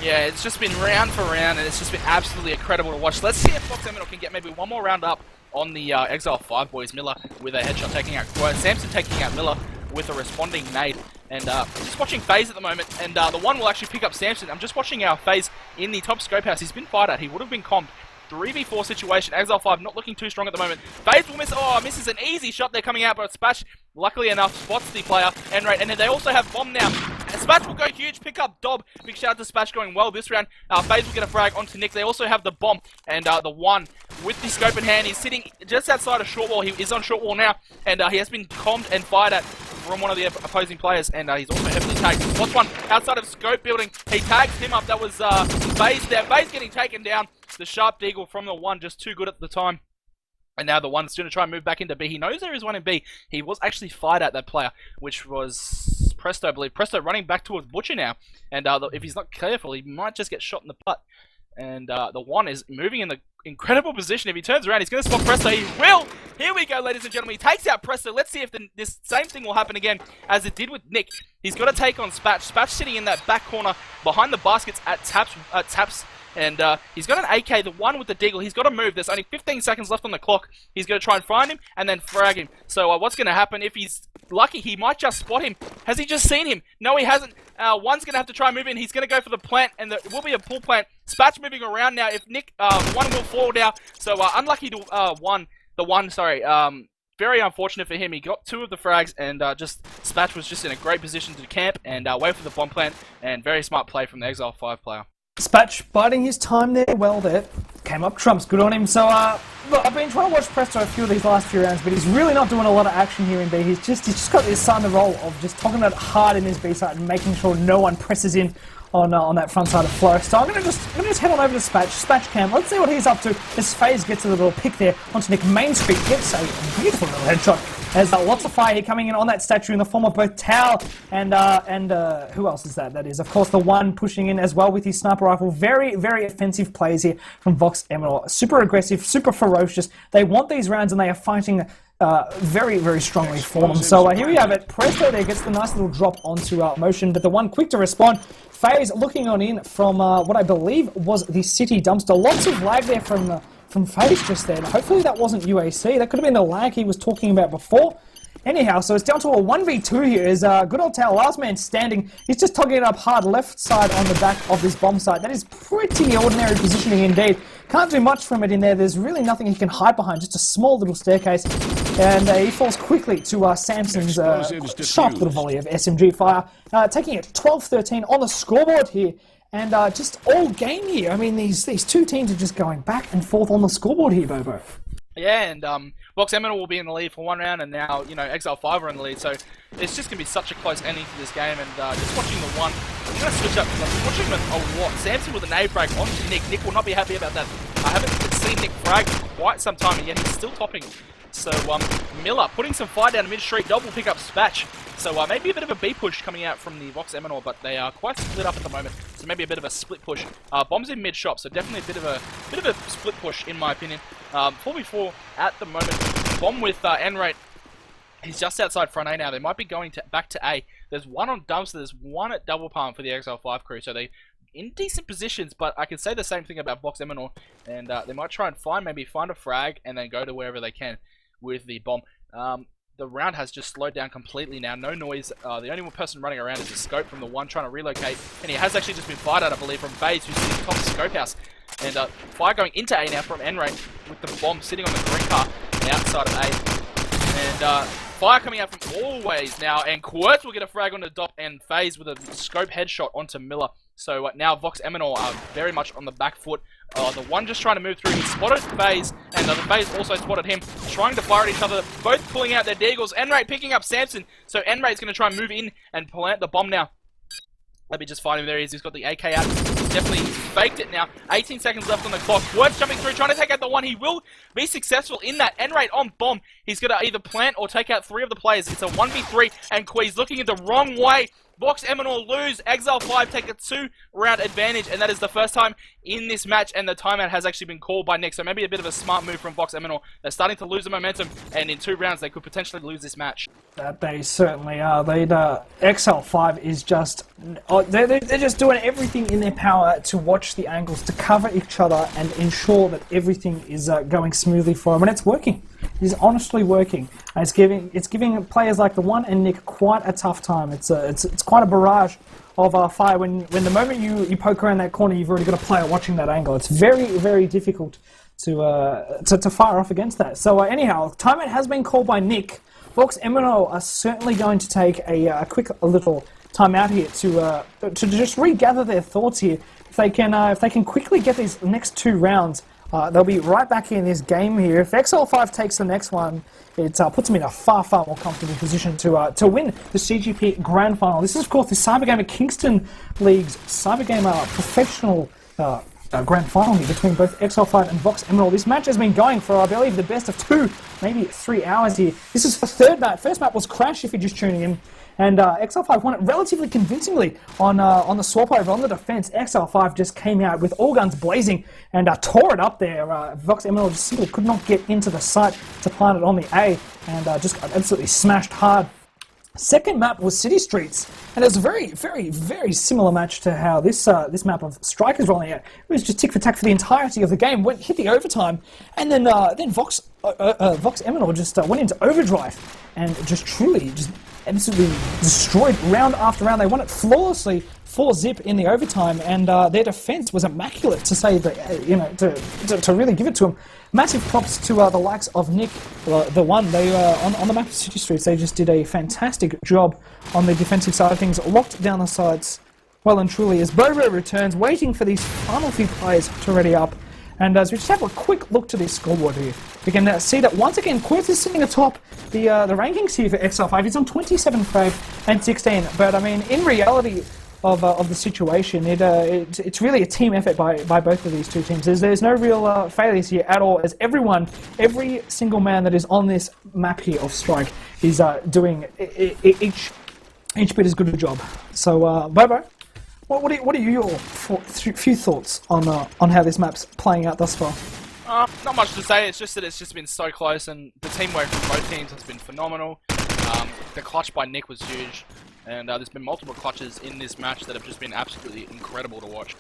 Yeah, it's just been round for round, and it's just been absolutely incredible to watch. Let's see if Vox Eminor can get maybe one more round up on the Exile5 boys. Miller with a headshot taking out Samson, taking out Miller with a responding nade. And just watching FaZe at the moment, and the one will actually pick up Samson. I'm just watching our FaZe in the top scope house. He's been fired at. He would have been comped. 3v4 situation. Exile5 not looking too strong at the moment. FaZe will miss. Oh, misses an easy shot there coming out, but Spash, luckily enough, spots the player. And then they also have Bomb now. Spash will go huge, pick up Dob. Big shout out to Spash going well this round. FaZe will get a frag onto Nick. They also have the Bomb and the one with the scope in hand. He's sitting just outside of short wall. He is on short wall now, and he has been commed and fired at from one of the opposing players, and he's also heavily tagged. Watch one outside of scope building. He tags him up. That was FaZe there. FaZe getting taken down. The sharp deagle from the one, just too good at the time. And now the one's going to try and move back into B. He knows there is one in B. He was actually fired at that player, which was Presto, I believe. Presto running back towards Butcher now. And if he's not careful, he might just get shot in the butt. And the one is moving in the incredible position. If he turns around, he's going to spot Presto. He will! Here we go, ladies and gentlemen. He takes out Presto. Let's see if this same thing will happen again as it did with Nick. He's got to take on Spatch. Spatch sitting in that back corner behind the baskets at Taps. And he's got an AK, the one with the deagle. He's got to move. There's only 15 seconds left on the clock. He's going to try and find him and then frag him. So what's going to happen? If he's lucky, he might just spot him. Has he just seen him? No, he hasn't. One's going to have to try and move in. He's going to go for the plant, and it will be a pull plant. Spatch moving around now. If Nick, one will fall now. So unlucky to very unfortunate for him. He got two of the frags, and Spatch was just in a great position to camp and wait for the bomb plant. And very smart play from the Exile5 player. Spatch biding his time there, well there, came up trumps, good on him. So, look, I've been trying to watch Presto a few of these last few rounds, but he's really not doing a lot of action here in B. He's just got this on the roll of just talking it hard in his B side and making sure no one presses in on that front side of Florist. So I'm gonna just head on over to Spatch Cam. Let's see what he's up to. As FaZe gets a little pick there onto Nick Main Street, gets a beautiful little headshot. There's lots of fire here coming in on that statue in the form of both Tao and who else is that? That is, of course, the one pushing in as well with his sniper rifle. Very, very offensive plays here from Vox Eminor. Super aggressive, super ferocious. They want these rounds and they are fighting very, very strongly for them. So here we have it. Presto there gets the nice little drop onto Motion, but the one quick to respond. FaZe looking on in from what I believe was the City dumpster. Lots of lag there from FaZe just then. Hopefully that wasn't UAC. That could have been the lag he was talking about before. Anyhow, so it's down to a 1v2 here. Is good old Tao, last man standing. He's just tugging it up hard left side on the back of this bomb site. That is pretty ordinary positioning indeed. Can't do much from it in there. There's really nothing he can hide behind. Just a small little staircase. And he falls quickly to Samson's sharp little volley of SMG fire. Taking it 12-13 on the scoreboard here. And just all game here. I mean, these two teams are just going back and forth on the scoreboard here, Bobo. Yeah, and Vox Eminor will be in the lead for one round, and now, you know, Exile5 are in the lead, so it's just going to be such a close ending to this game, and just watching the one, I'm going to switch up, because I'm watching him a lot. Samson with a nade frag onto Nick. Nick will not be happy about that. I haven't seen Nick frag for quite some time, and yet he's still topping. So, Miller putting some fire down mid-street, double pick up Spatch. So, maybe a bit of a B push coming out from the Vox Eminor, but they are quite split up at the moment. So, maybe a bit of a split push. Bombs in mid-shop, so definitely a bit of a split push, in my opinion. 4v4 at the moment. Bomb with N-Rate. He's just outside front A now. They might be going back to A. There's one on dumpster, there's one at double palm for the Exile5 crew. So, they in decent positions, but I can say the same thing about Vox Eminor. And they might try and find a frag, and then go to wherever they can with the bomb. The round has just slowed down completely now. No noise. The only one person running around is a scope from the one trying to relocate. And he has actually just been fired at, I believe, from FaZe, who's sitting top of the scope house. And fire going into A now from N-Rate with the bomb sitting on the green car on the outside of A. And fire coming out from always now. And Quirts will get a frag on the dot, and FaZe with a scope headshot onto Miller. So now Vox Eminor are very much on the back foot. The one just trying to move through, he spotted FaZe, and the FaZe also spotted him, trying to fire at each other, both pulling out their deagles. N-Rate picking up Samson, so N-Rate's going to try and move in and plant the bomb now. Let me just find him. There he is. He's got the AK out. He's definitely faked it now. 18 seconds left on the clock. Words jumping through, trying to take out the one. He will be successful in that. N-Rate on bomb. He's going to either plant or take out 3 of the players. It's a 1v3, and Quee's looking in the wrong way. Vox Eminor lose. Exile5 take a 2-round advantage, and that is the first time in this match, and the timeout has actually been called by Nick, so maybe a bit of a smart move from Vox Eminor. They're starting to lose the momentum, and in 2 rounds they could potentially lose this match. That they certainly are. Exile5 is just... they're just doing everything in their power to watch the angles, to cover each other, and ensure that everything is going smoothly for them, and it's working. It's honestly working. It's giving players like the one and Nick quite a tough time. It's quite a barrage of fire. When the moment you poke around that corner, you've already got a player watching that angle. It's very, very difficult to fire off against that. So anyhow, timeout has been called by Nick. Vox Eminor are certainly going to take a quick little timeout here to just regather their thoughts here. If they can quickly get these next 2 rounds. They'll be right back in this game here. If Exile5 takes the next one, it puts them in a far, far more comfortable position to win the CGP Grand Final. This is, of course, the Cybergamer Kingston League's Cybergamer Professional Grand Final here between both Exile5 and Vox Eminor. This match has been going for, I believe, the best of 2, maybe 3 hours here. This is the 3rd map. First map was Crash, if you're just tuning in. And Exile5 won it relatively convincingly on the swap over on the defense. Exile5 just came out with all guns blazing and tore it up there. Vox Eminor just simply could not get into the site to plant it on the A, and just got absolutely smashed hard. Second map was City Streets, and it was a very, very, very similar match to how this map of Strike is rolling out. It was just tick for tack for the entirety of the game. Hit the overtime, and then Vox Eminor just went into overdrive and just truly absolutely destroyed round after round. They won it flawlessly, 4-zip in the overtime, and their defense was immaculate, to say that, to really give it to them. Massive props to the likes of Nick, the one. They on the map of City Streets, they just did a fantastic job on the defensive side of things, locked down the sides well and truly as Bobo returns, waiting for these final few players to ready up. And as we just have a quick look to this scoreboard here, we can see that once again, Quirts is sitting atop the rankings here for Exile5. He's on 27 frame and 16. But I mean, in reality of the situation, it's really a team effort by both of these two teams. There's no real failures here at all, as every single man that is on this map here of Strike is doing each bit as good a job. So, Bobo, what are your few thoughts on how this map's playing out thus far? Not much to say, it's just that it's just been so close, and the teamwork from both teams has been phenomenal. The clutch by Nick was huge, and there's been multiple clutches in this match that have just been absolutely incredible to watch.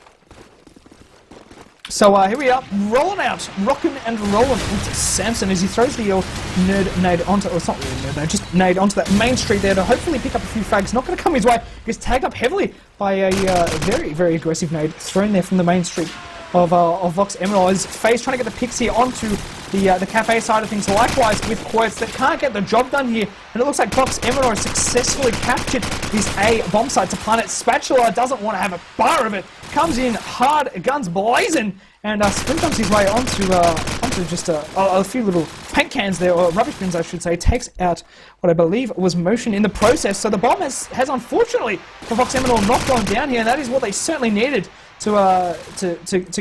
So here we are, rolling out, rocking and rolling into Samson as he throws the nerd nade onto, or it's not really nerd nade, just nade onto that main street there to hopefully pick up a few frags. Not going to come his way. Gets tagged up heavily by a very, very aggressive nade thrown there from the main street of Vox Eminor. As FaZe trying to get the picks here onto the cafe side of things. Likewise with Quotes that can't get the job done here, and it looks like Vox Eminor has successfully captured this A bomb site to plant it. Spatula doesn't want to have a bar of it. Comes in hard, guns blazing, and sprint jumps his way onto just a few little paint cans there, or rubbish bins I should say. Takes out what I believe was motion in the process. So the bomb has unfortunately for Vox Eminor not gone down here, and that is what they certainly needed to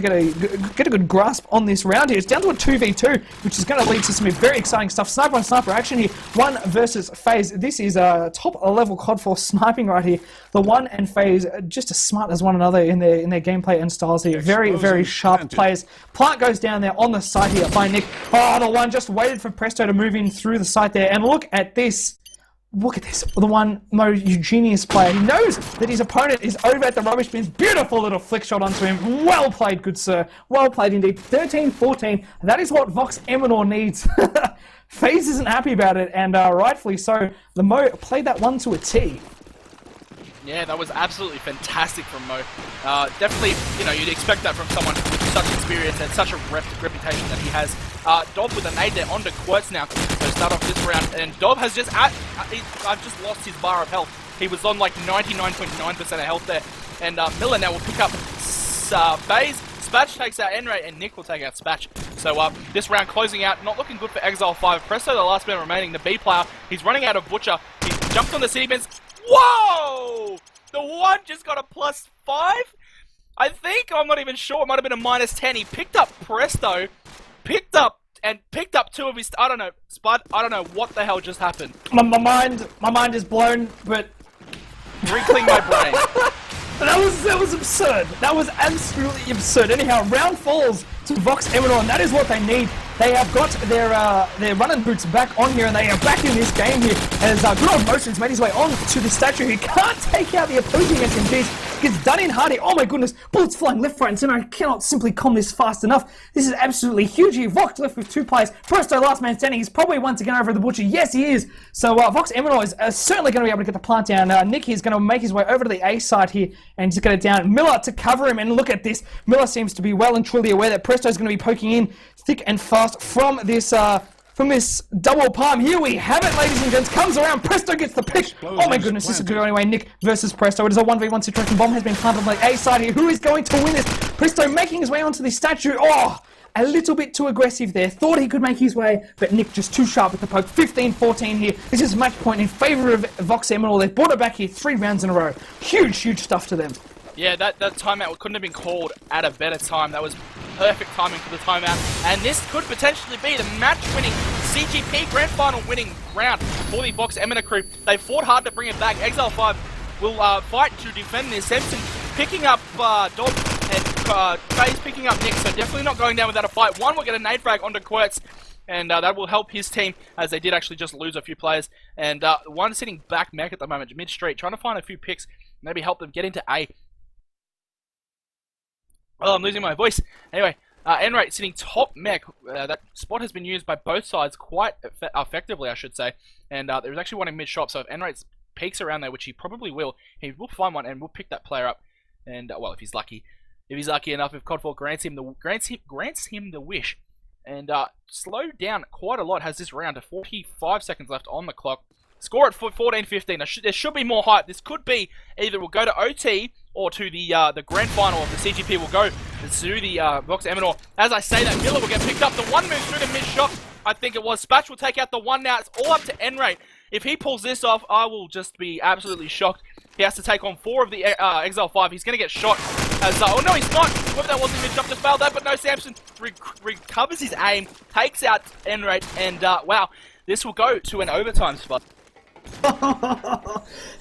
get a good grasp on this round here. It's down to a 2v2, which is going to lead to some very exciting stuff. Sniper on sniper action here. One versus FaZe. This is top level CoD4 sniping right here. The One and FaZe just as smart as one another in their gameplay and styles here. Very, very sharp players. Plant goes down there on the side here by Nick. Oh, the One just waited for Presto to move in through the site there, and look at this. Look at this, the One most genius player. He knows that his opponent is over at the rubbish bins. Beautiful little flick shot onto him. Well played, good sir. Well played indeed. 13-14. That is what Vox Eminor needs. FaZe isn't happy about it, and rightfully so. The Mo played that one to a T. Yeah, that was absolutely fantastic from Mo. Definitely, you'd expect that from someone with such experience and such a reputation that he has. Dob with a nade there onto Quirts now to start off this round, and Dob has just I've just lost his bar of health. He was on like 99.9% of health there, and Miller now will pick up FaZe. Spatch takes out Enray, and Nick will take out Spatch. So this round closing out, not looking good for Exile5. Presto, the last man remaining, the B player. He's running out of Butcher. He jumped on the city bins. Whoa! The One just got a +5? I think, I'm not even sure, it might have been a -10. He picked up Presto, picked up two of his, I don't know, Spud, I don't know what the hell just happened. My mind is blown, but... Wrinkling my brain. That was absurd. That was absolutely absurd. Anyhow, round falls to Vox Eminor, and that is what they need. They have got their running boots back on here, and they are back in this game here. As good old Motion's made his way on to the statue. He can't take out the opposing SMGs. Gets done in hard here. Oh my goodness. Bullets flying left, right, and center. I cannot simply calm this fast enough. This is absolutely huge here. Vox left with 2 players. Presto, last man standing. He's probably once again over the Butcher. Yes, he is. So Vox Eminor is certainly going to be able to get the plant down. Nick is going to make his way over to the A side here and just get it down. Miller to cover him, and look at this. Miller seems to be well and truly aware that Presto is going to be poking in thick and fast from this double palm. Here we have it, ladies and gents. Comes around. Presto gets the pick. Oh my goodness, this is good anyway. Nick versus Presto. It is a 1v1 situation. Bomb has been planted on the A side here. Who is going to win this? Presto making his way onto the statue. Oh, a little bit too aggressive there. Thought he could make his way, but Nick just too sharp with the poke. 15-14 here. This is match point in favor of Vox Eminor. They've brought it back here 3 rounds in a row. Huge, huge stuff to them. Yeah, that timeout couldn't have been called at a better time. That was perfect timing for the timeout. And this could potentially be the match-winning CGP Grand Final winning round for the Vox Eminor crew. They fought hard to bring it back. Exile5 will fight to defend this. Simpson picking up Dob, and FaZe picking up Nick, so definitely not going down without a fight. One will get a nade frag onto Quirts, and that will help his team, as they did actually just lose a few players. And One sitting back mech at the moment, mid-street, trying to find a few picks, maybe help them get into A. Oh, I'm losing my voice. Anyway, Enrate sitting top mech. That spot has been used by both sides quite effectively, I should say. And there's actually one in mid-shop, so if Enrate peeks around there, which he probably will, he will find one and will pick that player up. And, well, if he's lucky. If he's lucky enough, if CoD4 grants him the wish. And slowed down quite a lot has this round to 45 seconds left on the clock. Score at 14-15. There should be more hype. This could be either we'll go to OT or to the grand final of the CGP. Will go to the Vox Eminor. As I say that, Miller will get picked up. The One moves through the mid-shot. I think it was. Spatch will take out the One now. It's all up to Enrate. If he pulls this off, I will just be absolutely shocked. He has to take on 4 of the Exile5. He's going to get shot. As oh no, he's not. Whoever that was in mid-shot just failed that, but no, Samson recovers his aim, takes out Enrate, and wow, this will go to an overtime spot.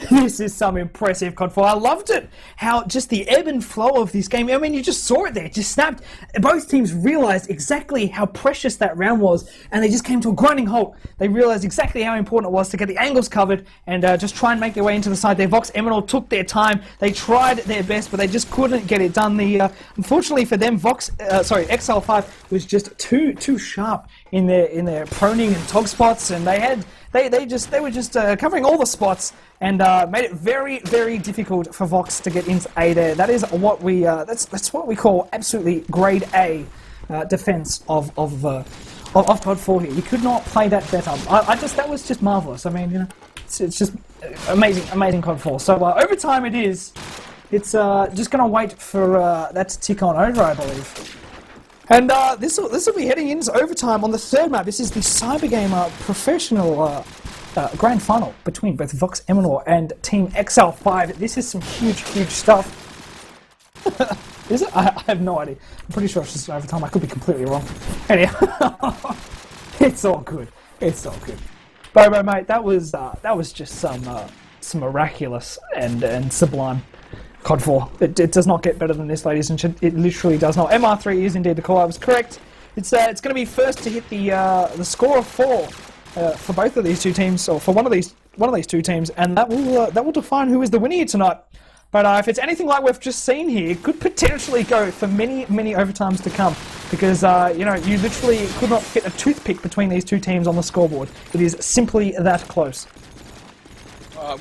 This is some impressive CoD4. I loved it. How just the ebb and flow of this game. I mean, you just saw it there. It just snapped. Both teams realized exactly how precious that round was, and they just came to a grinding halt. They realized exactly how important it was to get the angles covered and just try and make their way into the side there. Vox Eminor took their time. They tried their best, but they just couldn't get it done. Unfortunately for them, Exile5 was just too sharp in their proning and tog spots, and they were just covering all the spots and made it very, very difficult for Vox to get into A there. That is what we that's what we call absolutely grade A defense of CoD4 here. You could not play that better. That was just marvelous. I mean, you know, it's just amazing CoD4. So overtime it is. It's just going to wait for that to tick on over, I believe. And this will be heading into overtime on the third map. This is the Cybergamer professional grand final between both Vox Eminor and Team Exile5. This is some huge stuff. Is it? I have no idea. I'm pretty sure it's just overtime. I could be completely wrong. Anyhow, it's all good. It's all good. Bobo, mate, that was just some miraculous and sublime CoD4. It does not get better than this, ladies and gentlemen. It literally does not. MR3 is indeed the call. I was correct. It's going to be first to hit the score of 4 for both of these two teams, or for one of these two teams, and that will define who is the winner here tonight. But if it's anything like we've just seen here, it could potentially go for many overtimes to come, because you literally could not fit a toothpick between these two teams on the scoreboard. It is simply that close.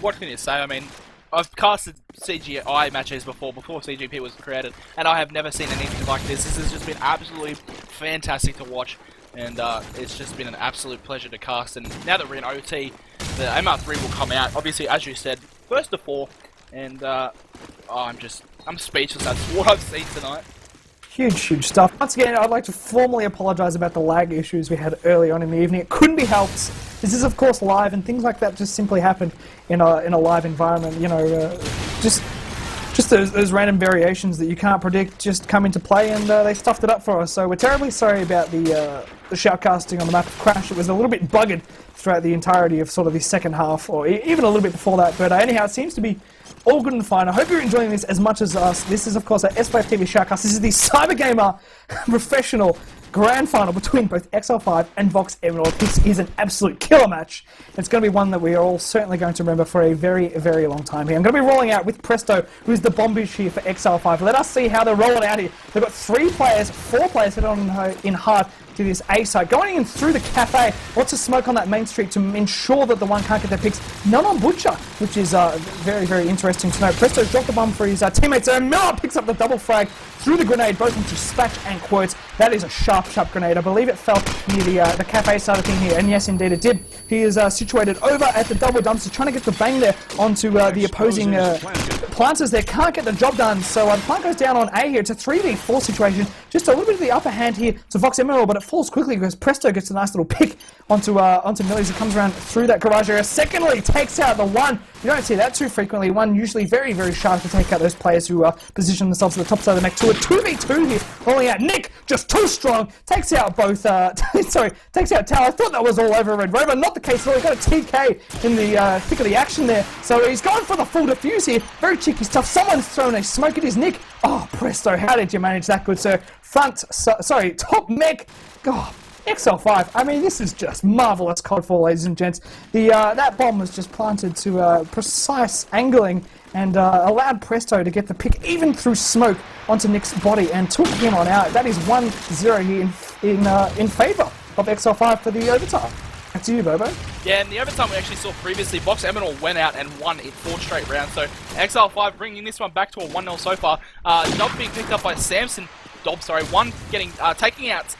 What can you say? I mean, I've casted CGI matches before CGP was created, and I have never seen anything like this. This has just been absolutely fantastic to watch, and it's just been an absolute pleasure to cast. And now that we're in OT, the MR3 will come out, obviously, as you said, first to 4, and I'm speechless. That's what I've seen tonight. Huge stuff. Once again, I'd like to formally apologise about the lag issues we had early on in the evening. It couldn't be helped. This is, of course, live, and things like that just simply happen in a live environment. You know, just those random variations that you can't predict just come into play, and they stuffed it up for us. So we're terribly sorry about the shoutcasting on the map of Crash. It was a little bit buggered throughout the entirety of sort of the second half, or even a little bit before that. But anyhow, it seems to be all good and fine. I hope you're enjoying this as much as us. This is, of course, our S5 TV shoutcast. This is the Cybergamer professional grand final between both Exile5 and Vox Eminor. This is an absolute killer match. It's going to be one that we are all certainly going to remember for a very, very long time here. I'm going to be rolling out with Presto, who's the bombish here for Exile5. Let us see how they're rolling out here. They've got 4 players headed on in hard to this A side. Going in through the cafe, lots of smoke on that main street to ensure that the one can't get their picks. None on Butcher, which is very, very interesting to know. Presto's dropped the bomb for his teammates, and Miller picks up the double frag through the grenade, both into Spatch and Quotes. That is a sharp grenade. I believe it fell near the cafe side of thing here, and yes, indeed it did. He is situated over at the double dumpster, trying to get the bang there onto the opposing planters there. Can't get the job done, so the plant goes down on A here. It's a 3v4 situation. Just a little bit of the upper hand here to Vox Eminor, but it falls quickly because Presto gets a nice little pick onto Millies, who comes around through that garage area. Secondly, takes out the one. You don't see that too frequently. One usually very, very sharp to take out those players who position themselves at the top side of the mech. To a 2v2 here, rolling out Nick, just too strong. Takes out both, takes out Tal. I thought that was all over Red Rover. Not the case at all. He got a TK in the thick of the action there. So he's going for the full defuse here. Very cheeky stuff. Someone's thrown a smoke at his Nick. Oh, Presto, how did you manage that, good sir? Top mech. God. Exile5, I mean, this is just marvellous CoD4, ladies and gents. That bomb was just planted to precise angling and allowed Presto to get the pick even through smoke onto Nick's body and took him on out. That is 1-0 here in favour of Exile5 for the overtime. Back to you, Bobo. Yeah, in the overtime we actually saw previously, Vox Eminor went out and won in 4 straight rounds. So Exile5 bringing this one back to a 1-0 so far. Dob being picked up by Samson. One getting taking out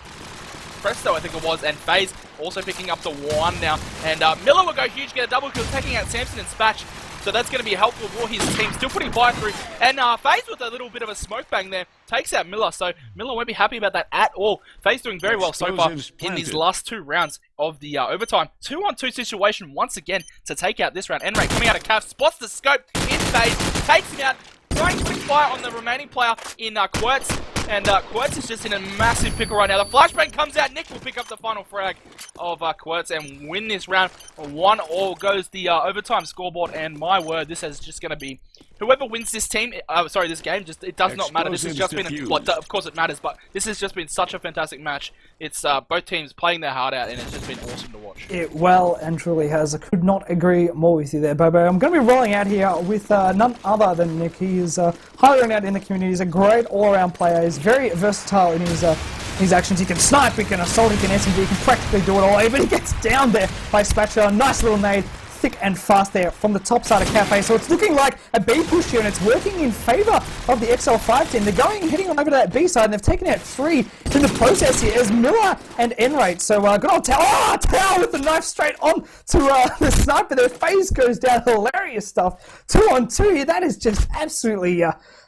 Presto, I think it was, and FaZe also picking up the 1 now. And Miller will go huge, get a double kill, taking out Samson and Spatch. So that's going to be helpful for his team. Still putting fire through. And FaZe with a little bit of a smoke bang there takes out Miller. So Miller won't be happy about that at all. FaZe doing very well so far in these last 2 rounds of the overtime. 2-on-2 situation once again to take out this round. Enray coming out of Cav, spots the scope in FaZe, takes him out. Throwing quick fire on the remaining player in Quirts. And Quertz is just in a massive pickle right now. The flashbang comes out. Nick will pick up the final frag of Quertz and win this round. 1-all goes the overtime scoreboard. And my word, this is just going to be... Whoever wins this team, this game, just it does not matter. This has just been, of course it matters, but this has just been such a fantastic match. It's both teams playing their heart out, and it's just been awesome to watch. It well and truly has. I could not agree more with you there, Bobo. I'm going to be rolling out here with none other than Nick. He is highly renowned in the community. He's a great all-around player. He's very versatile in his actions. He can snipe, he can assault, he can SMG, he can practically do it all. But he gets down there by Spatula. Nice little nade. Thick and fast there from the top side of Cafe, so it's looking like a B push here, and it's working in favour of the Exile5 team. They're heading on over to that B side, and they've taken out 3 in the process here as Miller and Enrate. So good old Tao, Tao with the knife straight on to the sniper. Their phase goes down, hilarious stuff. 2-on-2 here, that is just absolutely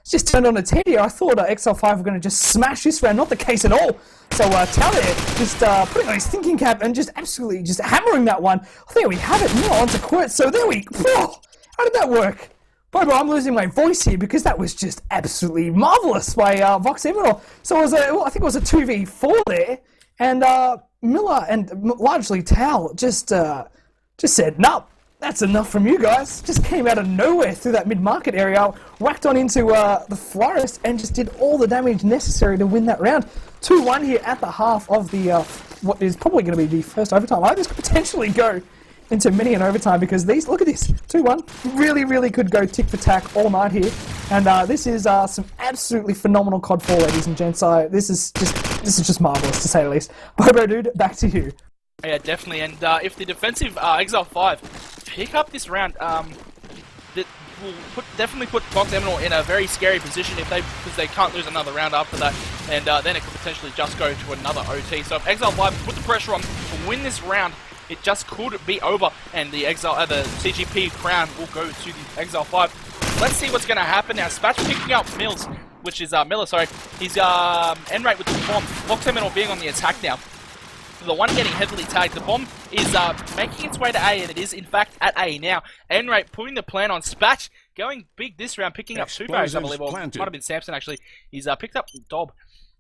just turned on its head here. I thought Exile5 were going to just smash this round, not the case at all. So Tao there just putting on his thinking cap and just absolutely just hammering that one. There we have it, Miller onto Quertz. So there we go. How did that work? Bobo, I'm losing my voice here because that was just absolutely marvellous by Vox Eminor. So it was I think it was a 2v4 there, and Miller and largely Tao just said, "No, that's enough from you guys." Just came out of nowhere through that mid-market area, whacked on into the Florist, and just did all the damage necessary to win that round. 2-1 here at the half of the what is probably going to be the first overtime. I think this could potentially go into many an overtime because these, look at this, 2-1, really could go tick for tack all night here. And this is some absolutely phenomenal CoD4, ladies and gents. This is just marvelous to say the least. Bobo, dude, back to you. Yeah, definitely. And if the defensive Exile5 pick up this round, that will definitely put Vox Eminor in a very scary position because they can't lose another round after that, and then it could potentially just go to another OT. So if Exile5 put the pressure on to win this round, it just could be over, and the CGP crown will go to the Exile5. Let's see what's going to happen now. Spatch picking up Mills, which is Miller. Sorry, he's Enrate with the bomb. Vox Eminor being on the attack now. The one getting heavily tagged. The bomb is making its way to A, and it is in fact at A now. Enrate putting the plan on. Spatch going big this round, picking up 2 frags, I believe, or might have been Samson actually. He's picked up Dob.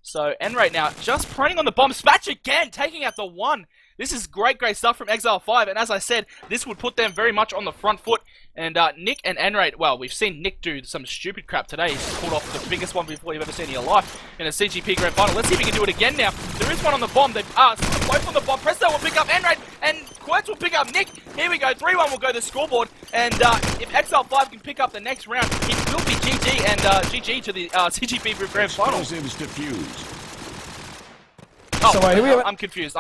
So Enrate now just proning on the bomb. Spatch again taking out the 1. This is great stuff from Exile5, and as I said, this would put them very much on the front foot. And Nick and Enrate, well, we've seen Nick do some stupid crap today. He's pulled off the biggest 1v4 you've ever seen in your life in a CGP Grand Final. Let's see if he can do it again now. There is one on the bomb. They've both on the bomb. Presto will pick up Enrate, and Quertz will pick up Nick. Here we go. 3-1 will go to the scoreboard. And if Exile5 can pick up the next round, it will be GG, and GG to the CGP Grand Final. Oh, so I'm confused.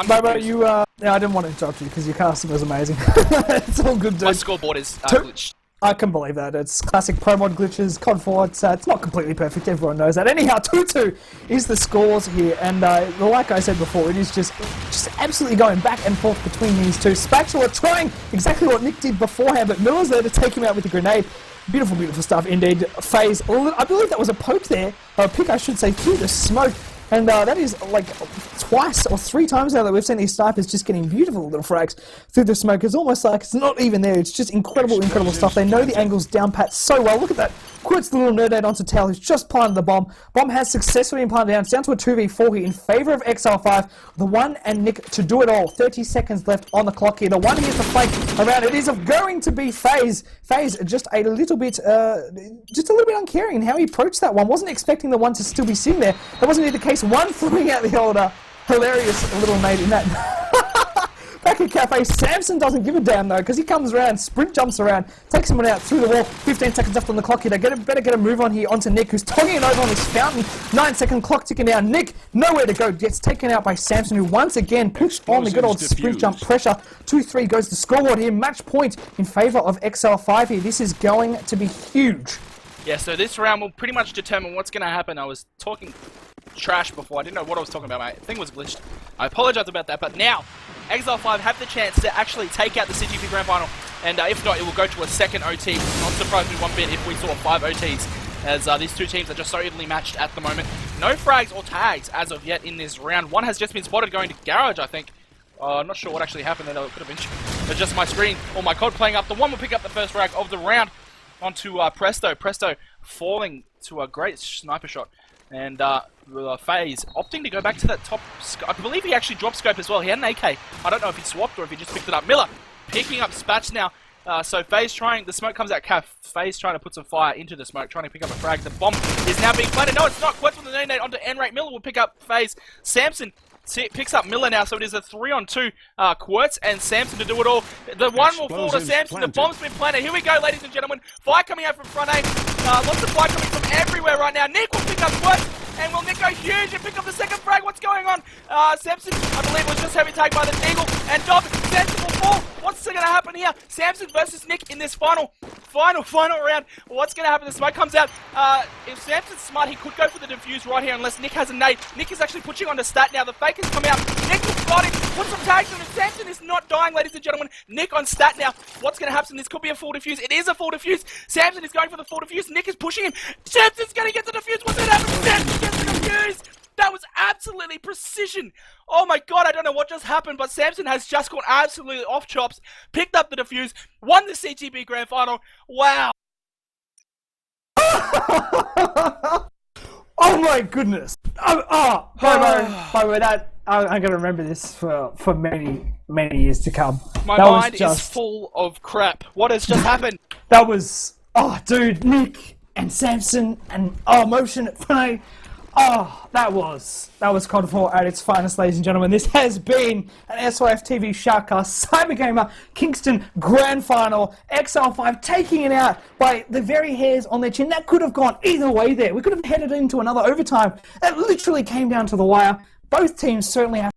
Yeah, I didn't want to interrupt you because your custom was amazing. It's all good, dude. My scoreboard is glitched. I can believe that. It's classic pro mod glitches, CoD4. It's not completely perfect. Everyone knows that. Anyhow, 2-2 is the scores here, and like I said before, it is just absolutely going back and forth between these two. Spatula trying exactly what Nick did beforehand, but Miller's there to take him out with a grenade. Beautiful, beautiful stuff indeed. Phase, I believe that was a poke there, or a pick I should say, through the smoke. And that is like twice or 3 times now that we've seen these snipers just getting beautiful little frags through the smoke. It's almost like it's not even there. It's just incredible stuff. They know the angles down pat so well. Look at that. Quertz the little nerd onto Tail, who's just planted the bomb. Bomb has successfully been planted down. It's down to a 2v4 here in favour of Exile5. The 1 and Nick to do it all. 30 seconds left on the clock here. The 1 here's the flank around. It is going to be FaZe. FaZe just a little bit uncaring in how he approached that one. Wasn't expecting the 1 to still be sitting there. That wasn't the case. 1 throwing out the old hilarious little nade in that. Back at Cafe, Samson doesn't give a damn though, because he comes around, sprint jumps around, takes someone out through the wall. 15 seconds left on the clock here. They better get a move on here onto Nick, who's togging it over on this fountain. 9-second clock ticking down. Nick, nowhere to go, gets taken out by Samson, who once again pushed on the good old sprint jump pressure. 2-3 goes the scoreboard here. Match point in favour of Exile5 here. This is going to be huge. Yeah, so this round will pretty much determine what's going to happen. I was talking trash before. I didn't know what I was talking about. My thing was glitched. I apologize about that, but now Exile5 have the chance to actually take out the CGP Grand Final, and if not, it will go to a second OT. Not surprise me one bit if we saw 5 OTs, as these two teams are just so evenly matched at the moment. No frags or tags as of yet in this round. One has just been spotted going to Garage, I think. I'm not sure what actually happened there. It could have been just my screen or my COD playing up. The 1 will pick up the first frag of the round onto Presto. Presto falling to a great sniper shot. And FaZe opting to go back to that top. I believe he actually dropped scope as well. He had an AK. I don't know if he swapped or if he just picked it up. Miller picking up Spatch now. So FaZe trying, the smoke comes out calf. FaZe trying to put some fire into the smoke, trying to pick up a frag. The bomb is now being planted. No, it's not. Quest with the nade onto N-Rate. Miller will pick up FaZe. Samson picks up Miller now, so it is a 3-on-2. Quertz and Samson to do it all. The one will fall to Samson. The bomb's been planted. Here we go, ladies and gentlemen. Fire coming out from front A. Lots of fire coming from everywhere right now. Nick will pick up Quertz. And will Nick go huge and pick up the second frag? What's going on? Samson, I believe, was just heavy tagged by the Eagle. And Dob, Samson will fall. What's going to happen here? Samson versus Nick in this final round. What's going to happen? The smoke comes out. If Samson's smart, he could go for the defuse right here unless Nick has a nade. Nick is actually pushing on the stat now. The fake has come out. Nick will spot him. Put some tags on him. Samson is not dying, ladies and gentlemen. Nick on stat now. What's going to happen? This could be a full defuse. It is a full defuse. Samson is going for the full defuse. Nick is pushing him. Samson's going to get the defuse. What's going to happen? Samson gets the defuse. That was absolutely precision. Oh my god, I don't know what just happened, but Samson has just gone absolutely off chops, picked up the defuse, won the CGB Grand Final. Wow. Oh my goodness. By the way, that I'm gonna remember this for many years to come. My mind is full of crap. What has just happened? That was dude, Nick and Samson and motion at play. That was CoD4 at its finest, ladies and gentlemen. This has been an SYF TV Shoutcast Cybergamer Kingston Grand Final. Exile5 taking it out by the very hairs on their chin. That could have gone either way there. We could have headed into another overtime. That literally came down to the wire. Both teams certainly have